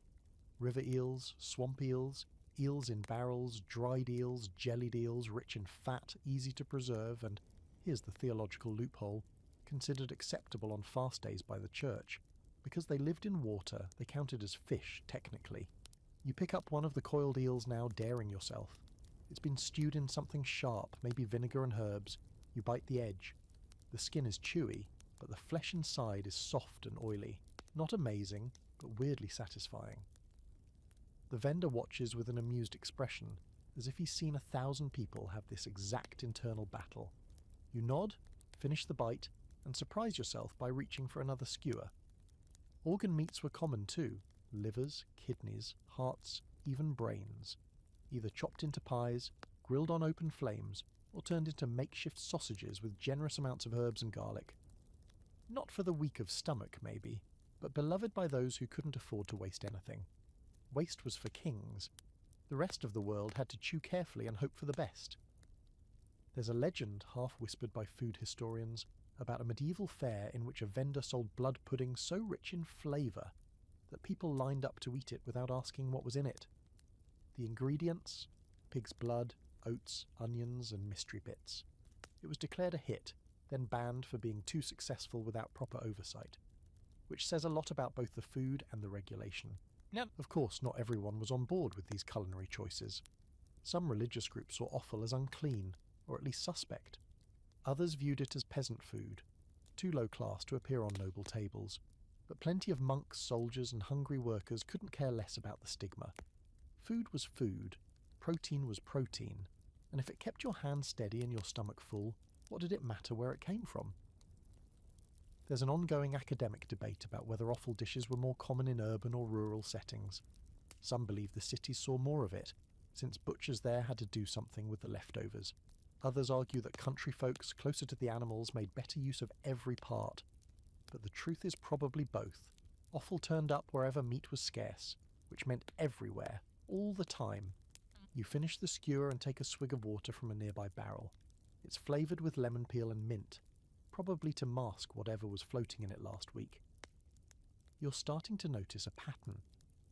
River eels, swamp eels, eels in barrels, dried eels, jellied eels, rich in fat, easy to preserve, and, here's the theological loophole, considered acceptable on fast days by the church. Because they lived in water, they counted as fish, technically. You pick up one of the coiled eels now, daring yourself. It's been stewed in something sharp, maybe vinegar and herbs. You bite the edge. The skin is chewy, but the flesh inside is soft and oily. Not amazing, but weirdly satisfying. The vendor watches with an amused expression, as if he's seen 1,000 people have this exact internal battle. You nod, finish the bite, and surprise yourself by reaching for another skewer. Organ meats were common too. Livers, kidneys, hearts, even brains. Either chopped into pies, grilled on open flames, or turned into makeshift sausages with generous amounts of herbs and garlic. Not for the weak of stomach, maybe, but beloved by those who couldn't afford to waste anything. Waste was for kings. The rest of the world had to chew carefully and hope for the best. There's a legend, half whispered by food historians, about a medieval fair in which a vendor sold blood pudding so rich in flavour that people lined up to eat it without asking what was in it. The ingredients? Pig's blood, oats, onions, and mystery bits. It was declared a hit, then banned for being too successful without proper oversight, which says a lot about both the food and the regulation. Now, of course, not everyone was on board with these culinary choices. Some religious groups saw offal as unclean, or at least suspect. Others viewed it as peasant food, too low class to appear on noble tables. But plenty of monks, soldiers, and hungry workers couldn't care less about the stigma. Food was food, protein was protein, and if it kept your hands steady and your stomach full, what did it matter where it came from? There's an ongoing academic debate about whether offal dishes were more common in urban or rural settings. Some believe the cities saw more of it, since butchers there had to do something with the leftovers. Others argue that country folks closer to the animals made better use of every part. But the truth is probably both. Offal turned up wherever meat was scarce, which meant everywhere, all the time. You finish the skewer and take a swig of water from a nearby barrel. It's flavoured with lemon peel and mint, probably to mask whatever was floating in it last week. You're starting to notice a pattern.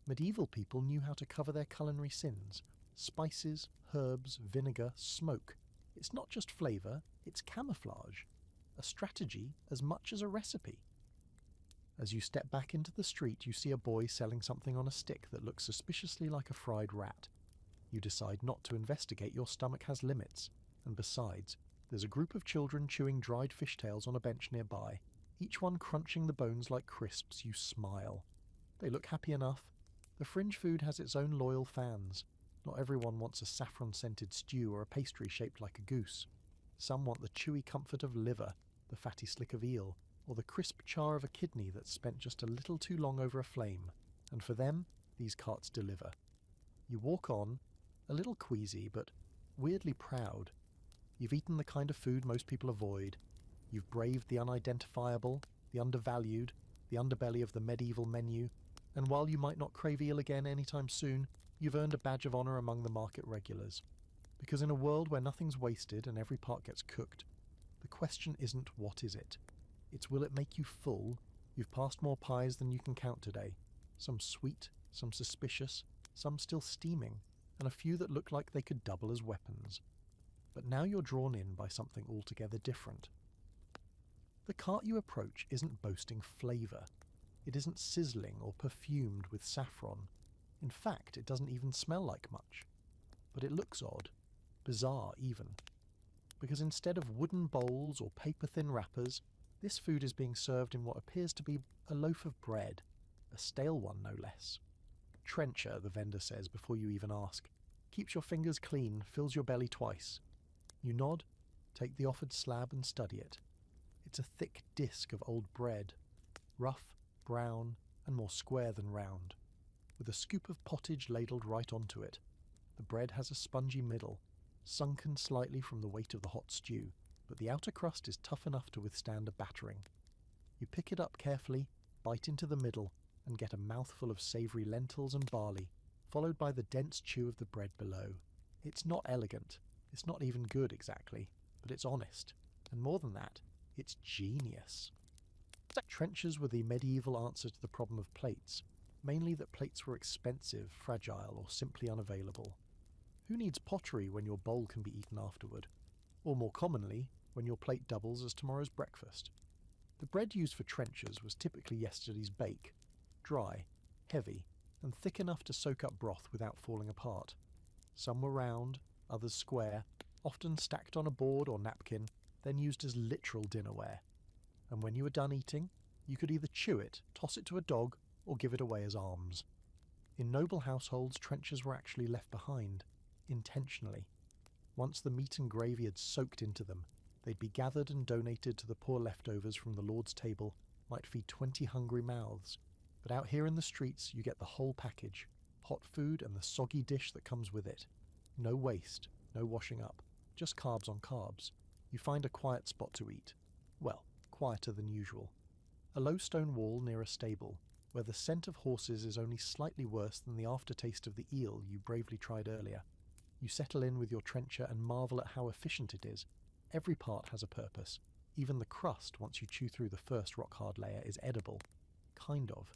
Medieval people knew how to cover their culinary sins. Spices, herbs, vinegar, smoke. It's not just flavour, it's camouflage. A strategy as much as a recipe. As you step back into the street, you see a boy selling something on a stick that looks suspiciously like a fried rat. You decide not to investigate, your stomach has limits. And besides, there's a group of children chewing dried fishtails on a bench nearby, each one crunching the bones like crisps. You smile. They look happy enough. The fringe food has its own loyal fans. Not everyone wants a saffron-scented stew or a pastry shaped like a goose. Some want the chewy comfort of liver, the fatty slick of eel, or the crisp char of a kidney that's spent just a little too long over a flame. And for them, these carts deliver. You walk on, a little queasy, but weirdly proud. You've eaten the kind of food most people avoid. You've braved the unidentifiable, the undervalued, the underbelly of the medieval menu, and while you might not crave eel again anytime soon, you've earned a badge of honour among the market regulars. Because in a world where nothing's wasted and every part gets cooked, the question isn't what is it. It's will it make you full? You've passed more pies than you can count today. Some sweet, some suspicious, some still steaming, and a few that look like they could double as weapons. But now you're drawn in by something altogether different. The cart you approach isn't boasting flavour. It isn't sizzling or perfumed with saffron. In fact, it doesn't even smell like much. But it looks odd, bizarre even. Because instead of wooden bowls or paper-thin wrappers, this food is being served in what appears to be a loaf of bread, a stale one no less. Trencher, the vendor says before you even ask. Keeps your fingers clean, fills your belly twice. You nod, take the offered slab and study it. It's a thick disc of old bread. Rough, brown, and more square than round, with a scoop of pottage ladled right onto it. The bread has a spongy middle, sunken slightly from the weight of the hot stew, but the outer crust is tough enough to withstand a battering. You pick it up carefully, bite into the middle, and get a mouthful of savoury lentils and barley, followed by the dense chew of the bread below. It's not elegant, it's not even good exactly, but it's honest, and more than that, it's genius. Trenchers were the medieval answer to the problem of plates, mainly that plates were expensive, fragile, or simply unavailable. Who needs pottery when your bowl can be eaten afterward? Or more commonly, when your plate doubles as tomorrow's breakfast. The bread used for trenchers was typically yesterday's bake, dry, heavy, and thick enough to soak up broth without falling apart. Some were round, others square, often stacked on a board or napkin, then used as literal dinnerware. And when you were done eating, you could either chew it, toss it to a dog, or give it away as alms. In noble households, trenchers were actually left behind, intentionally. Once the meat and gravy had soaked into them, they'd be gathered and donated to the poor leftovers from the Lord's table, might feed 20 hungry mouths. But out here in the streets, you get the whole package, hot food and the soggy dish that comes with it. No waste, no washing up, just carbs on carbs. You find a quiet spot to eat. Well, quieter than usual. A low stone wall near a stable, where the scent of horses is only slightly worse than the aftertaste of the eel you bravely tried earlier. You settle in with your trencher and marvel at how efficient it is. Every part has a purpose. Even the crust, once you chew through the first rock-hard layer, is edible. Kind of.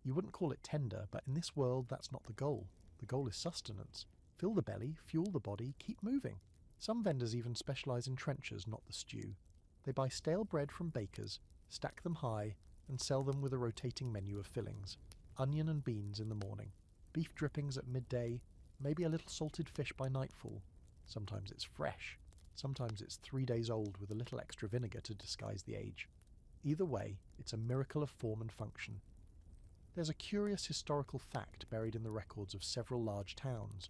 You wouldn't call it tender, but in this world that's not the goal. The goal is sustenance. Fill the belly, fuel the body, keep moving. Some vendors even specialise in trenchers, not the stew. They buy stale bread from bakers, stack them high, and sell them with a rotating menu of fillings. Onion and beans in the morning, beef drippings at midday, maybe a little salted fish by nightfall. Sometimes it's fresh. Sometimes it's 3 days old with a little extra vinegar to disguise the age. Either way, it's a miracle of form and function. There's a curious historical fact buried in the records of several large towns.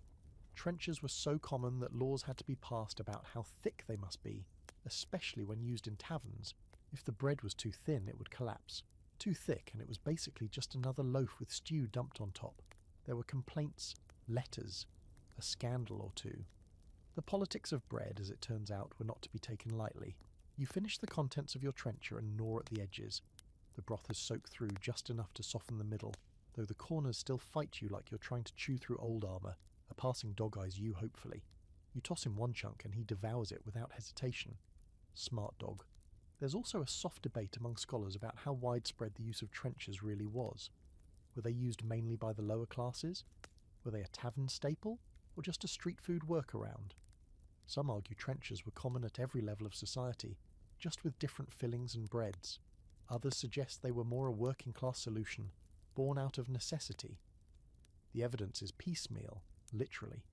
Trenchers were so common that laws had to be passed about how thick they must be, especially when used in taverns. If the bread was too thin, it would collapse. Too thick, and it was basically just another loaf with stew dumped on top. There were complaints, letters, a scandal or two. The politics of bread, as it turns out, were not to be taken lightly. You finish the contents of your trencher and gnaw at the edges. The broth has soaked through just enough to soften the middle, though the corners still fight you like you're trying to chew through old armour. A passing dog eyes you hopefully. You toss him one chunk and he devours it without hesitation. Smart dog. There's also a soft debate among scholars about how widespread the use of trenchers really was. Were they used mainly by the lower classes? Were they a tavern staple, or just a street food workaround? Some argue trenchers were common at every level of society, just with different fillings and breads. Others suggest they were more a working class solution, born out of necessity. The evidence is piecemeal, literally.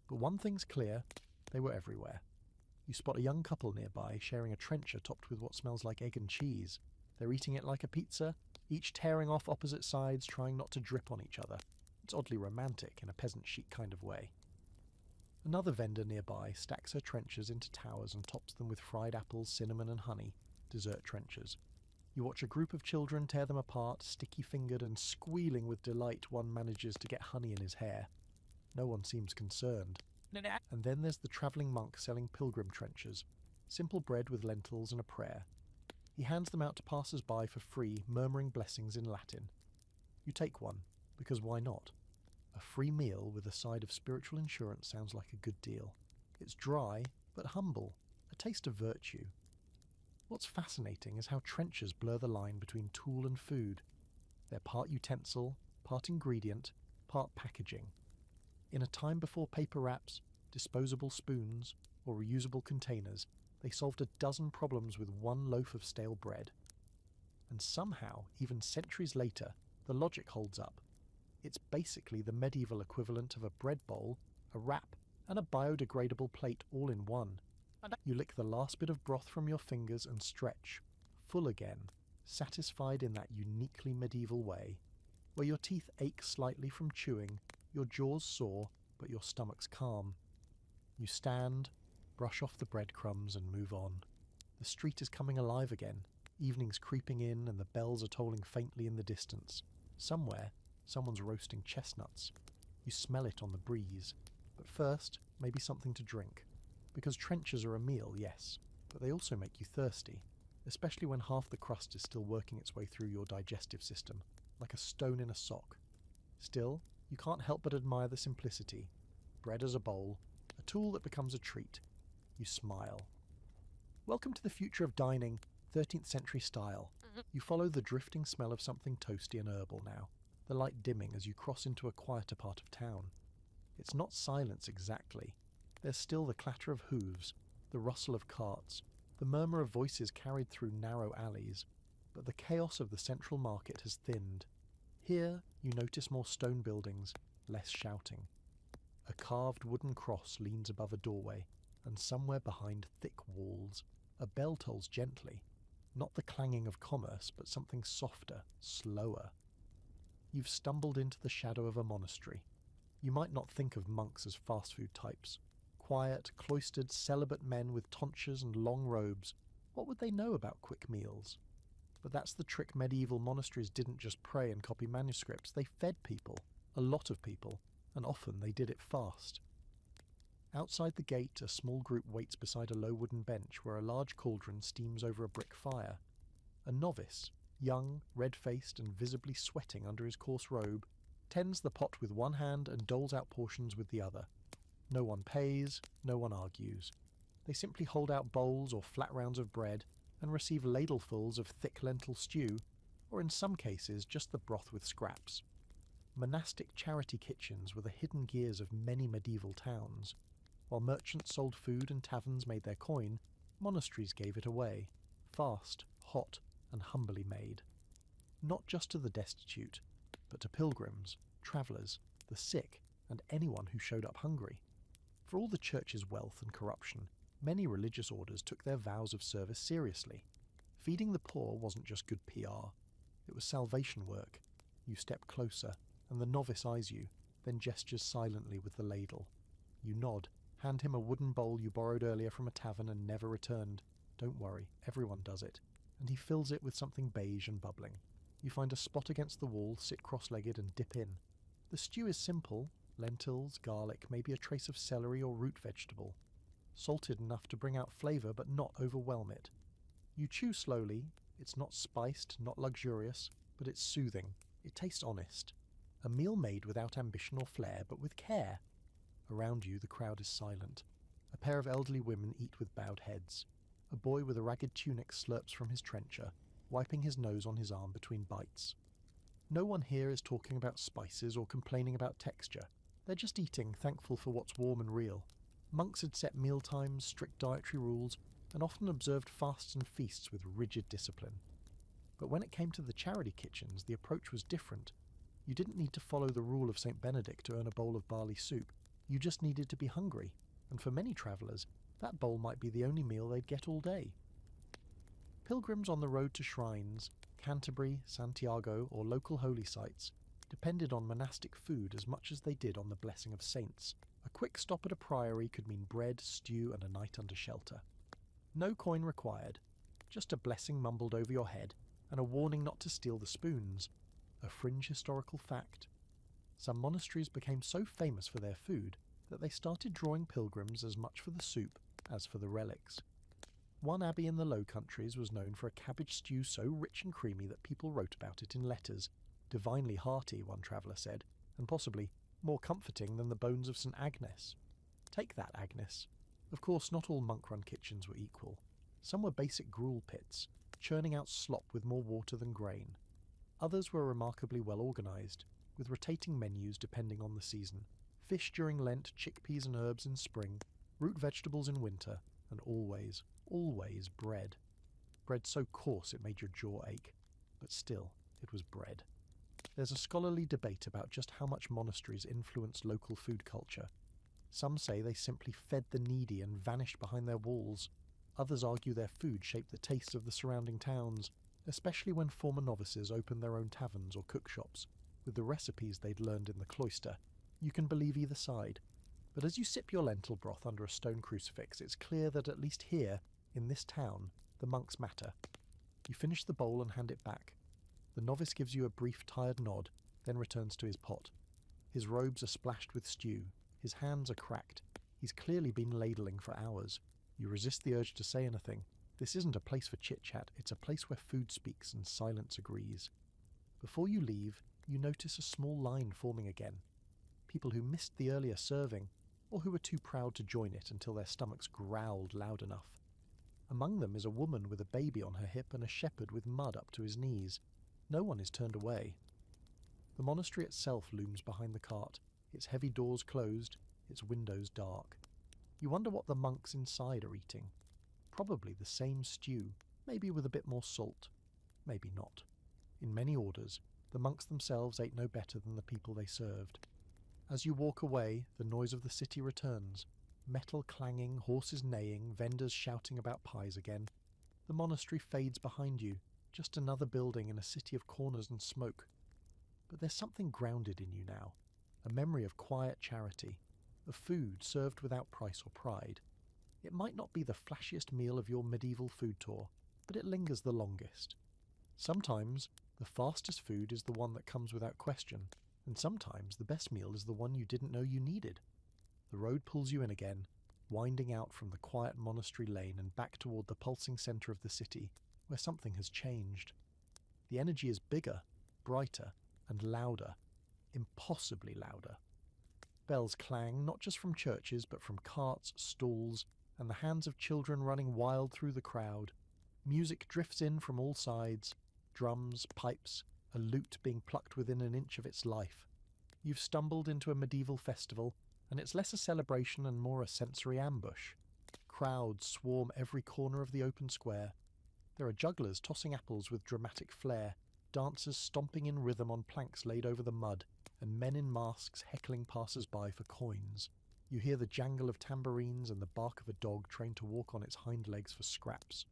But one thing's clear, they were everywhere. You spot a young couple nearby sharing a trencher topped with what smells like egg and cheese. They're eating it like a pizza, each tearing off opposite sides, trying not to drip on each other. It's oddly romantic in a peasant chic kind of way. Another vendor nearby stacks her trenchers into towers and tops them with fried apples, cinnamon and honey, dessert trenchers. You watch a group of children tear them apart, sticky-fingered and squealing with delight one manages to get honey in his hair. No one seems concerned. And then there's the travelling monk selling pilgrim trenchers, simple bread with lentils and a prayer. He hands them out to passers-by for free, murmuring blessings in Latin. You take one, because why not? A free meal with a side of spiritual insurance sounds like a good deal. It's dry, but humble, a taste of virtue. What's fascinating is how trenchers blur the line between tool and food. They're part utensil, part ingredient, part packaging. In a time before paper wraps, disposable spoons, or reusable containers, they solved a dozen problems with one loaf of stale bread. And somehow, even centuries later, the logic holds up. It's basically the medieval equivalent of a bread bowl, a wrap, and a biodegradable plate all in one. You lick the last bit of broth from your fingers and stretch, full again, satisfied in that uniquely medieval way, where your teeth ache slightly from chewing, your jaws sore, but your stomach's calm. You stand, brush off the breadcrumbs and move on. The street is coming alive again, Evening's creeping in and the bells are tolling faintly in the distance. Somewhere, someone's roasting chestnuts. You smell it on the breeze. But first, maybe something to drink. Because trenches are a meal, yes, but they also make you thirsty, especially when half the crust is still working its way through your digestive system, like a stone in a sock. Still, you can't help but admire the simplicity. Bread as a bowl, a tool that becomes a treat. You smile. Welcome to the future of dining, 13th century style. You follow the drifting smell of something toasty and herbal now, the light dimming as you cross into a quieter part of town. It's not silence exactly. There's still the clatter of hooves, the rustle of carts, the murmur of voices carried through narrow alleys, but the chaos of the central market has thinned. Here you notice more stone buildings, less shouting. A carved wooden cross leans above a doorway, and somewhere behind thick walls, a bell tolls gently. Not the clanging of commerce, but something softer, slower. You've stumbled into the shadow of a monastery. You might not think of monks as fast food types. Quiet, cloistered, celibate men with tonsures and long robes. What would they know about quick meals? But that's the trick. Medieval monasteries didn't just pray and copy manuscripts. They fed people, a lot of people, and often they did it fast. Outside the gate, a small group waits beside a low wooden bench where a large cauldron steams over a brick fire. A novice, young, red-faced and visibly sweating under his coarse robe, tends the pot with one hand and doles out portions with the other. No one pays, no one argues. They simply hold out bowls or flat rounds of bread and receive ladlefuls of thick lentil stew, or in some cases just the broth with scraps. Monastic charity kitchens were the hidden gears of many medieval towns. While merchants sold food and taverns made their coin, monasteries gave it away, fast, hot, and humbly made. Not just to the destitute, but to pilgrims, travellers, the sick, and anyone who showed up hungry. For all the church's wealth and corruption, many religious orders took their vows of service seriously. Feeding the poor wasn't just good PR, it was salvation work. You step closer, and the novice eyes you, then gestures silently with the ladle. You nod, hand him a wooden bowl you borrowed earlier from a tavern and never returned. Don't worry, everyone does it. And he fills it with something beige and bubbling. You find a spot against the wall, sit cross-legged and dip in. The stew is simple, lentils, garlic, maybe a trace of celery or root vegetable. Salted enough to bring out flavour but not overwhelm it. You chew slowly. It's not spiced, not luxurious, but it's soothing. It tastes honest. A meal made without ambition or flair, but with care. Around you the crowd is silent. A pair of elderly women eat with bowed heads. A boy with a ragged tunic slurps from his trencher, wiping his nose on his arm between bites. No one here is talking about spices or complaining about texture. They're just eating, thankful for what's warm and real. Monks had set meal times, strict dietary rules, and often observed fasts and feasts with rigid discipline. But when it came to the charity kitchens, the approach was different. You didn't need to follow the rule of St. Benedict to earn a bowl of barley soup. You just needed to be hungry, and for many travellers, that bowl might be the only meal they'd get all day. Pilgrims on the road to shrines, Canterbury, Santiago, or local holy sites depended on monastic food as much as they did on the blessing of saints. A quick stop at a priory could mean bread, stew, and a night under shelter. No coin required, just a blessing mumbled over your head, and a warning not to steal the spoons. A fringe historical fact. Some monasteries became so famous for their food that they started drawing pilgrims as much for the soup as for the relics. One abbey in the Low Countries was known for a cabbage stew so rich and creamy that people wrote about it in letters. Divinely hearty, one traveller said, and possibly more comforting than the bones of St. Agnes. Take that, Agnes. Of course, not all monk-run kitchens were equal. Some were basic gruel pits, churning out slop with more water than grain. Others were remarkably well organised, with rotating menus depending on the season. Fish during Lent, chickpeas and herbs in spring, root vegetables in winter, and always, always bread. Bread so coarse it made your jaw ache, but still, it was bread. There's a scholarly debate about just how much monasteries influenced local food culture. Some say they simply fed the needy and vanished behind their walls. Others argue their food shaped the tastes of the surrounding towns, especially when former novices opened their own taverns or cookshops, with the recipes they'd learned in the cloister. You can believe either side, but as you sip your lentil broth under a stone crucifix, it's clear that at least here, in this town, the monks matter. You finish the bowl and hand it back. The novice gives you a brief tired nod, then returns to his pot. His robes are splashed with stew. His hands are cracked. He's clearly been ladling for hours. You resist the urge to say anything. This isn't a place for chit-chat, it's a place where food speaks and silence agrees. Before you leave, you notice a small line forming again. People who missed the earlier serving, or who were too proud to join it until their stomachs growled loud enough. Among them is a woman with a baby on her hip and a shepherd with mud up to his knees. No one is turned away. The monastery itself looms behind the cart, its heavy doors closed, its windows dark. You wonder what the monks inside are eating. Probably the same stew, maybe with a bit more salt. Maybe not. In many orders, the monks themselves ate no better than the people they served. As you walk away, the noise of the city returns. Metal clanging, horses neighing, vendors shouting about pies again. The monastery fades behind you, just another building in a city of corners and smoke. But there's something grounded in you now, a memory of quiet charity, of food served without price or pride. It might not be the flashiest meal of your medieval food tour, but it lingers the longest. Sometimes, the fastest food is the one that comes without question, and sometimes the best meal is the one you didn't know you needed. The road pulls you in again, winding out from the quiet monastery lane and back toward the pulsing centre of the city, where something has changed. The energy is bigger, brighter, and louder, impossibly louder. Bells clang not just from churches but from carts, stalls, and the hands of children running wild through the crowd. Music drifts in from all sides, drums, pipes, a lute being plucked within an inch of its life. You've stumbled into a medieval festival, and it's less a celebration and more a sensory ambush. Crowds swarm every corner of the open square. There are jugglers tossing apples with dramatic flair, dancers stomping in rhythm on planks laid over the mud, and men in masks heckling passers-by for coins. You hear the jangle of tambourines and the bark of a dog trained to walk on its hind legs for scraps.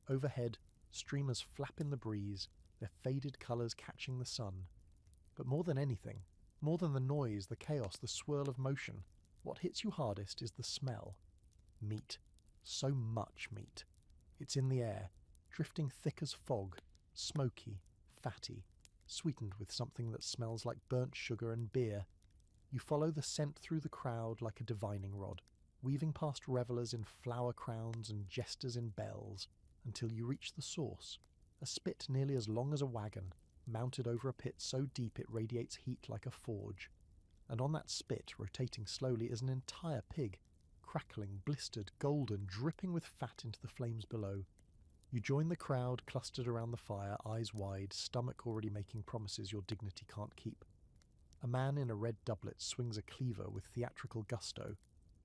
Overhead, streamers flap in the breeze, their faded colours catching the sun. But more than anything, more than the noise, the chaos, the swirl of motion, what hits you hardest is the smell. Meat. So much meat. It's in the air, drifting thick as fog, smoky, fatty, sweetened with something that smells like burnt sugar and beer. You follow the scent through the crowd like a divining rod, weaving past revellers in flower crowns and jesters in bells, until you reach the source, a spit nearly as long as a wagon, mounted over a pit so deep it radiates heat like a forge. And on that spit, rotating slowly, is an entire pig, crackling, blistered, golden, dripping with fat into the flames below. You join the crowd clustered around the fire, eyes wide, stomach already making promises your dignity can't keep. A man in a red doublet swings a cleaver with theatrical gusto,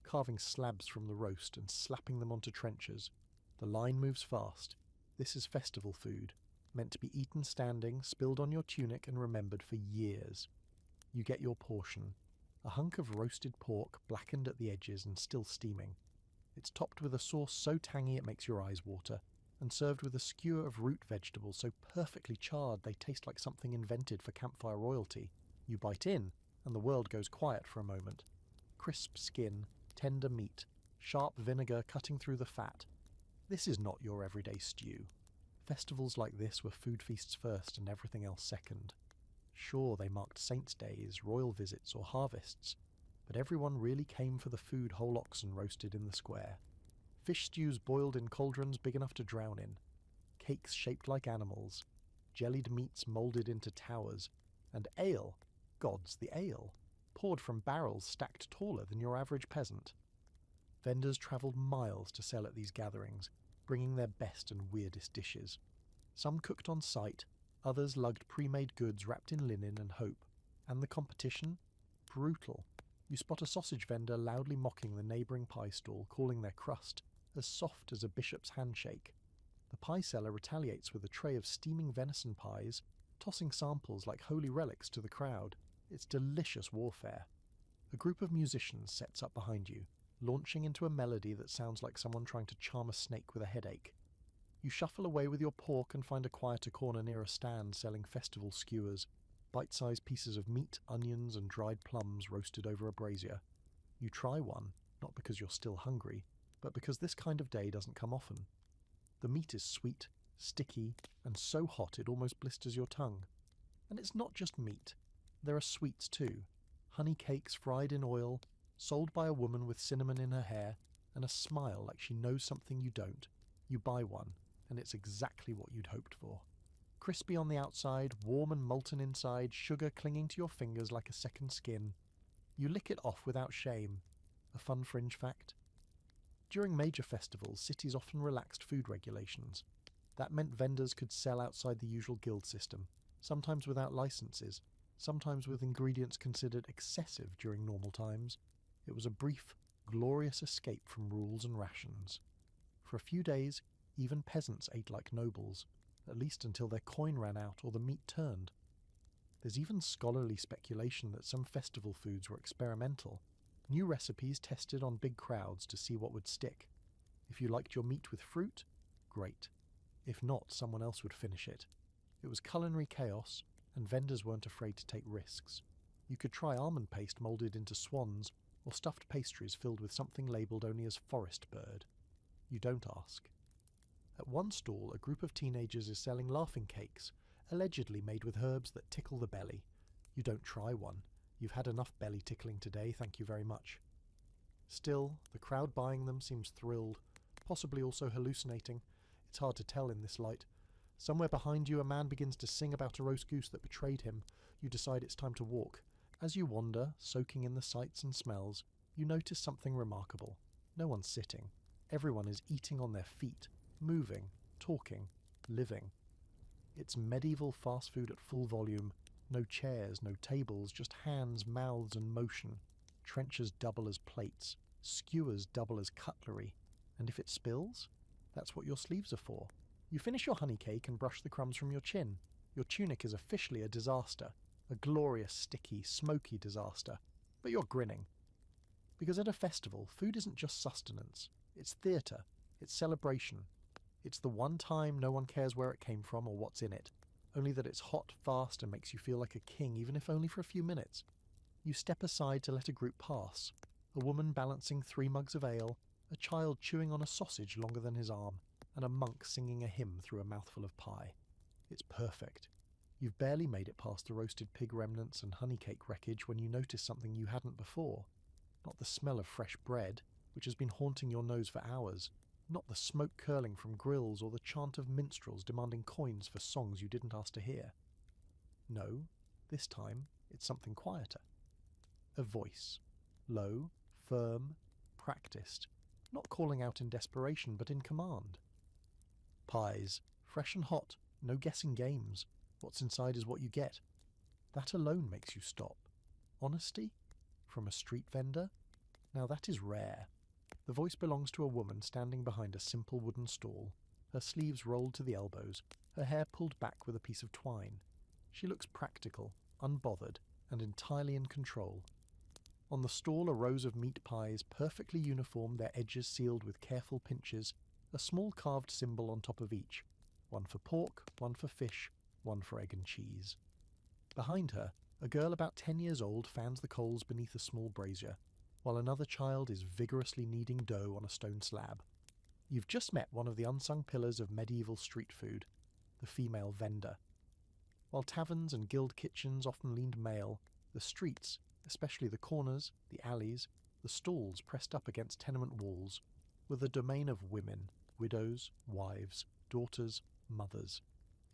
carving slabs from the roast and slapping them onto trenchers. The line moves fast. This is festival food, meant to be eaten standing, spilled on your tunic and remembered for years. You get your portion, a hunk of roasted pork blackened at the edges and still steaming. It's topped with a sauce so tangy it makes your eyes water, and served with a skewer of root vegetables so perfectly charred they taste like something invented for campfire royalty. You bite in, and the world goes quiet for a moment. Crisp skin, tender meat, sharp vinegar cutting through the fat. This is not your everyday stew. Festivals like this were food feasts first and everything else second. Sure, they marked saints' days, royal visits, or harvests, but everyone really came for the food whole oxen roasted in the square. Fish stews boiled in cauldrons big enough to drown in. Cakes shaped like animals. Jellied meats moulded into towers. And ale, gods, the ale, poured from barrels stacked taller than your average peasant. Vendors travelled miles to sell at these gatherings, bringing their best and weirdest dishes. Some cooked on site, others lugged pre-made goods wrapped in linen and hope. And the competition? Brutal. You spot a sausage vendor loudly mocking the neighbouring pie stall, calling their crust as soft as a bishop's handshake. The pie seller retaliates with a tray of steaming venison pies, tossing samples like holy relics to the crowd. It's delicious warfare. A group of musicians sets up behind you, launching into a melody that sounds like someone trying to charm a snake with a headache. You shuffle away with your pork and find a quieter corner near a stand selling festival skewers, bite-sized pieces of meat, onions and dried plums roasted over a brazier. You try one, not because you're still hungry, but because this kind of day doesn't come often. The meat is sweet, sticky, and so hot it almost blisters your tongue. And it's not just meat. There are sweets too. Honey cakes fried in oil, sold by a woman with cinnamon in her hair, and a smile like she knows something you don't. You buy one, and it's exactly what you'd hoped for. Crispy on the outside, warm and molten inside, sugar clinging to your fingers like a second skin. You lick it off without shame. A fun fringe fact. During major festivals, cities often relaxed food regulations. That meant vendors could sell outside the usual guild system, sometimes without licenses, sometimes with ingredients considered excessive during normal times. It was a brief, glorious escape from rules and rations. For a few days, even peasants ate like nobles, at least until their coin ran out or the meat turned. There's even scholarly speculation that some festival foods were experimental, new recipes tested on big crowds to see what would stick. If you liked your meat with fruit, great. If not, someone else would finish it. It was culinary chaos, and vendors weren't afraid to take risks. You could try almond paste moulded into swans, or stuffed pastries filled with something labelled only as forest bird. You don't ask. At one stall, a group of teenagers is selling laughing cakes, allegedly made with herbs that tickle the belly. You don't try one. You've had enough belly tickling today, thank you very much. Still, the crowd buying them seems thrilled, possibly also hallucinating. It's hard to tell in this light. Somewhere behind you, a man begins to sing about a roast goose that betrayed him. You decide it's time to walk. As you wander, soaking in the sights and smells, you notice something remarkable. No one's sitting. Everyone is eating on their feet, moving, talking, living. It's medieval fast food at full volume. No chairs, no tables, just hands, mouths and motion. Trenchers double as plates, skewers double as cutlery. And if it spills, that's what your sleeves are for. You finish your honey cake and brush the crumbs from your chin. Your tunic is officially a disaster. A glorious, sticky, smoky disaster. But you're grinning. Because at a festival, food isn't just sustenance. It's theatre. It's celebration. It's the one time no one cares where it came from or what's in it. Only that it's hot, fast, and makes you feel like a king, even if only for a few minutes. You step aside to let a group pass. A woman balancing 3 mugs of ale, a child chewing on a sausage longer than his arm, and a monk singing a hymn through a mouthful of pie. It's perfect. You've barely made it past the roasted pig remnants and honey cake wreckage when you notice something you hadn't before. Not the smell of fresh bread, which has been haunting your nose for hours. Not the smoke curling from grills or the chant of minstrels demanding coins for songs you didn't ask to hear. No, this time it's something quieter. A voice. Low, firm, practiced. Not calling out in desperation, but in command. Pies. Fresh and hot. No guessing games. What's inside is what you get. That alone makes you stop. Honesty? From a street vendor? Now that is rare. The voice belongs to a woman standing behind a simple wooden stall, her sleeves rolled to the elbows, her hair pulled back with a piece of twine. She looks practical, unbothered, and entirely in control. On the stall are rows of meat pies, perfectly uniform, their edges sealed with careful pinches, a small carved symbol on top of each, one for pork, one for fish, one for egg and cheese. Behind her, a girl about 10 years old fans the coals beneath a small brazier, while another child is vigorously kneading dough on a stone slab. You've just met one of the unsung pillars of medieval street food, the female vendor. While taverns and guild kitchens often leaned male, the streets, especially the corners, the alleys, the stalls pressed up against tenement walls, were the domain of women, widows, wives, daughters, mothers.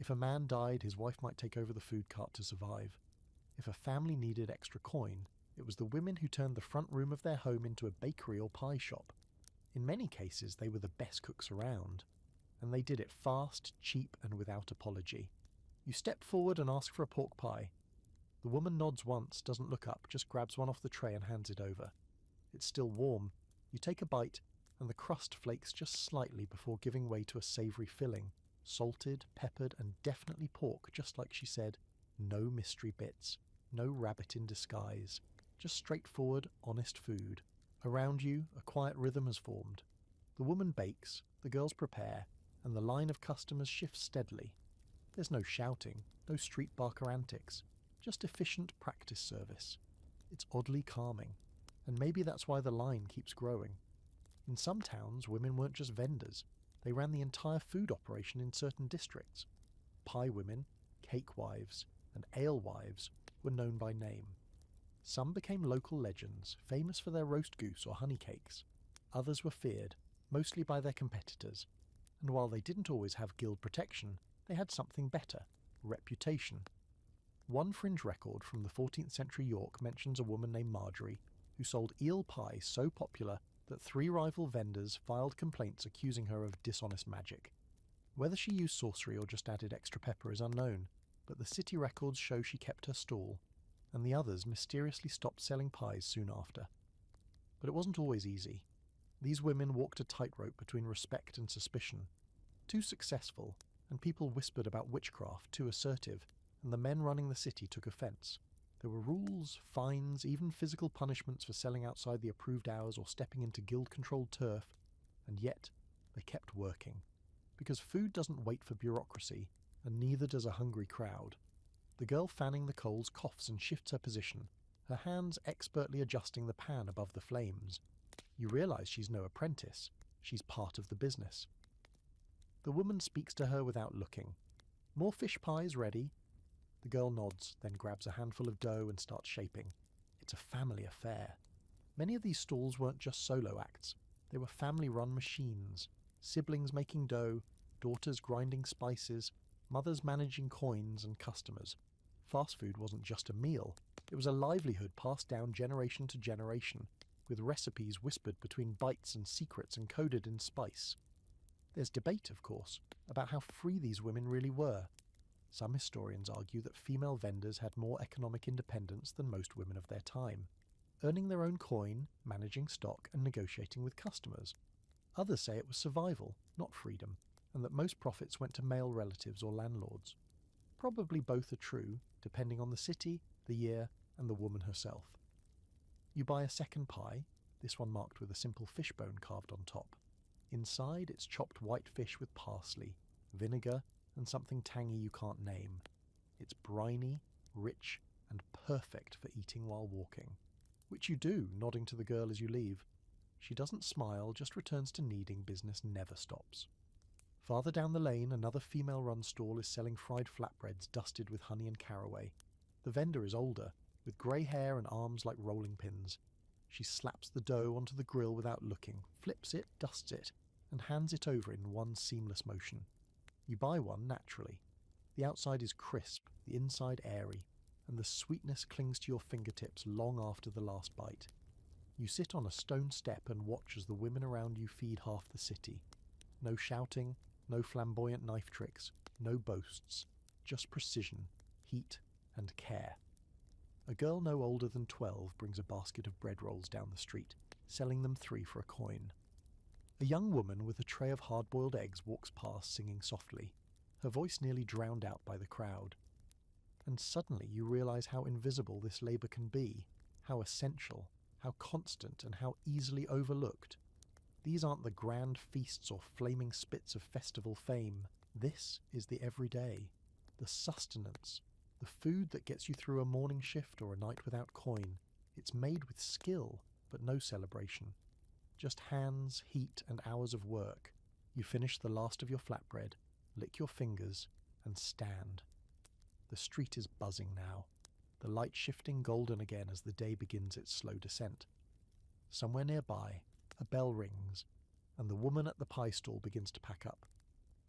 If a man died, his wife might take over the food cart to survive. If a family needed extra coin, it was the women who turned the front room of their home into a bakery or pie shop. In many cases, they were the best cooks around. And they did it fast, cheap, and without apology. You step forward and ask for a pork pie. The woman nods once, doesn't look up, just grabs one off the tray and hands it over. It's still warm. You take a bite, and the crust flakes just slightly before giving way to a savoury filling. Salted, peppered, and definitely pork, just like she said. No mystery bits. No rabbit in disguise. Just straightforward, honest food. Around you, a quiet rhythm has formed. The woman bakes, the girls prepare, and the line of customers shifts steadily. There's no shouting, no street barker antics, just efficient practice service. It's oddly calming, and maybe that's why the line keeps growing. In some towns, women weren't just vendors. They ran the entire food operation in certain districts. Pie women, cake wives, and ale wives were known by name. Some became local legends, famous for their roast goose or honey cakes. Others were feared, mostly by their competitors, and while they didn't always have guild protection, they had something better: reputation. One fringe record from the 14th century York mentions a woman named Marjorie, who sold eel pie so popular that 3 rival vendors filed complaints accusing her of dishonest magic. Whether she used sorcery or just added extra pepper is unknown, but the city records show she kept her stall, and the others mysteriously stopped selling pies soon after. But it wasn't always easy. These women walked a tightrope between respect and suspicion. Too successful, and people whispered about witchcraft; too assertive, and the men running the city took offence. There were rules, fines, even physical punishments for selling outside the approved hours or stepping into guild-controlled turf, and yet they kept working. Because food doesn't wait for bureaucracy, and neither does a hungry crowd. The girl fanning the coals coughs and shifts her position, her hands expertly adjusting the pan above the flames. You realise she's no apprentice, she's part of the business. The woman speaks to her without looking. "More fish pies ready?" The girl nods, then grabs a handful of dough and starts shaping. It's a family affair. Many of these stalls weren't just solo acts. They were family-run machines. Siblings making dough, daughters grinding spices, mothers managing coins and customers. Fast food wasn't just a meal. It was a livelihood passed down generation to generation, with recipes whispered between bites and secrets encoded in spice. There's debate, of course, about how free these women really were. Some historians argue that female vendors had more economic independence than most women of their time, earning their own coin, managing stock, and negotiating with customers. Others say it was survival, not freedom, and that most profits went to male relatives or landlords. Probably both are true, depending on the city, the year, and the woman herself. You buy a second pie, this one marked with a simple fishbone carved on top. Inside, it's chopped white fish with parsley, vinegar, and something tangy you can't name. It's briny, rich, and perfect for eating while walking. Which you do, nodding to the girl as you leave. She doesn't smile, just returns to kneading. Business never stops. Farther down the lane, another female-run stall is selling fried flatbreads dusted with honey and caraway. The vendor is older, with grey hair and arms like rolling pins. She slaps the dough onto the grill without looking, flips it, dusts it, and hands it over in one seamless motion. You buy one naturally. The outside is crisp, the inside airy, and the sweetness clings to your fingertips long after the last bite. You sit on a stone step and watch as the women around you feed half the city. No shouting, no flamboyant knife tricks, no boasts, just precision, heat, and care. A girl no older than 12 brings a basket of bread rolls down the street, selling them 3 for a coin. A young woman with a tray of hard-boiled eggs walks past singing softly, her voice nearly drowned out by the crowd. And suddenly you realise how invisible this labour can be, how essential, how constant, and how easily overlooked. These aren't the grand feasts or flaming spits of festival fame. This is the everyday, the sustenance, the food that gets you through a morning shift or a night without coin. It's made with skill, but no celebration. Just hands, heat, and hours of work. You finish the last of your flatbread, lick your fingers, and stand. The street is buzzing now, the light shifting golden again as the day begins its slow descent. Somewhere nearby, a bell rings, and the woman at the pie stall begins to pack up.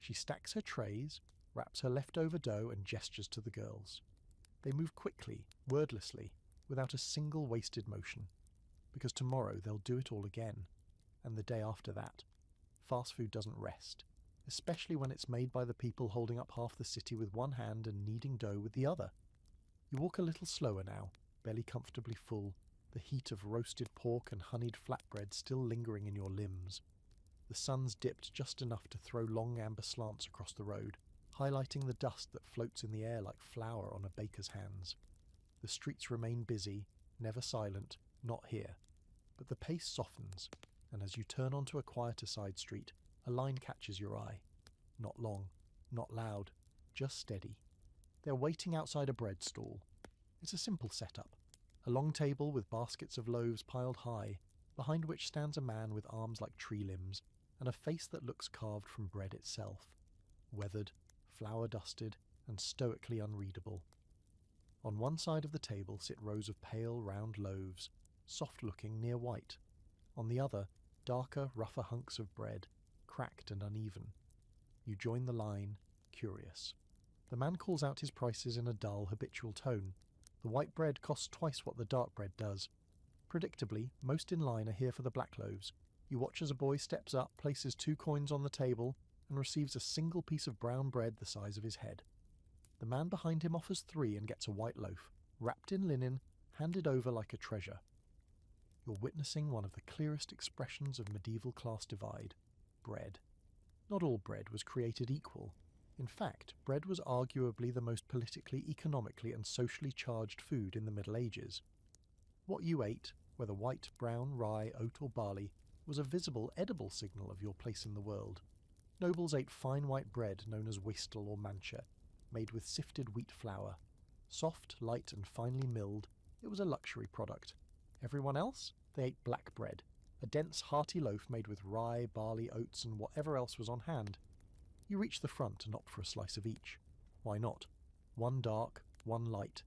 She stacks her trays, wraps her leftover dough, and gestures to the girls. They move quickly, wordlessly, without a single wasted motion, because tomorrow they'll do it all again, and the day after that. Fast food doesn't rest, especially when it's made by the people holding up half the city with one hand and kneading dough with the other. You walk a little slower now, belly comfortably full, the heat of roasted pork and honeyed flatbread still lingering in your limbs. The sun's dipped just enough to throw long amber slants across the road, highlighting the dust that floats in the air like flour on a baker's hands. The streets remain busy, never silent, not here. But the pace softens, and as you turn onto a quieter side street, a line catches your eye. Not long, not loud, just steady. They're waiting outside a bread stall. It's a simple setup. A long table with baskets of loaves piled high, behind which stands a man with arms like tree limbs, and a face that looks carved from bread itself, weathered, flour-dusted, and stoically unreadable. On one side of the table sit rows of pale, round loaves, soft-looking, near white. On the other, darker, rougher hunks of bread, cracked and uneven. You join the line, curious. The man calls out his prices in a dull, habitual tone. The white bread costs twice what the dark bread does. Predictably, most in line are here for the black loaves. You watch as a boy steps up, places 2 coins on the table, and receives a single piece of brown bread the size of his head. The man behind him offers 3 and gets a white loaf, wrapped in linen, handed over like a treasure. You're witnessing one of the clearest expressions of medieval class divide: bread. Not all bread was created equal. In fact, bread was arguably the most politically, economically, and socially charged food in the Middle Ages. What you ate, whether white, brown, rye, oat, or barley, was a visible, edible signal of your place in the world. Nobles ate fine white bread known as wastel or mancha, made with sifted wheat flour. Soft, light, and finely milled, it was a luxury product. Everyone else? They ate black bread, a dense, hearty loaf made with rye, barley, oats, and whatever else was on hand. You reach the front and opt for a slice of each. Why not? 1 dark, 1 light.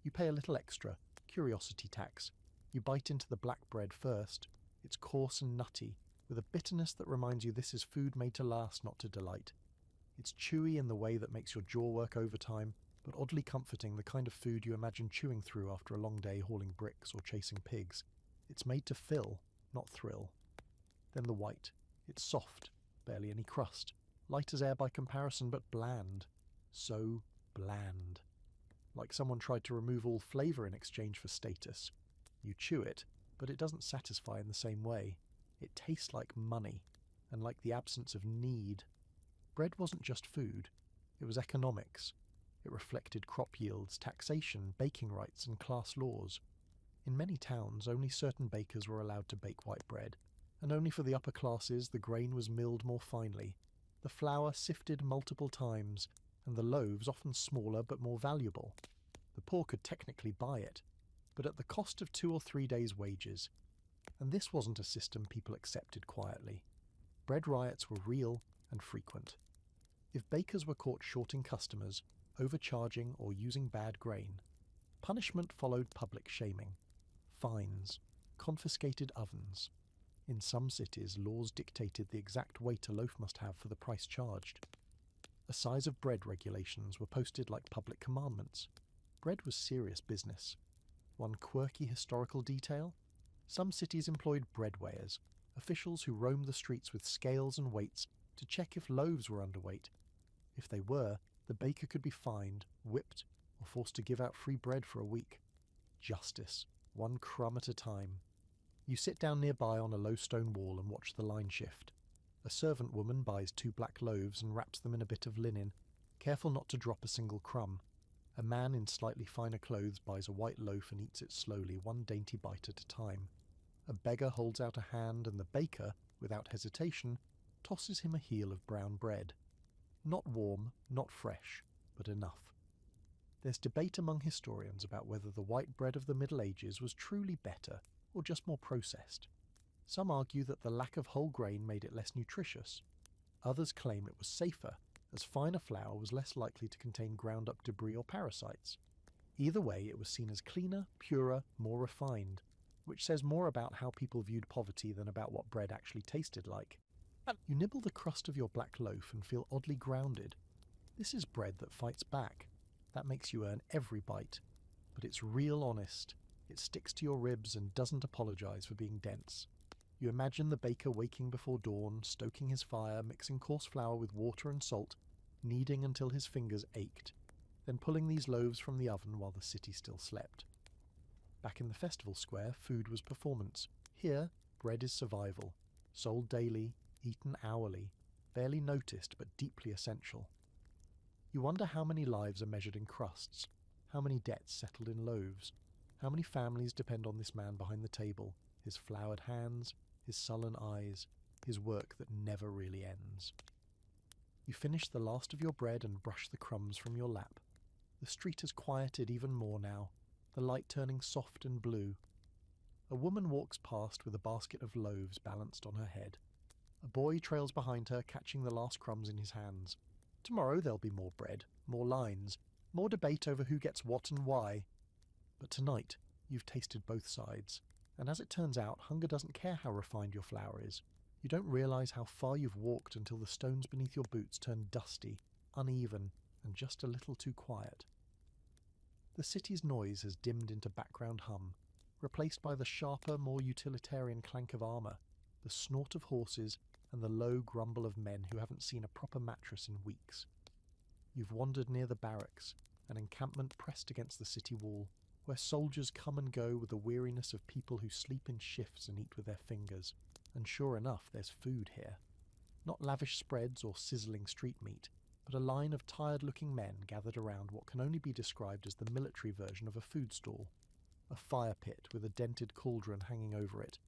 You pay a little extra, curiosity tax. You bite into the black bread first. It's coarse and nutty, with a bitterness that reminds you this is food made to last, not to delight. It's chewy in the way that makes your jaw work overtime, but oddly comforting, the kind of food you imagine chewing through after a long day hauling bricks or chasing pigs. It's made to fill, not thrill. Then the white. It's soft, barely any crust. Light as air by comparison, but bland. So bland. Like someone tried to remove all flavour in exchange for status. You chew it, but it doesn't satisfy in the same way. It tastes like money, and like the absence of need. Bread wasn't just food. It was economics. It reflected crop yields, taxation, baking rights, and class laws. In many towns, only certain bakers were allowed to bake white bread, and only for the upper classes the grain was milled more finely, the flour sifted multiple times, and the loaves often smaller but more valuable. The poor could technically buy it, but at the cost of 2 or 3 days' wages. And this wasn't a system people accepted quietly. Bread riots were real and frequent. If bakers were caught shorting customers, overcharging, or using bad grain, punishment followed public shaming. Fines, confiscated ovens. In some cities, laws dictated the exact weight a loaf must have for the price charged. The size of bread regulations were posted like public commandments. Bread was serious business. One quirky historical detail? Some cities employed bread weighers, officials who roamed the streets with scales and weights to check if loaves were underweight. If they were, the baker could be fined, whipped, or forced to give out free bread for a week. Justice, 1 crumb at a time. You sit down nearby on a low stone wall and watch the line shift. A servant woman buys 2 black loaves and wraps them in a bit of linen, careful not to drop a single crumb. A man in slightly finer clothes buys a white loaf and eats it slowly, 1 dainty bite at a time. A beggar holds out a hand, and the baker, without hesitation, tosses him a heel of brown bread. Not warm, not fresh, but enough. There's debate among historians about whether the white bread of the Middle Ages was truly better or just more processed. Some argue that the lack of whole grain made it less nutritious. Others claim it was safer, as finer flour was less likely to contain ground-up debris or parasites. Either way, it was seen as cleaner, purer, more refined, which says more about how people viewed poverty than about what bread actually tasted like. You nibble the crust of your black loaf and feel oddly grounded. This is bread that fights back. That makes you earn every bite. But it's real honest. It sticks to your ribs and doesn't apologise for being dense. You imagine the baker waking before dawn, stoking his fire, mixing coarse flour with water and salt, kneading until his fingers ached, then pulling these loaves from the oven while the city still slept. Back in the festival square, food was performance. Here, bread is survival. Sold daily, eaten hourly, barely noticed but deeply essential. You wonder how many lives are measured in crusts, how many debts settled in loaves, how many families depend on this man behind the table, his floured hands, his sullen eyes, his work that never really ends. You finish the last of your bread and brush the crumbs from your lap. The street has quieted even more now, the light turning soft and blue. A woman walks past with a basket of loaves balanced on her head. A boy trails behind her, catching the last crumbs in his hands. Tomorrow there'll be more bread, more lines, more debate over who gets what and why. But tonight, you've tasted both sides, and as it turns out, hunger doesn't care how refined your flour is. You don't realise how far you've walked until the stones beneath your boots turn dusty, uneven, and just a little too quiet. The city's noise has dimmed into background hum, replaced by the sharper, more utilitarian clank of armour, the snort of horses, and the low grumble of men who haven't seen a proper mattress in weeks. You've wandered near the barracks, an encampment pressed against the city wall, where soldiers come and go with the weariness of people who sleep in shifts and eat with their fingers. And sure enough, there's food here. Not lavish spreads or sizzling street meat, but a line of tired-looking men gathered around what can only be described as the military version of a food stall. A fire pit with a dented cauldron hanging over it,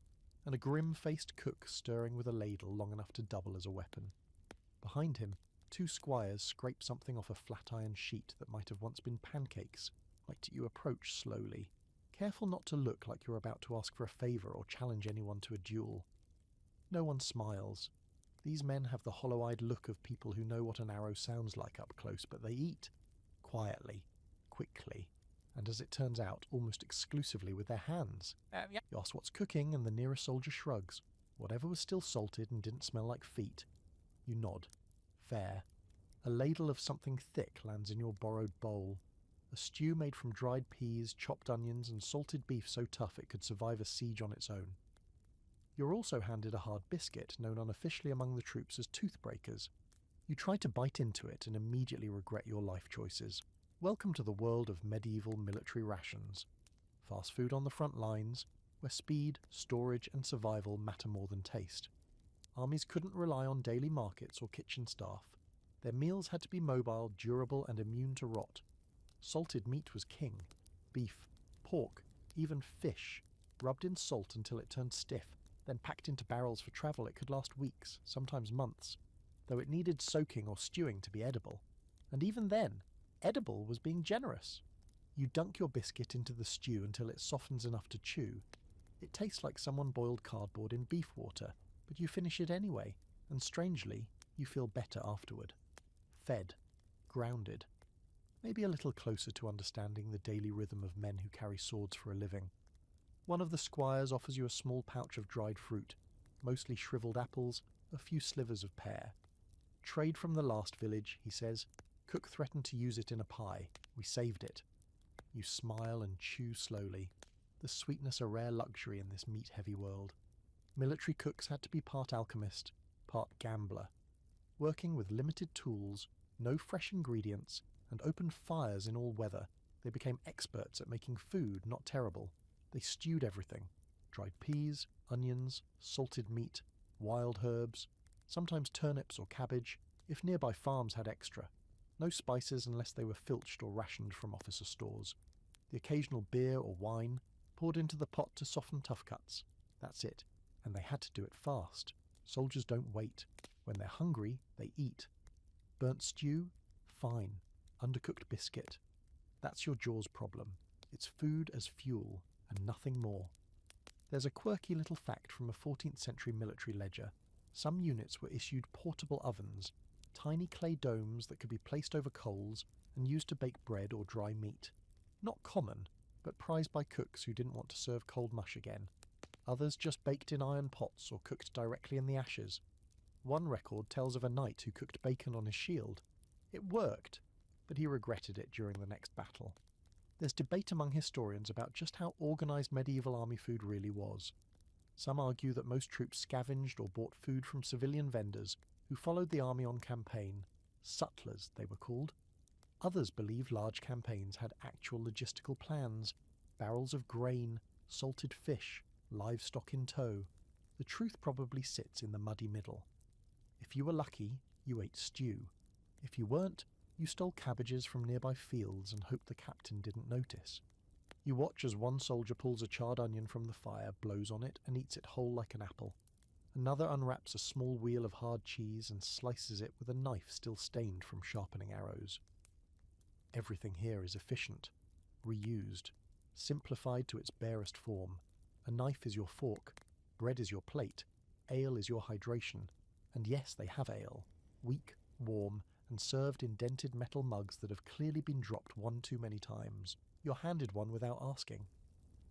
and a grim-faced cook stirring with a ladle long enough to double as a weapon. Behind him, 2 squires scrape something off a flat iron sheet that might have once been pancakes, like you approach slowly, careful not to look like you're about to ask for a favour or challenge anyone to a duel. No one smiles. These men have the hollow-eyed look of people who know what an arrow sounds like up close, but they eat. Quietly, quickly, and as it turns out, almost exclusively with their hands. You ask what's cooking, and the nearest soldier shrugs. Whatever was still salted and didn't smell like feet. You nod. Fair. A ladle of something thick lands in your borrowed bowl. A stew made from dried peas, chopped onions, and salted beef so tough it could survive a siege on its own. You're also handed a hard biscuit, known unofficially among the troops as toothbreakers. You try to bite into it and immediately regret your life choices. Welcome to the world of medieval military rations. Fast food on the front lines, where speed, storage, and survival matter more than taste. Armies couldn't rely on daily markets or kitchen staff. Their meals had to be mobile, durable, and immune to rot. Salted meat was king. Beef, pork, even fish, rubbed in salt until it turned stiff, then packed into barrels for travel. It could last weeks, sometimes months, though it needed soaking or stewing to be edible. And even then, edible was being generous. You dunk your biscuit into the stew until it softens enough to chew. It tastes like someone boiled cardboard in beef water, but you finish it anyway, and strangely, you feel better afterward. Fed. Grounded. Maybe a little closer to understanding the daily rhythm of men who carry swords for a living. One of the squires offers you a small pouch of dried fruit, mostly shriveled apples, a few slivers of pear. Trade from the last village, he says. Cook threatened to use it in a pie. We saved it. You smile and chew slowly. The sweetness a rare luxury in this meat-heavy world. Military cooks had to be part alchemist, part gambler. Working with limited tools, no fresh ingredients, and open fires in all weather, they became experts at making food not terrible. They stewed everything. Dried peas, onions, salted meat, wild herbs, sometimes turnips or cabbage, if nearby farms had extra. No spices unless they were filched or rationed from officer stores. The occasional beer or wine, poured into the pot to soften tough cuts. That's it. And they had to do it fast. Soldiers don't wait. When they're hungry, they eat. Burnt stew? Fine. Undercooked biscuit? That's your Jaws problem. It's food as fuel, and nothing more. There's a quirky little fact from a 14th century military ledger. Some units were issued portable ovens, tiny clay domes that could be placed over coals and used to bake bread or dry meat. Not common, but prized by cooks who didn't want to serve cold mush again. Others just baked in iron pots or cooked directly in the ashes. One record tells of a knight who cooked bacon on his shield. It worked, but he regretted it during the next battle. There's debate among historians about just how organised medieval army food really was. Some argue that most troops scavenged or bought food from civilian vendors who followed the army on campaign. Sutlers, they were called. Others believe large campaigns had actual logistical plans, barrels of grain, salted fish, livestock in tow. The truth probably sits in the muddy middle. If you were lucky, you ate stew. If you weren't, you stole cabbages from nearby fields and hoped the captain didn't notice. You watch as one soldier pulls a charred onion from the fire, blows on it, and eats it whole like an apple. Another unwraps a small wheel of hard cheese and slices it with a knife still stained from sharpening arrows. Everything here is efficient, reused, simplified to its barest form. A knife is your fork, bread is your plate, ale is your hydration, And yes, they have ale. Weak, warm, and served in dented metal mugs that have clearly been dropped one too many times. You're handed one without asking.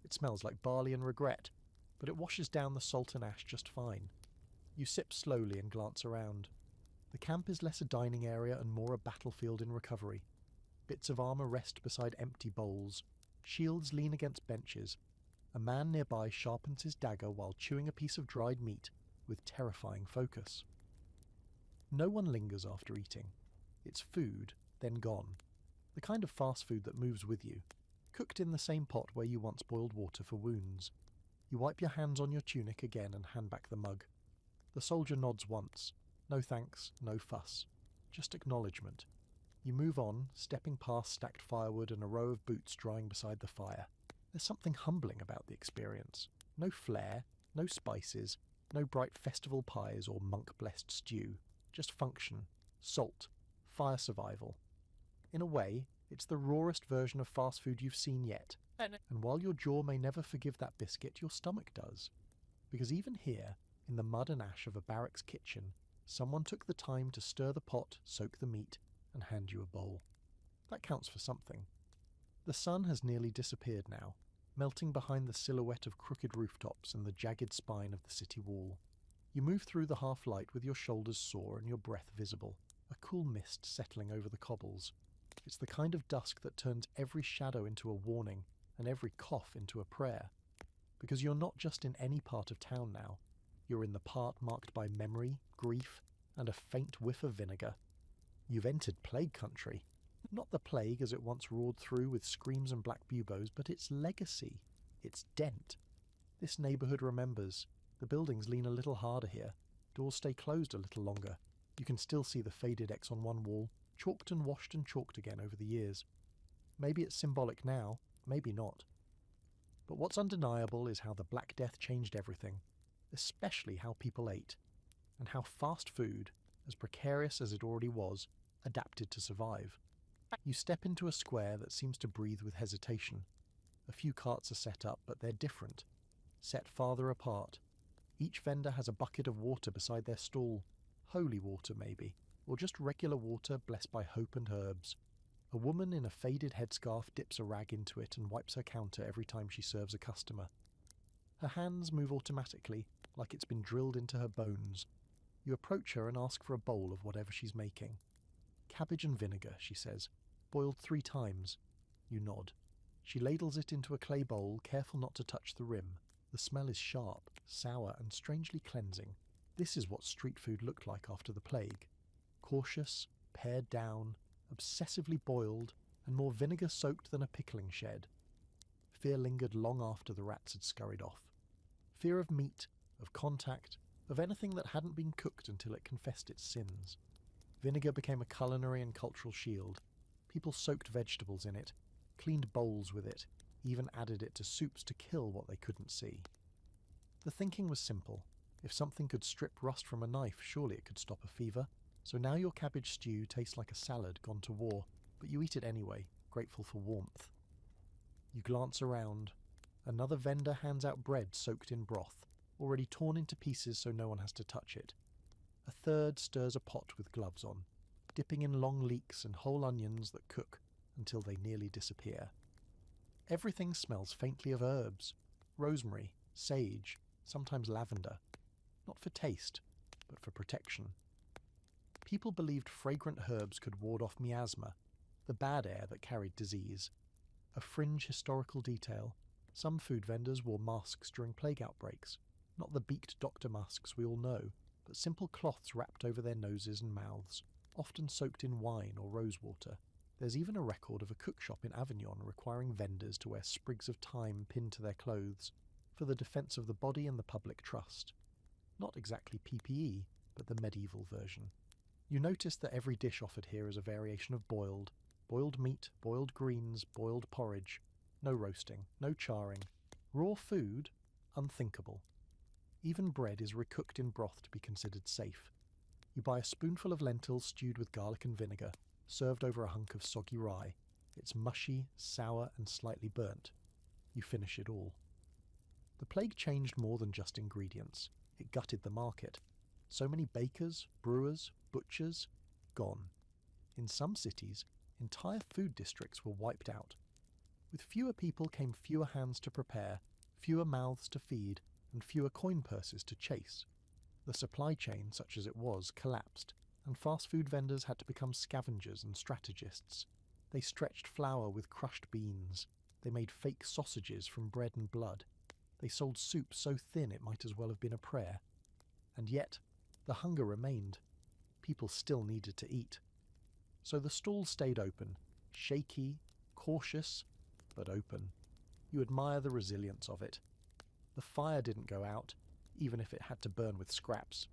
It smells like barley and regret, but it washes down the salt and ash just fine. You sip slowly and glance around. The camp is less a dining area and more a battlefield in recovery. Bits of armour rest beside empty bowls. Shields lean against benches. A man nearby sharpens his dagger while chewing a piece of dried meat with terrifying focus. No one lingers after eating. It's food, then gone. The kind of fast food that moves with you, cooked in the same pot where you once boiled water for wounds. You wipe your hands on your tunic again and hand back the mug. The soldier nods once. No thanks, no fuss. Just acknowledgement. You move on, stepping past stacked firewood and a row of boots drying beside the fire. There's something humbling about the experience. No flair, no spices, no bright festival pies or monk-blessed stew. Just function, salt, fire survival. In a way, it's the rawest version of fast food you've seen yet. And while your jaw may never forgive that biscuit, your stomach does. Because even here, in the mud and ash of a barracks kitchen, someone took the time to stir the pot, soak the meat, and hand you a bowl. That counts for something. The sun has nearly disappeared now, melting behind the silhouette of crooked rooftops and the jagged spine of the city wall. You move through the half-light with your shoulders sore and your breath visible, a cool mist settling over the cobbles. It's the kind of dusk that turns every shadow into a warning and every cough into a prayer. Because you're not just in any part of town now. You're in the part marked by memory, grief, and a faint whiff of vinegar. You've entered plague country. Not the plague as it once roared through with screams and black buboes, but its legacy, its dent. This neighbourhood remembers. The buildings lean a little harder here. Doors stay closed a little longer. You can still see the faded X on one wall, chalked and washed and chalked again over the years. Maybe it's symbolic now, maybe not. But what's undeniable is how the Black Death changed everything, especially how people ate, and how fast food, as precarious as it already was, adapted to survive. You step into a square that seems to breathe with hesitation. A few carts are set up, but they're different, set farther apart. Each vendor has a bucket of water beside their stall, holy water maybe, or just regular water blessed by hope and herbs. A woman in a faded headscarf dips a rag into it and wipes her counter every time she serves a customer. Her hands move automatically, like it's been drilled into her bones. You approach her and ask for a bowl of whatever she's making. Cabbage and vinegar, she says, boiled 3 times. You nod. She ladles it into a clay bowl, careful not to touch the rim. The smell is sharp, sour, and strangely cleansing. This is what street food looked like after the plague. Cautious, pared down, obsessively boiled, and more vinegar-soaked than a pickling shed. Fear lingered long after the rats had scurried off. Fear of meat, of contact, of anything that hadn't been cooked until it confessed its sins. Vinegar became a culinary and cultural shield. People soaked vegetables in it, cleaned bowls with it, even added it to soups to kill what they couldn't see. The thinking was simple. If something could strip rust from a knife, surely it could stop a fever. So now your cabbage stew tastes like a salad gone to war, but you eat it anyway, grateful for warmth. You glance around. Another vendor hands out bread soaked in broth, already torn into pieces so no one has to touch it. A third stirs a pot with gloves on, dipping in long leeks and whole onions that cook until they nearly disappear. Everything smells faintly of herbs, rosemary, sage, sometimes lavender, not for taste, but for protection. People believed fragrant herbs could ward off miasma, the bad air that carried disease. A fringe historical detail, some food vendors wore masks during plague outbreaks, not the beaked doctor masks we all know, but simple cloths wrapped over their noses and mouths, often soaked in wine or rosewater. There's even a record of a cook shop in Avignon requiring vendors to wear sprigs of thyme pinned to their clothes, for the defence of the body and the public trust. Not exactly PPE, but the medieval version. You notice that every dish offered here is a variation of boiled meat, boiled greens, boiled porridge. No roasting, no charring. Raw food? Unthinkable. Even bread is recooked in broth to be considered safe. You buy a spoonful of lentils stewed with garlic and vinegar, served over a hunk of soggy rye. It's mushy, sour, and slightly burnt. You finish it all. The plague changed more than just ingredients. It gutted the market. So many bakers, brewers, butchers, gone. In some cities, entire food districts were wiped out. With fewer people came fewer hands to prepare, fewer mouths to feed, and fewer coin purses to chase. The supply chain, such as it was, collapsed, and fast food vendors had to become scavengers and strategists. They stretched flour with crushed beans. They made fake sausages from bread and blood. They sold soup so thin it might as well have been a prayer. And yet, the hunger remained. People still needed to eat. So the stalls stayed open, shaky, cautious, but open. You admire the resilience of it. The fire didn't go out, even if it had to burn with scraps.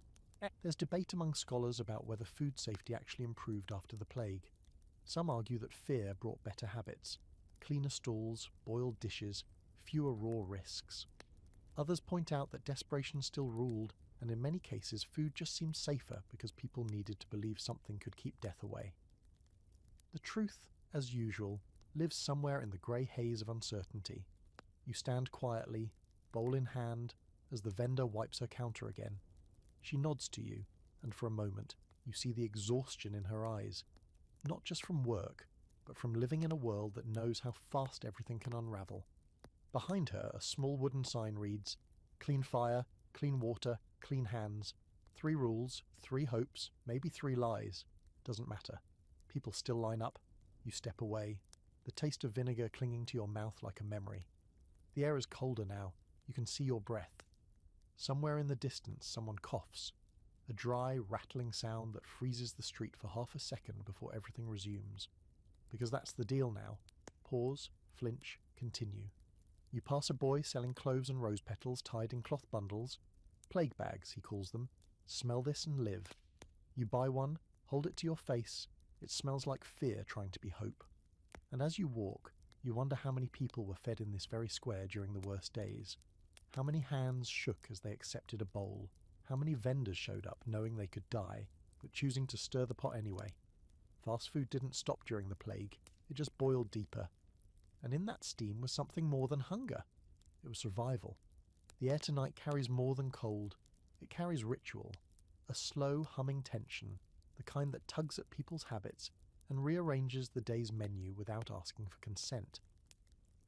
There's debate among scholars about whether food safety actually improved after the plague. Some argue that fear brought better habits, cleaner stalls, boiled dishes, fewer raw risks. Others point out that desperation still ruled, and in many cases food just seemed safer because people needed to believe something could keep death away. The truth, as usual, lives somewhere in the grey haze of uncertainty. You stand quietly, bowl in hand, as the vendor wipes her counter again. She nods to you, and for a moment you see the exhaustion in her eyes, not just from work, but from living in a world that knows how fast everything can unravel. Behind her, a small wooden sign reads, "Clean fire, clean water, clean hands. 3 rules, 3 hopes, maybe 3 lies. Doesn't matter." People still line up. You step away, the taste of vinegar clinging to your mouth like a memory. The air is colder now. You can see your breath. Somewhere in the distance, someone coughs. A dry, rattling sound that freezes the street for half a second before everything resumes. Because that's the deal now. Pause, flinch, continue. You pass a boy selling cloves and rose petals tied in cloth bundles. Plague bags, he calls them. Smell this and live. You buy one, hold it to your face. It smells like fear trying to be hope. And as you walk, you wonder how many people were fed in this very square during the worst days. How many hands shook as they accepted a bowl? How many vendors showed up knowing they could die, but choosing to stir the pot anyway? Fast food didn't stop during the plague, it just boiled deeper. And in that steam was something more than hunger. It was survival. The air tonight carries more than cold. It carries ritual. A slow, humming tension, the kind that tugs at people's habits and rearranges the day's menu without asking for consent.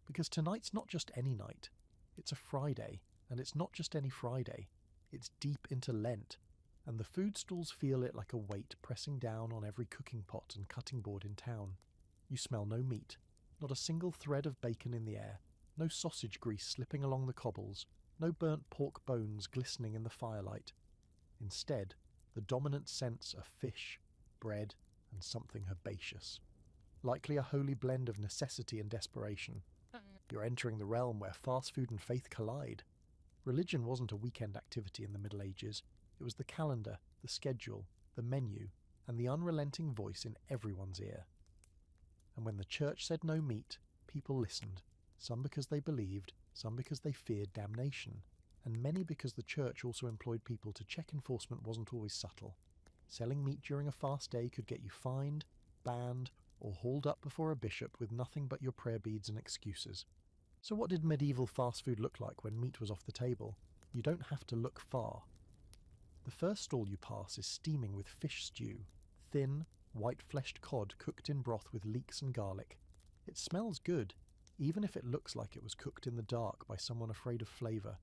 Because tonight's not just any night. It's a Friday, and it's not just any Friday. It's deep into Lent, and the food stalls feel it like a weight pressing down on every cooking pot and cutting board in town. You smell no meat, not a single thread of bacon in the air, no sausage grease slipping along the cobbles, no burnt pork bones glistening in the firelight. Instead, the dominant scents are fish, bread, and something herbaceous. Likely a holy blend of necessity and desperation. You're entering the realm where fast food and faith collide. Religion wasn't a weekend activity in the Middle Ages. It was the calendar, the schedule, the menu, and the unrelenting voice in everyone's ear. And when the church said no meat, people listened, some because they believed, some because they feared damnation, and many because the church also employed people to check enforcement wasn't always subtle. Selling meat during a fast day could get you fined, banned, or hauled up before a bishop with nothing but your prayer beads and excuses. So what did medieval fast food look like when meat was off the table? You don't have to look far. The first stall you pass is steaming with fish stew, thin, white-fleshed cod cooked in broth with leeks and garlic. It smells good, even if it looks like it was cooked in the dark by someone afraid of flavour.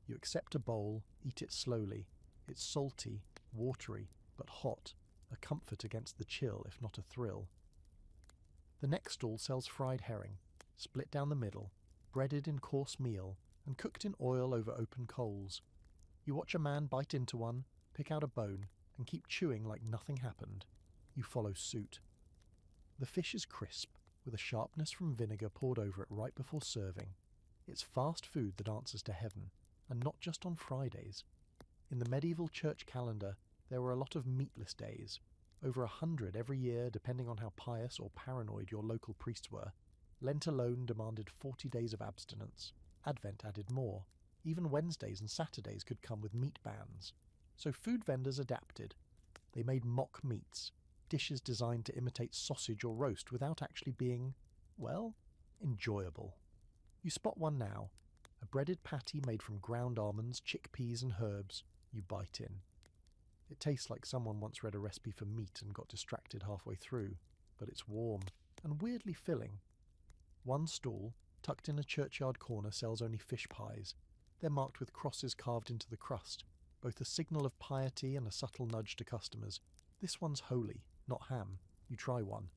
You accept a bowl, eat it slowly. It's salty, watery, but hot, a comfort against the chill, if not a thrill. The next stall sells fried herring, split down the middle, breaded in coarse meal, and cooked in oil over open coals. You watch a man bite into one, pick out a bone, and keep chewing like nothing happened. You follow suit. The fish is crisp, with a sharpness from vinegar poured over it right before serving. It's fast food that answers to heaven, and not just on Fridays. In the medieval church calendar, there were a lot of meatless days, over 100 every year depending on how pious or paranoid your local priests were. Lent alone demanded 40 days of abstinence. Advent added more. Even Wednesdays and Saturdays could come with meat bans. So food vendors adapted. They made mock meats, dishes designed to imitate sausage or roast without actually being, well, enjoyable. You spot one now, a breaded patty made from ground almonds, chickpeas and herbs. You bite in. It tastes like someone once read a recipe for meat and got distracted halfway through, but it's warm and weirdly filling. One stall, tucked in a churchyard corner, sells only fish pies. They're marked with crosses carved into the crust, both a signal of piety and a subtle nudge to customers. This one's holy, not ham. You try one.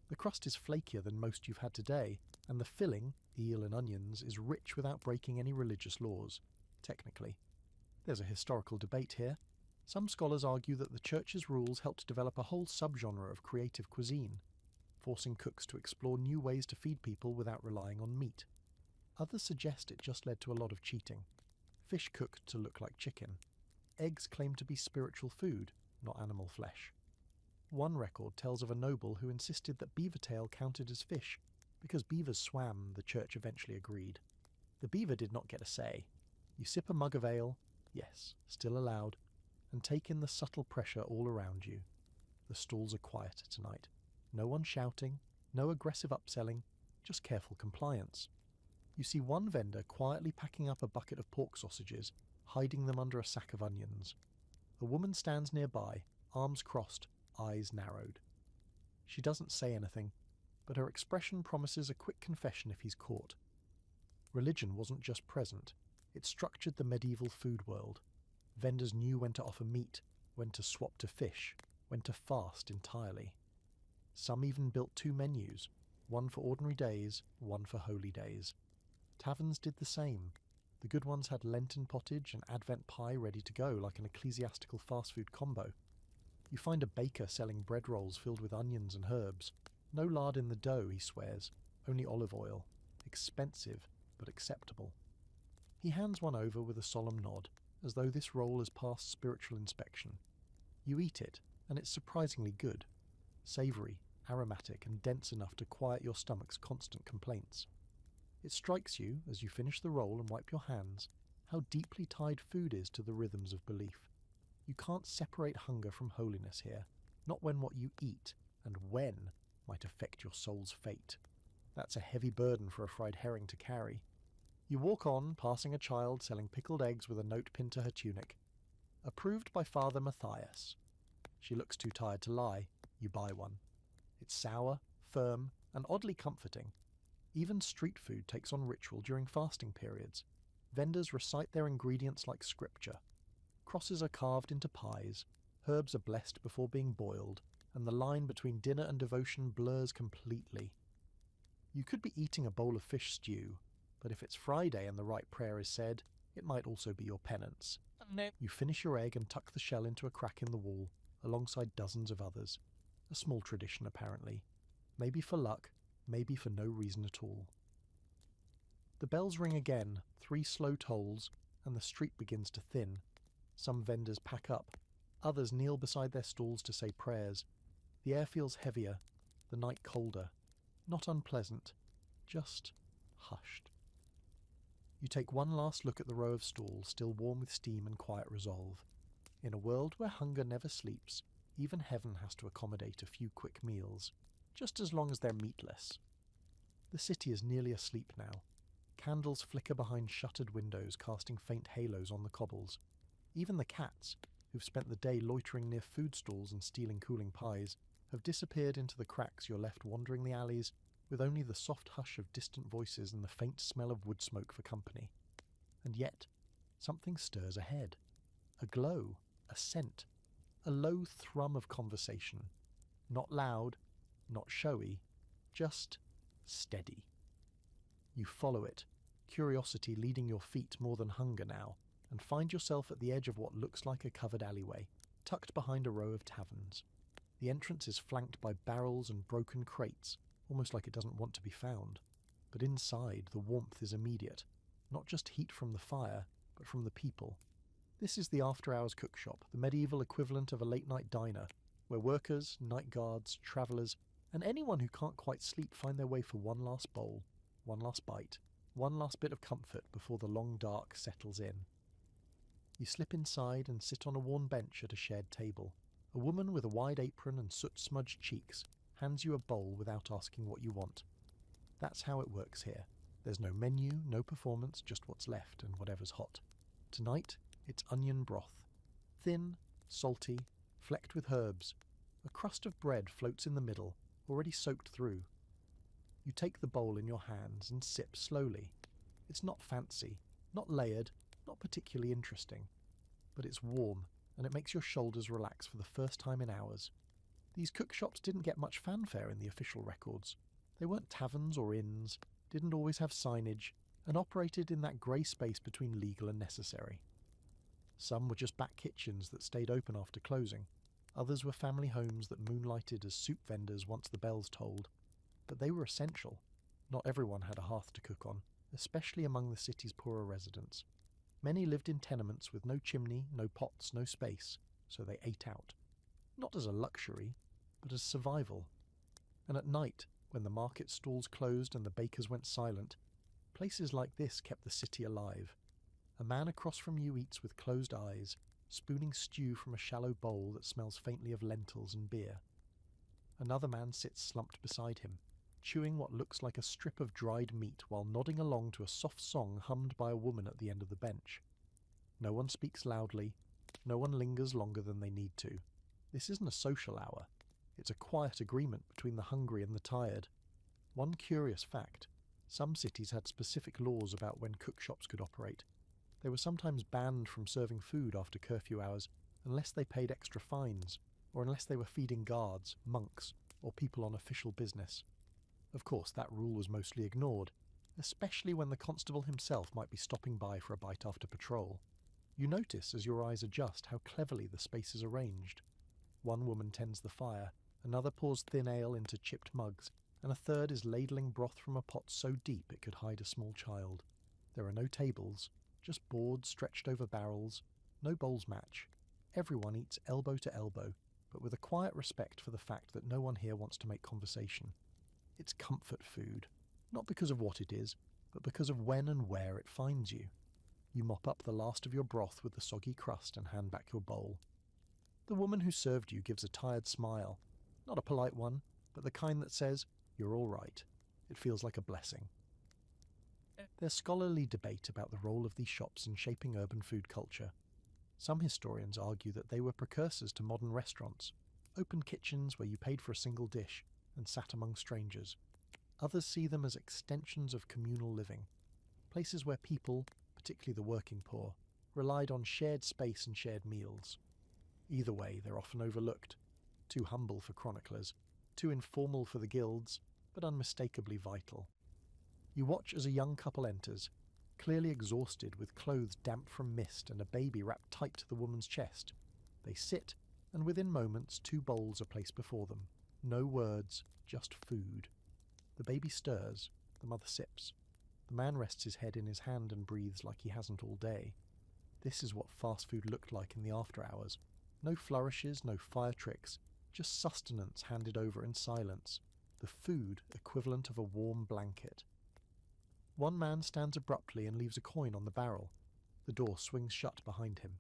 The crust is flakier than most you've had today, and the filling, eel and onions, is rich without breaking any religious laws, technically. There's a historical debate here. Some scholars argue that the church's rules helped develop a whole subgenre of creative cuisine, forcing cooks to explore new ways to feed people without relying on meat. Others suggest it just led to a lot of cheating. Fish cooked to look like chicken. Eggs claimed to be spiritual food, not animal flesh. One record tells of a noble who insisted that beaver tail counted as fish. Because beavers swam, the church eventually agreed. The beaver did not get a say. You sip a mug of ale, yes, still allowed, and take in the subtle pressure all around you. The stalls are quieter tonight. No one shouting, no aggressive upselling, just careful compliance. You see one vendor quietly packing up a bucket of pork sausages, hiding them under a sack of onions. A woman stands nearby, arms crossed, eyes narrowed. She doesn't say anything, but her expression promises a quick confession if he's caught. Religion wasn't just present, it structured the medieval food world. Vendors knew when to offer meat, when to swap to fish, when to fast entirely. Some even built two menus, one for ordinary days, one for holy days. Taverns did the same. The good ones had Lenten pottage and Advent pie ready to go like an ecclesiastical fast food combo. You find a baker selling bread rolls filled with onions and herbs. No lard in the dough, he swears, only olive oil. Expensive, but acceptable. He hands one over with a solemn nod, as though this roll has passed spiritual inspection. You eat it, and it's surprisingly good. Savoury, aromatic, and dense enough to quiet your stomach's constant complaints. It strikes you, as you finish the roll and wipe your hands, how deeply tied food is to the rhythms of belief. You can't separate hunger from holiness here, not when what you eat, and when, might affect your soul's fate. That's a heavy burden for a fried herring to carry. You walk on, passing a child selling pickled eggs with a note pinned to her tunic. Approved by Father Matthias. She looks too tired to lie. You buy one. It's sour, firm, and oddly comforting. Even street food takes on ritual during fasting periods. Vendors recite their ingredients like scripture. Crosses are carved into pies, herbs are blessed before being boiled, and the line between dinner and devotion blurs completely. You could be eating a bowl of fish stew, but if it's Friday and the right prayer is said, it might also be your penance. No. You finish your egg and tuck the shell into a crack in the wall, alongside dozens of others. A small tradition, apparently. Maybe for luck, maybe for no reason at all. The bells ring again, 3 slow tolls, and the street begins to thin. Some vendors pack up. Others kneel beside their stalls to say prayers. The air feels heavier, the night colder. Not unpleasant, just hushed. You take one last look at the row of stalls, still warm with steam and quiet resolve. In a world where hunger never sleeps, even heaven has to accommodate a few quick meals, just as long as they're meatless. The city is nearly asleep now. Candles flicker behind shuttered windows, casting faint halos on the cobbles. Even the cats, who've spent the day loitering near food stalls and stealing cooling pies, have disappeared into the cracks. You're left wandering the alleys, with only the soft hush of distant voices and the faint smell of wood smoke for company. And yet, something stirs ahead. A glow, a scent, a low thrum of conversation. Not loud, not showy, just steady. You follow it, curiosity leading your feet more than hunger now, and find yourself at the edge of what looks like a covered alleyway, tucked behind a row of taverns. The entrance is flanked by barrels and broken crates, almost like it doesn't want to be found. But inside, the warmth is immediate, not just heat from the fire, but from the people. This is the after-hours cookshop, the medieval equivalent of a late-night diner, where workers, night guards, travellers, and anyone who can't quite sleep find their way for one last bowl, one last bite, one last bit of comfort before the long dark settles in. You slip inside and sit on a worn bench at a shared table. A woman with a wide apron and soot-smudged cheeks hands you a bowl without asking what you want. That's how it works here. There's no menu, no performance, just what's left and whatever's hot. Tonight, it's onion broth. Thin, salty, flecked with herbs. A crust of bread floats in the middle, already soaked through. You take the bowl in your hands and sip slowly. It's not fancy, not layered, not particularly interesting. But it's warm, and it makes your shoulders relax for the first time in hours. These cook shops didn't get much fanfare in the official records. They weren't taverns or inns, didn't always have signage, and operated in that grey space between legal and necessary. Some were just back kitchens that stayed open after closing. Others were family homes that moonlighted as soup vendors once the bells tolled. But they were essential. Not everyone had a hearth to cook on, especially among the city's poorer residents. Many lived in tenements with no chimney, no pots, no space, so they ate out. Not as a luxury, but as survival. And at night, when the market stalls closed and the bakers went silent, places like this kept the city alive. A man across from you eats with closed eyes, spooning stew from a shallow bowl that smells faintly of lentils and beer. Another man sits slumped beside him, chewing what looks like a strip of dried meat while nodding along to a soft song hummed by a woman at the end of the bench. No one speaks loudly, no one lingers longer than they need to. This isn't a social hour. It's a quiet agreement between the hungry and the tired. One curious fact: some cities had specific laws about when cook shops could operate. They were sometimes banned from serving food after curfew hours unless they paid extra fines, or unless they were feeding guards, monks, or people on official business. Of course, that rule was mostly ignored, especially when the constable himself might be stopping by for a bite after patrol. You notice as your eyes adjust how cleverly the space is arranged. One woman tends the fire, another pours thin ale into chipped mugs, and a third is ladling broth from a pot so deep it could hide a small child. There are no tables, just boards stretched over barrels, no bowls match. Everyone eats elbow to elbow, but with a quiet respect for the fact that no one here wants to make conversation. It's comfort food, not because of what it is, but because of when and where it finds you. You mop up the last of your broth with the soggy crust and hand back your bowl. The woman who served you gives a tired smile, not a polite one, but the kind that says, "You're all right." It feels like a blessing. There's scholarly debate about the role of these shops in shaping urban food culture. Some historians argue that they were precursors to modern restaurants, open kitchens where you paid for a single dish and sat among strangers. Others see them as extensions of communal living, places where people, particularly the working poor, relied on shared space and shared meals. Either way, they're often overlooked, too humble for chroniclers, too informal for the guilds, but unmistakably vital. You watch as a young couple enters, clearly exhausted with clothes damp from mist and a baby wrapped tight to the woman's chest. They sit, and within moments 2 bowls are placed before them. No words, just food. The baby stirs, the mother sips. The man rests his head in his hand and breathes like he hasn't all day. This is what fast food looked like in the after hours. No flourishes, no fire tricks, just sustenance handed over in silence. The food equivalent of a warm blanket. One man stands abruptly and leaves a coin on the barrel. The door swings shut behind him.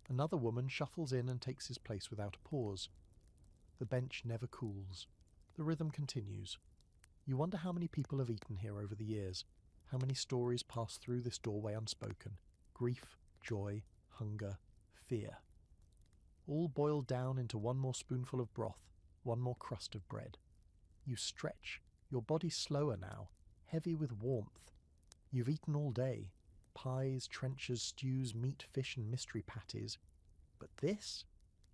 Another woman shuffles in and takes his place without a pause. The bench never cools. The rhythm continues. You wonder how many people have eaten here over the years, how many stories pass through this doorway unspoken. Grief, joy, hunger, fear. All boiled down into one more spoonful of broth, one more crust of bread. You stretch, your body slower now, heavy with warmth. You've eaten all day. Pies, trenchers, stews, meat, fish and mystery patties. But this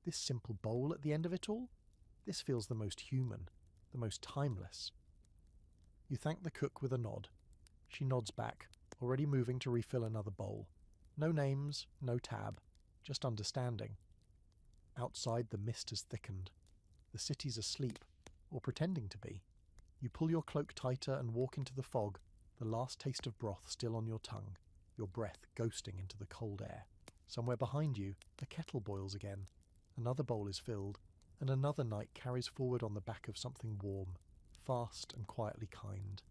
simple bowl at the end of it all? This feels the most human, the most timeless. You thank the cook with a nod. She nods back, already moving to refill another bowl. No names, no tab, just understanding. Outside the mist has thickened. The city's asleep, or pretending to be. You pull your cloak tighter and walk into the fog, the last taste of broth still on your tongue, your breath ghosting into the cold air. Somewhere behind you, the kettle boils again. Another bowl is filled, and another night carries forward on the back of something warm, fast and quietly kind.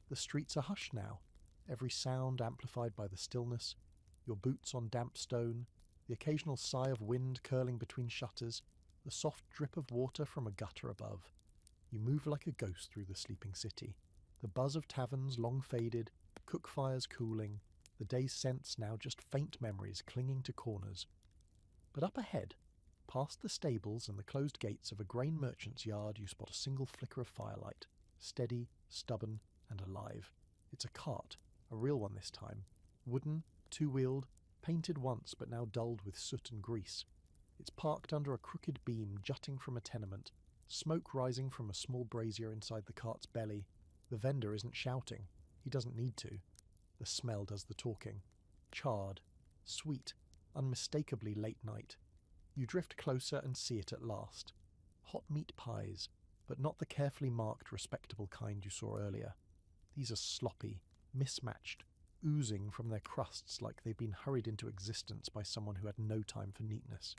The streets are hushed now, every sound amplified by the stillness, your boots on damp stone, the occasional sigh of wind curling between shutters, the soft drip of water from a gutter above. You move like a ghost through the sleeping city. The buzz of taverns long faded, cook fires cooling, the day's scents now just faint memories clinging to corners. But up ahead, Past the stables and the closed gates of a grain merchant's yard, you spot a single flicker of firelight, steady, stubborn, and alive. It's a cart, a real one this time. Wooden, two-wheeled, painted once but now dulled with soot and grease. It's parked under a crooked beam jutting from a tenement, smoke rising from a small brazier inside the cart's belly. The vendor isn't shouting. He doesn't need to. The smell does the talking. Charred, sweet, unmistakably late night. You drift closer and see it at last. Hot meat pies, but not the carefully marked, respectable kind you saw earlier. These are sloppy, mismatched, oozing from their crusts like they've been hurried into existence by someone who had no time for neatness.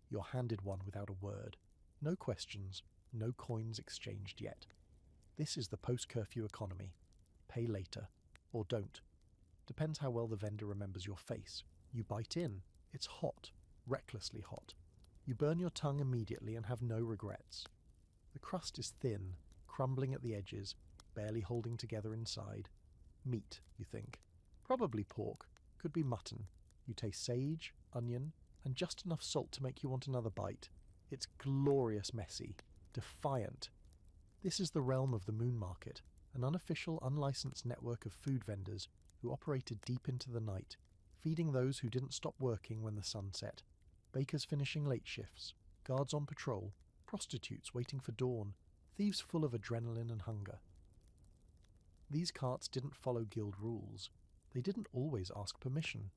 You're handed one without a word. No questions, no coins exchanged yet. This is the post-curfew economy. Pay later, or don't. Depends how well the vendor remembers your face. You bite in. It's hot, recklessly hot. You burn your tongue immediately and have no regrets. The crust is thin, crumbling at the edges, barely holding together inside. Meat, you think. Probably pork. Could be mutton. You taste sage, onion, and just enough salt to make you want another bite. It's glorious messy, defiant. This is the realm of the Moon Market, an unofficial, unlicensed network of food vendors who operated deep into the night, feeding those who didn't stop working when the sun set. Bakers finishing late shifts, guards on patrol, prostitutes waiting for dawn, thieves full of adrenaline and hunger. These carts didn't follow guild rules. They didn't always ask permission.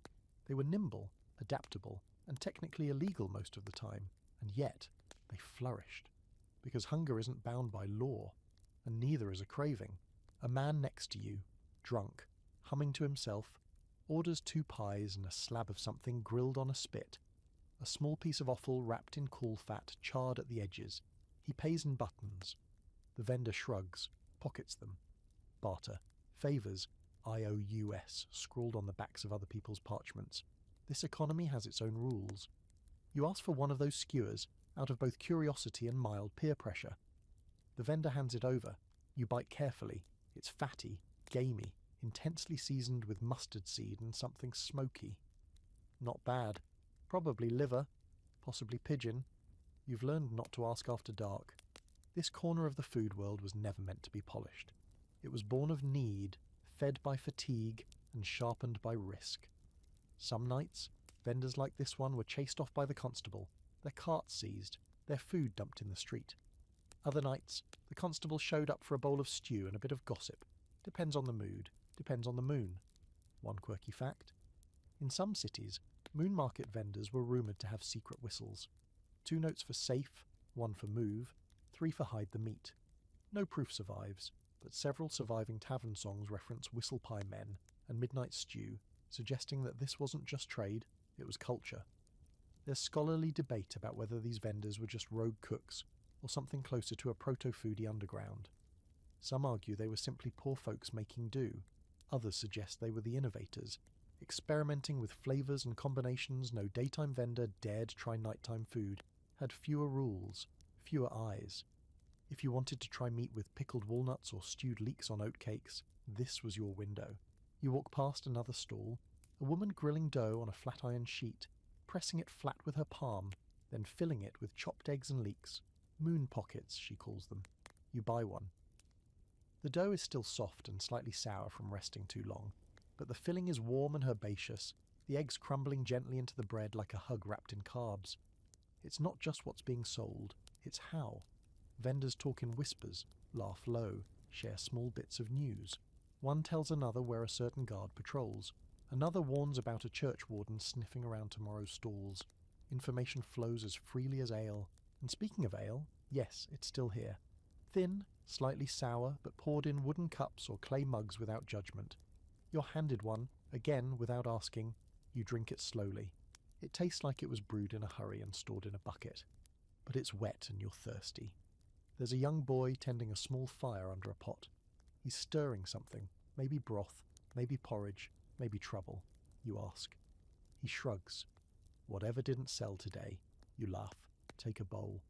They were nimble, adaptable, and technically illegal most of the time, and yet they flourished. Because hunger isn't bound by law, and neither is a craving. A man next to you, drunk, humming to himself, orders 2 pies and a slab of something grilled on a spit. A small piece of offal wrapped in cool fat, charred at the edges. He pays in buttons. The vendor shrugs, pockets them. Barter. Favours. IOUS, scrawled on the backs of other people's parchments. This economy has its own rules. You ask for one of those skewers, out of both curiosity and mild peer pressure. The vendor hands it over. You bite carefully. It's fatty, gamey, intensely seasoned with mustard seed and something smoky. Not bad. Probably liver, possibly pigeon. You've learned not to ask after dark. This corner of the food world was never meant to be polished. It was born of need, fed by fatigue, and sharpened by risk. Some nights, vendors like this one were chased off by the constable, their carts seized, their food dumped in the street. Other nights, the constable showed up for a bowl of stew and a bit of gossip. Depends on the mood, depends on the moon. One quirky fact. In some cities, moon market vendors were rumoured to have secret whistles. 2 notes for safe, 1 for move, 3 for hide the meat. No proof survives, but several surviving tavern songs reference whistle pie men and midnight stew, suggesting that this wasn't just trade, it was culture. There's scholarly debate about whether these vendors were just rogue cooks, or something closer to a proto-foodie underground. Some argue they were simply poor folks making do. Others suggest they were the innovators, experimenting with flavours and combinations no daytime vendor dared try nighttime food, had fewer rules, fewer eyes. If you wanted to try meat with pickled walnuts or stewed leeks on oatcakes, this was your window. You walk past another stall, a woman grilling dough on a flat iron sheet, pressing it flat with her palm, then filling it with chopped eggs and leeks. Moon pockets, she calls them. You buy one. The dough is still soft and slightly sour from resting too long, but the filling is warm and herbaceous, the eggs crumbling gently into the bread like a hug wrapped in carbs. It's not just what's being sold, it's how. Vendors talk in whispers, laugh low, share small bits of news. One tells another where a certain guard patrols. Another warns about a church warden sniffing around tomorrow's stalls. Information flows as freely as ale. And speaking of ale, yes, it's still here. Thin, slightly sour, but poured in wooden cups or clay mugs without judgment. You're handed one, again without asking. You drink it slowly. It tastes like it was brewed in a hurry and stored in a bucket. But it's wet and you're thirsty. There's a young boy tending a small fire under a pot. He's stirring something, maybe broth, maybe porridge, maybe trouble. You ask. He shrugs. Whatever didn't sell today. You laugh. Take a bowl.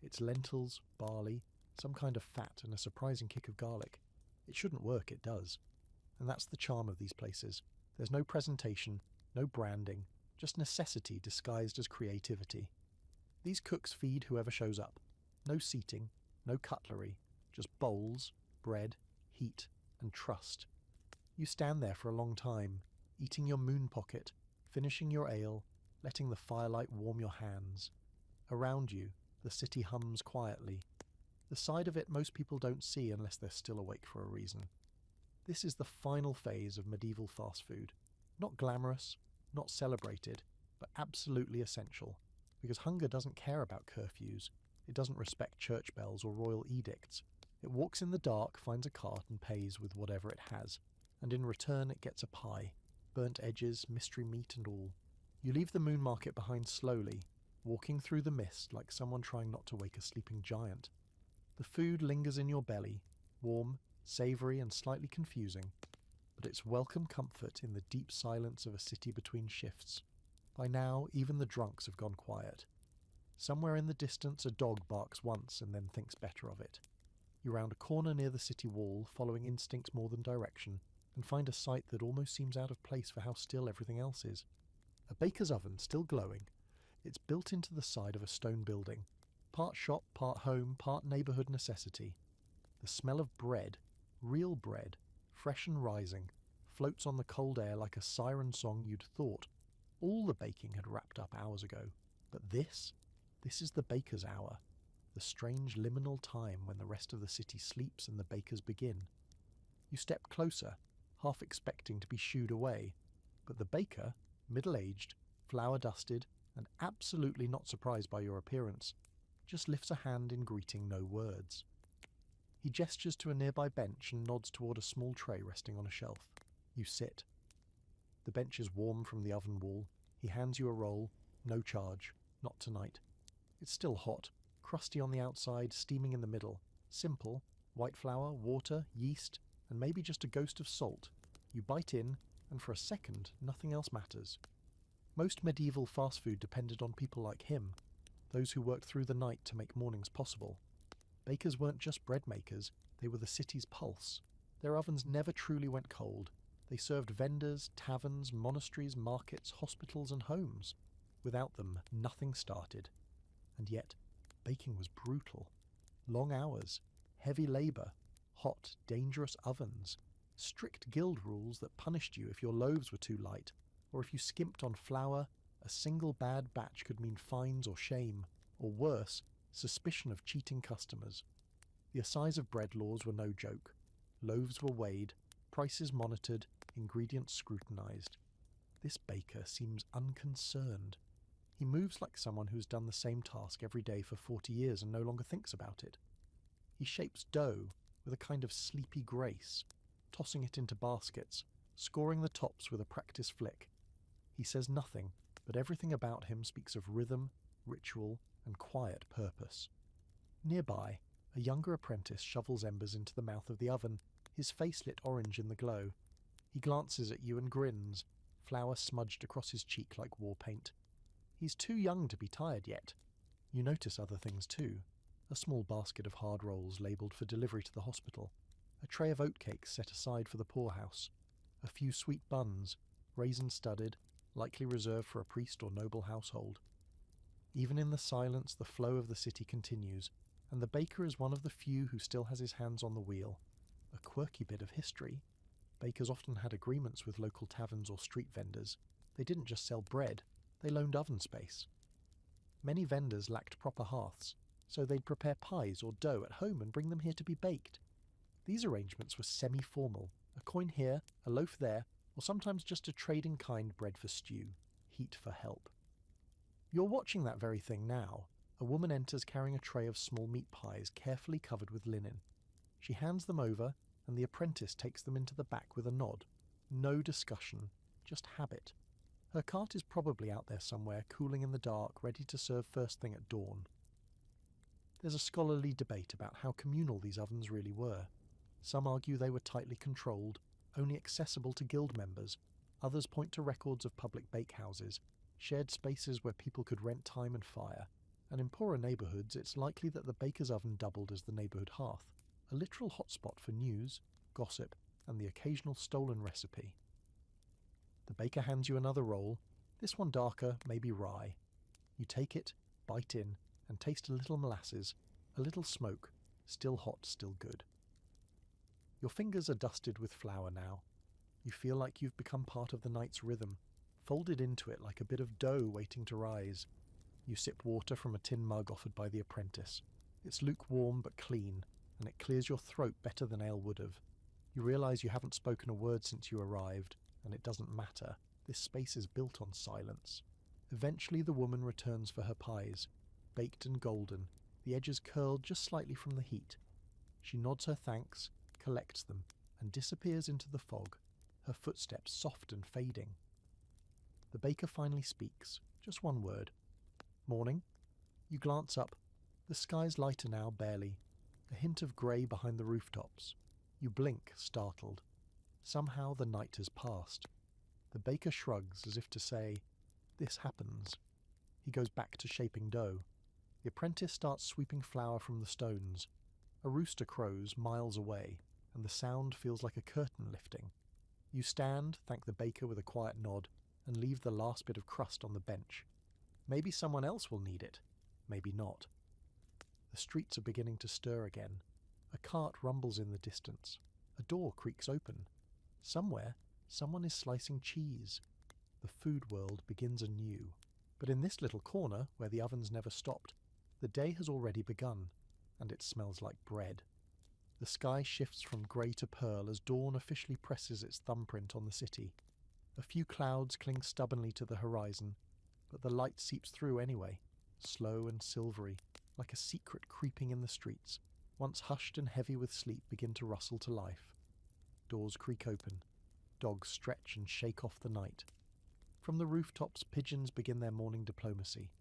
It's lentils, barley, some kind of fat and a surprising kick of garlic. It shouldn't work, it does. And that's the charm of these places. There's no presentation, no branding, just necessity disguised as creativity. These cooks feed whoever shows up. No seating, no cutlery, just bowls, bread, heat, and trust. You stand there for a long time, eating your moon pocket, finishing your ale, letting the firelight warm your hands. Around you, the city hums quietly. The side of it most people don't see unless they're still awake for a reason. This is the final phase of medieval fast food. Not glamorous, not celebrated, but absolutely essential, because hunger doesn't care about curfews. It doesn't respect church bells or royal edicts. It walks in the dark, finds a cart and pays with whatever it has. And in return it gets a pie, burnt edges, mystery meat and all. You leave the moon market behind slowly, walking through the mist like someone trying not to wake a sleeping giant. The food lingers in your belly, warm, savoury and slightly confusing, but it's welcome comfort in the deep silence of a city between shifts. By now, even the drunks have gone quiet. Somewhere in the distance a dog barks once and then thinks better of it. You round a corner near the city wall, following instinct more than direction, and find a sight that almost seems out of place for how still everything else is. A baker's oven, still glowing. It's built into the side of a stone building. Part shop, part home, part neighbourhood necessity. The smell of bread, real bread, fresh and rising, floats on the cold air like a siren song you'd thought all the baking had wrapped up hours ago. But this is the baker's hour, the strange liminal time when the rest of the city sleeps and the bakers begin. You step closer, half expecting to be shooed away, but the baker, middle-aged, flour-dusted, and absolutely not surprised by your appearance, just lifts a hand in greeting, no words. He gestures to a nearby bench and nods toward a small tray resting on a shelf. You sit. The bench is warm from the oven wall. He hands you a roll. No charge. Not tonight. It's still hot, crusty on the outside, steaming in the middle. Simple. White flour, water, yeast, and maybe just a ghost of salt. You bite in, and for a second, nothing else matters. Most medieval fast food depended on people like him, those who worked through the night to make mornings possible. Bakers weren't just bread makers, they were the city's pulse. Their ovens never truly went cold. They served vendors, taverns, monasteries, markets, hospitals and homes. Without them, nothing started. And yet, baking was brutal. Long hours, heavy labour, hot, dangerous ovens, strict guild rules that punished you if your loaves were too light, or if you skimped on flour. A single bad batch could mean fines or shame, or worse, suspicion of cheating customers. The assize of bread laws were no joke. Loaves were weighed, prices monitored, ingredients scrutinised. This baker seems unconcerned. He moves like someone who's done the same task every day for 40 years and no longer thinks about it. He shapes dough with a kind of sleepy grace, tossing it into baskets, scoring the tops with a practiced flick. He says nothing, but everything about him speaks of rhythm, ritual, and quiet purpose. Nearby, a younger apprentice shovels embers into the mouth of the oven, his face lit orange in the glow. He glances at you and grins, flour smudged across his cheek like war paint. He's too young to be tired yet. You notice other things too. A small basket of hard rolls labelled for delivery to the hospital, a tray of oatcakes set aside for the poorhouse, a few sweet buns, raisin-studded, likely reserved for a priest or noble household. Even in the silence, the flow of the city continues, and the baker is one of the few who still has his hands on the wheel. A quirky bit of history. Bakers often had agreements with local taverns or street vendors. They didn't just sell bread, they loaned oven space. Many vendors lacked proper hearths, so they'd prepare pies or dough at home and bring them here to be baked. These arrangements were semi-formal, a coin here, a loaf there, or sometimes just a trade-in-kind bread for stew, heat for help. You're watching that very thing now. A woman enters carrying a tray of small meat pies carefully covered with linen. She hands them over, and the apprentice takes them into the back with a nod. No discussion, just habit. Her cart is probably out there somewhere, cooling in the dark, ready to serve first thing at dawn. There's a scholarly debate about how communal these ovens really were. Some argue they were tightly controlled, only accessible to guild members. Others point to records of public bakehouses, shared spaces where people could rent time and fire. And in poorer neighbourhoods, it's likely that the baker's oven doubled as the neighbourhood hearth, a literal hotspot for news, gossip, and the occasional stolen recipe. The baker hands you another roll, this one darker, maybe rye. You take it, bite in, and taste a little molasses, a little smoke, still hot, still good. Your fingers are dusted with flour now. You feel like you've become part of the night's rhythm, folded into it like a bit of dough waiting to rise. You sip water from a tin mug offered by the apprentice. It's lukewarm but clean, and it clears your throat better than ale would have. You realise you haven't spoken a word since you arrived, and it doesn't matter. This space is built on silence. Eventually the woman returns for her pies, baked and golden, the edges curled just slightly from the heat. She nods her thanks, collects them, and disappears into the fog, her footsteps soft and fading. The baker finally speaks, just one word. Morning. You glance up. The sky's lighter now, barely. A hint of grey behind the rooftops. You blink, startled. Somehow the night has passed. The baker shrugs as if to say, "This happens." He goes back to shaping dough. The apprentice starts sweeping flour from the stones. A rooster crows miles away, and the sound feels like a curtain lifting. You stand, thank the baker with a quiet nod, and leave the last bit of crust on the bench. Maybe someone else will need it. Maybe not. The streets are beginning to stir again. A cart rumbles in the distance. A door creaks open. Somewhere, someone is slicing cheese. The food world begins anew. But in this little corner, where the ovens never stopped, the day has already begun, and it smells like bread. The sky shifts from grey to pearl as dawn officially presses its thumbprint on the city. A few clouds cling stubbornly to the horizon, but the light seeps through anyway, slow and silvery, like a secret creeping in the streets. Once hushed and heavy with sleep begin to rustle to life. Doors creak open. Dogs stretch and shake off the night. From the rooftops, pigeons begin their morning diplomacy,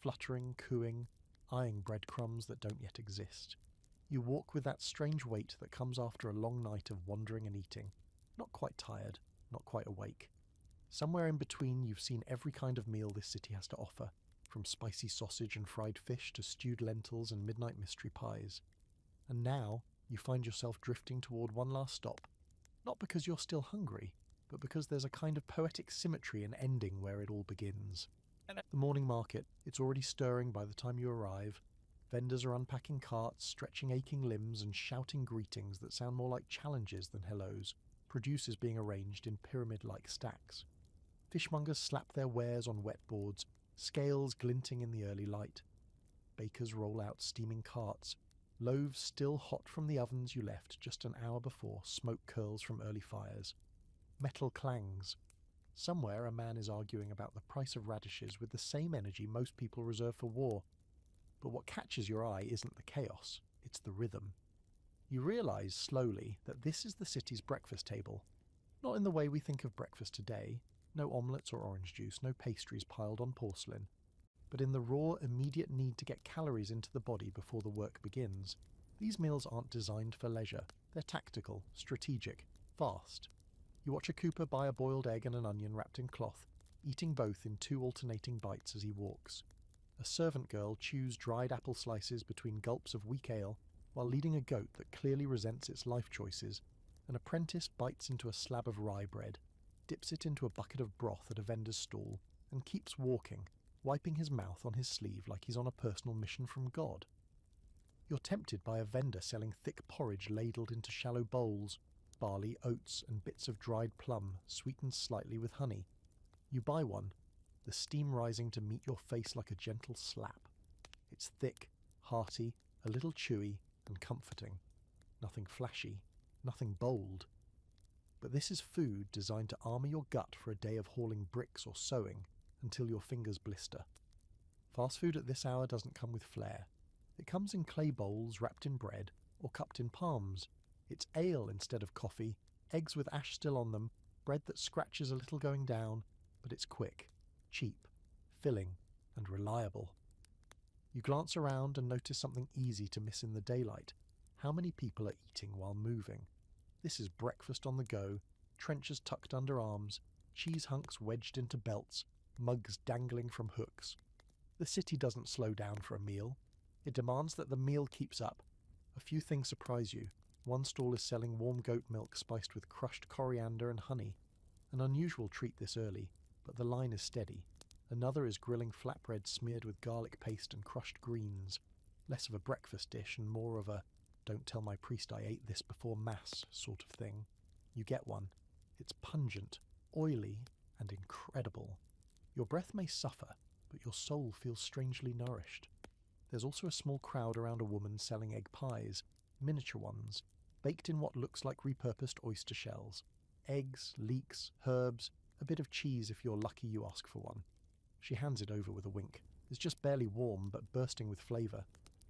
fluttering, cooing, eyeing breadcrumbs that don't yet exist. You walk with that strange weight that comes after a long night of wandering and eating, not quite tired, not quite awake. Somewhere in between, you've seen every kind of meal this city has to offer, from spicy sausage and fried fish to stewed lentils and midnight mystery pies. And now, you find yourself drifting toward one last stop, not because you're still hungry, but because there's a kind of poetic symmetry in ending where it all begins. The morning market, it's already stirring by the time you arrive. Vendors are unpacking carts, stretching aching limbs and shouting greetings that sound more like challenges than hellos, produce being arranged in pyramid-like stacks. Fishmongers slap their wares on wet boards, scales glinting in the early light. Bakers roll out steaming carts. Loaves still hot from the ovens you left just an hour before, smoke curls from early fires. Metal clangs. Somewhere a man is arguing about the price of radishes with the same energy most people reserve for war. But what catches your eye isn't the chaos, it's the rhythm. You realise slowly that this is the city's breakfast table. Not in the way we think of breakfast today, no omelettes or orange juice, no pastries piled on porcelain, but in the raw, immediate need to get calories into the body before the work begins. These meals aren't designed for leisure. They're tactical, strategic, fast. You watch a cooper buy a boiled egg and an onion wrapped in cloth, eating both in 2 alternating bites as he walks. A servant girl chews dried apple slices between gulps of weak ale while leading a goat that clearly resents its life choices. An apprentice bites into a slab of rye bread, dips it into a bucket of broth at a vendor's stall, and keeps walking, wiping his mouth on his sleeve like he's on a personal mission from God. You're tempted by a vendor selling thick porridge ladled into shallow bowls, barley, oats, and bits of dried plum, sweetened slightly with honey. You buy one, the steam rising to meet your face like a gentle slap. It's thick, hearty, a little chewy, and comforting. Nothing flashy, nothing bold. But this is food designed to armour your gut for a day of hauling bricks or sewing until your fingers blister. Fast food at this hour doesn't come with flair. It comes in clay bowls wrapped in bread or cupped in palms. It's ale instead of coffee, eggs with ash still on them, bread that scratches a little going down, but it's quick, cheap, filling, and reliable. You glance around and notice something easy to miss in the daylight. How many people are eating while moving? This is breakfast on the go, trenchers tucked under arms, cheese hunks wedged into belts, mugs dangling from hooks. The city doesn't slow down for a meal. It demands that the meal keeps up. A few things surprise you. One stall is selling warm goat milk spiced with crushed coriander and honey. An unusual treat this early, but the line is steady. Another is grilling flatbread smeared with garlic paste and crushed greens, less of a breakfast dish and more of a "don't tell my priest I ate this before Mass" sort of thing. You get one. It's pungent, oily, and incredible. Your breath may suffer, but your soul feels strangely nourished. There's also a small crowd around a woman selling egg pies, miniature ones, baked in what looks like repurposed oyster shells. Eggs, leeks, herbs, a bit of cheese if you're lucky you ask for one. She hands it over with a wink. It's just barely warm, but bursting with flavour.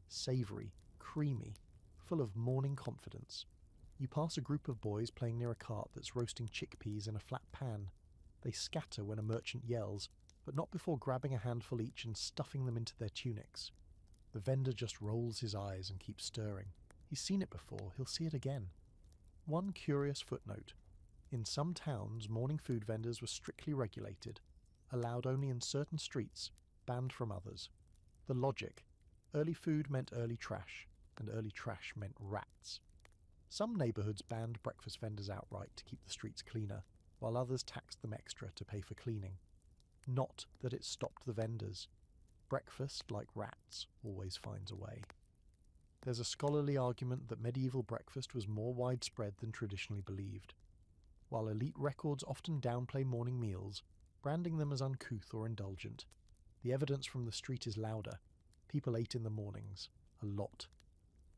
Savoury, creamy, full of morning confidence. You pass a group of boys playing near a cart that's roasting chickpeas in a flat pan. They scatter when a merchant yells, but not before grabbing a handful each and stuffing them into their tunics. The vendor just rolls his eyes and keeps stirring. He's seen it before, he'll see it again. One curious footnote. In some towns, morning food vendors were strictly regulated, allowed only in certain streets, banned from others. The logic: early food meant early trash, and early trash meant rats. Some neighbourhoods banned breakfast vendors outright to keep the streets cleaner, while others taxed them extra to pay for cleaning. Not that it stopped the vendors. Breakfast, like rats, always finds a way. There's a scholarly argument that medieval breakfast was more widespread than traditionally believed. While elite records often downplay morning meals, branding them as uncouth or indulgent, the evidence from the street is louder. People ate in the mornings, a lot.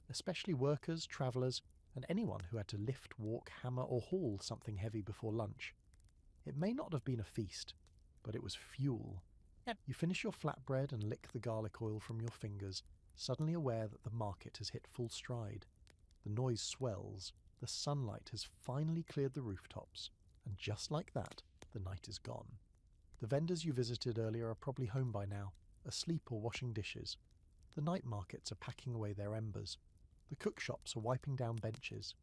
Especially workers, travellers, and anyone who had to lift, walk, hammer, or haul something heavy before lunch. It may not have been a feast, but it was fuel. You finish your flatbread and lick the garlic oil from your fingers, suddenly aware that the market has hit full stride. The noise swells, the sunlight has finally cleared the rooftops, and just like that, the night is gone. The vendors you visited earlier are probably home by now, asleep or washing dishes. The night markets are packing away their embers. The cook shops are wiping down benches.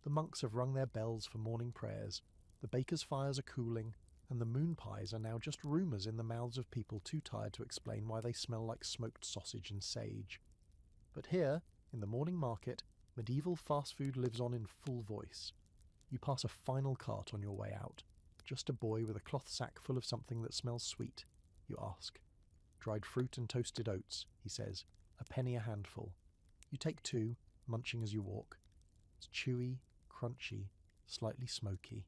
The monks have rung their bells for morning prayers. The bakers' fires are cooling, and the moon pies are now just rumours in the mouths of people too tired to explain why they smell like smoked sausage and sage. But here, in the morning market, medieval fast food lives on in full voice. You pass a final cart on your way out. Just a boy with a cloth sack full of something that smells sweet. You ask. "Dried fruit and toasted oats," he says, "a penny a handful." You take two, munching as you walk. It's chewy, crunchy, slightly smoky,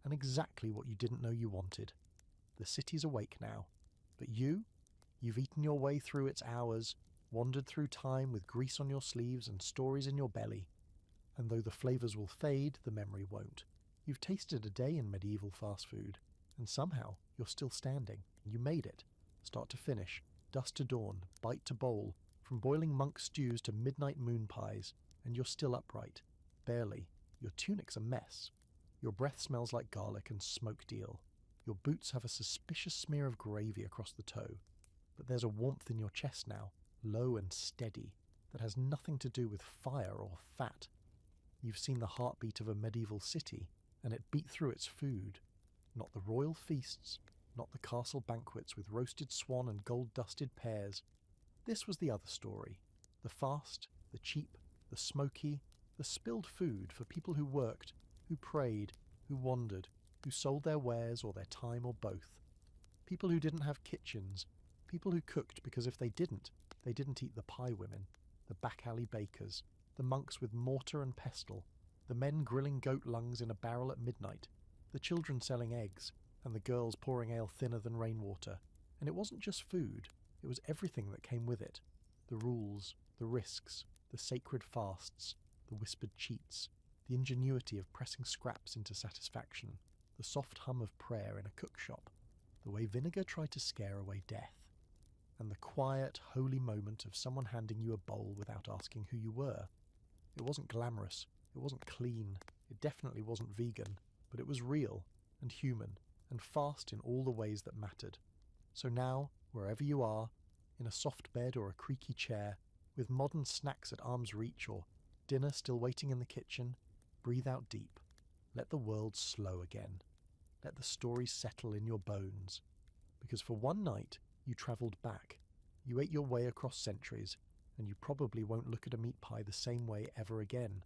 and exactly what you didn't know you wanted. The city's awake now, but you've eaten your way through its hours, wandered through time with grease on your sleeves and stories in your belly. And though the flavours will fade, the memory won't. You've tasted a day in medieval fast food, and somehow you're still standing. You made it, start to finish, dusk to dawn, bite to bowl, from boiling monk stews to midnight moon pies, and you're still upright. Barely. Your tunic's a mess. Your breath smells like garlic and smoked eel. Your boots have a suspicious smear of gravy across the toe. But there's a warmth in your chest now, low and steady, that has nothing to do with fire or fat. You've seen the heartbeat of a medieval city, and it beat through its food. Not the royal feasts, not the castle banquets with roasted swan and gold-dusted pears. This was the other story. The fast, the cheap, the smoky, the spilled food for people who worked, who prayed, who wandered, who sold their wares or their time or both. People who didn't have kitchens, people who cooked because if they didn't eat the pie women, the back-alley bakers, the monks with mortar and pestle, the men grilling goat lungs in a barrel at midnight, the children selling eggs, and the girls pouring ale thinner than rainwater. And it wasn't just food, it was everything that came with it. The rules, the risks, the sacred fasts, the whispered cheats, the ingenuity of pressing scraps into satisfaction, the soft hum of prayer in a cook shop, the way vinegar tried to scare away death, and the quiet, holy moment of someone handing you a bowl without asking who you were. It wasn't glamorous, it wasn't clean, it definitely wasn't vegan, but it was real and human and fast in all the ways that mattered. So now, wherever you are, in a soft bed or a creaky chair, with modern snacks at arm's reach or dinner still waiting in the kitchen, breathe out deep. Let the world slow again. Let the stories settle in your bones. Because for one night, you travelled back. You ate your way across centuries, and you probably won't look at a meat pie the same way ever again.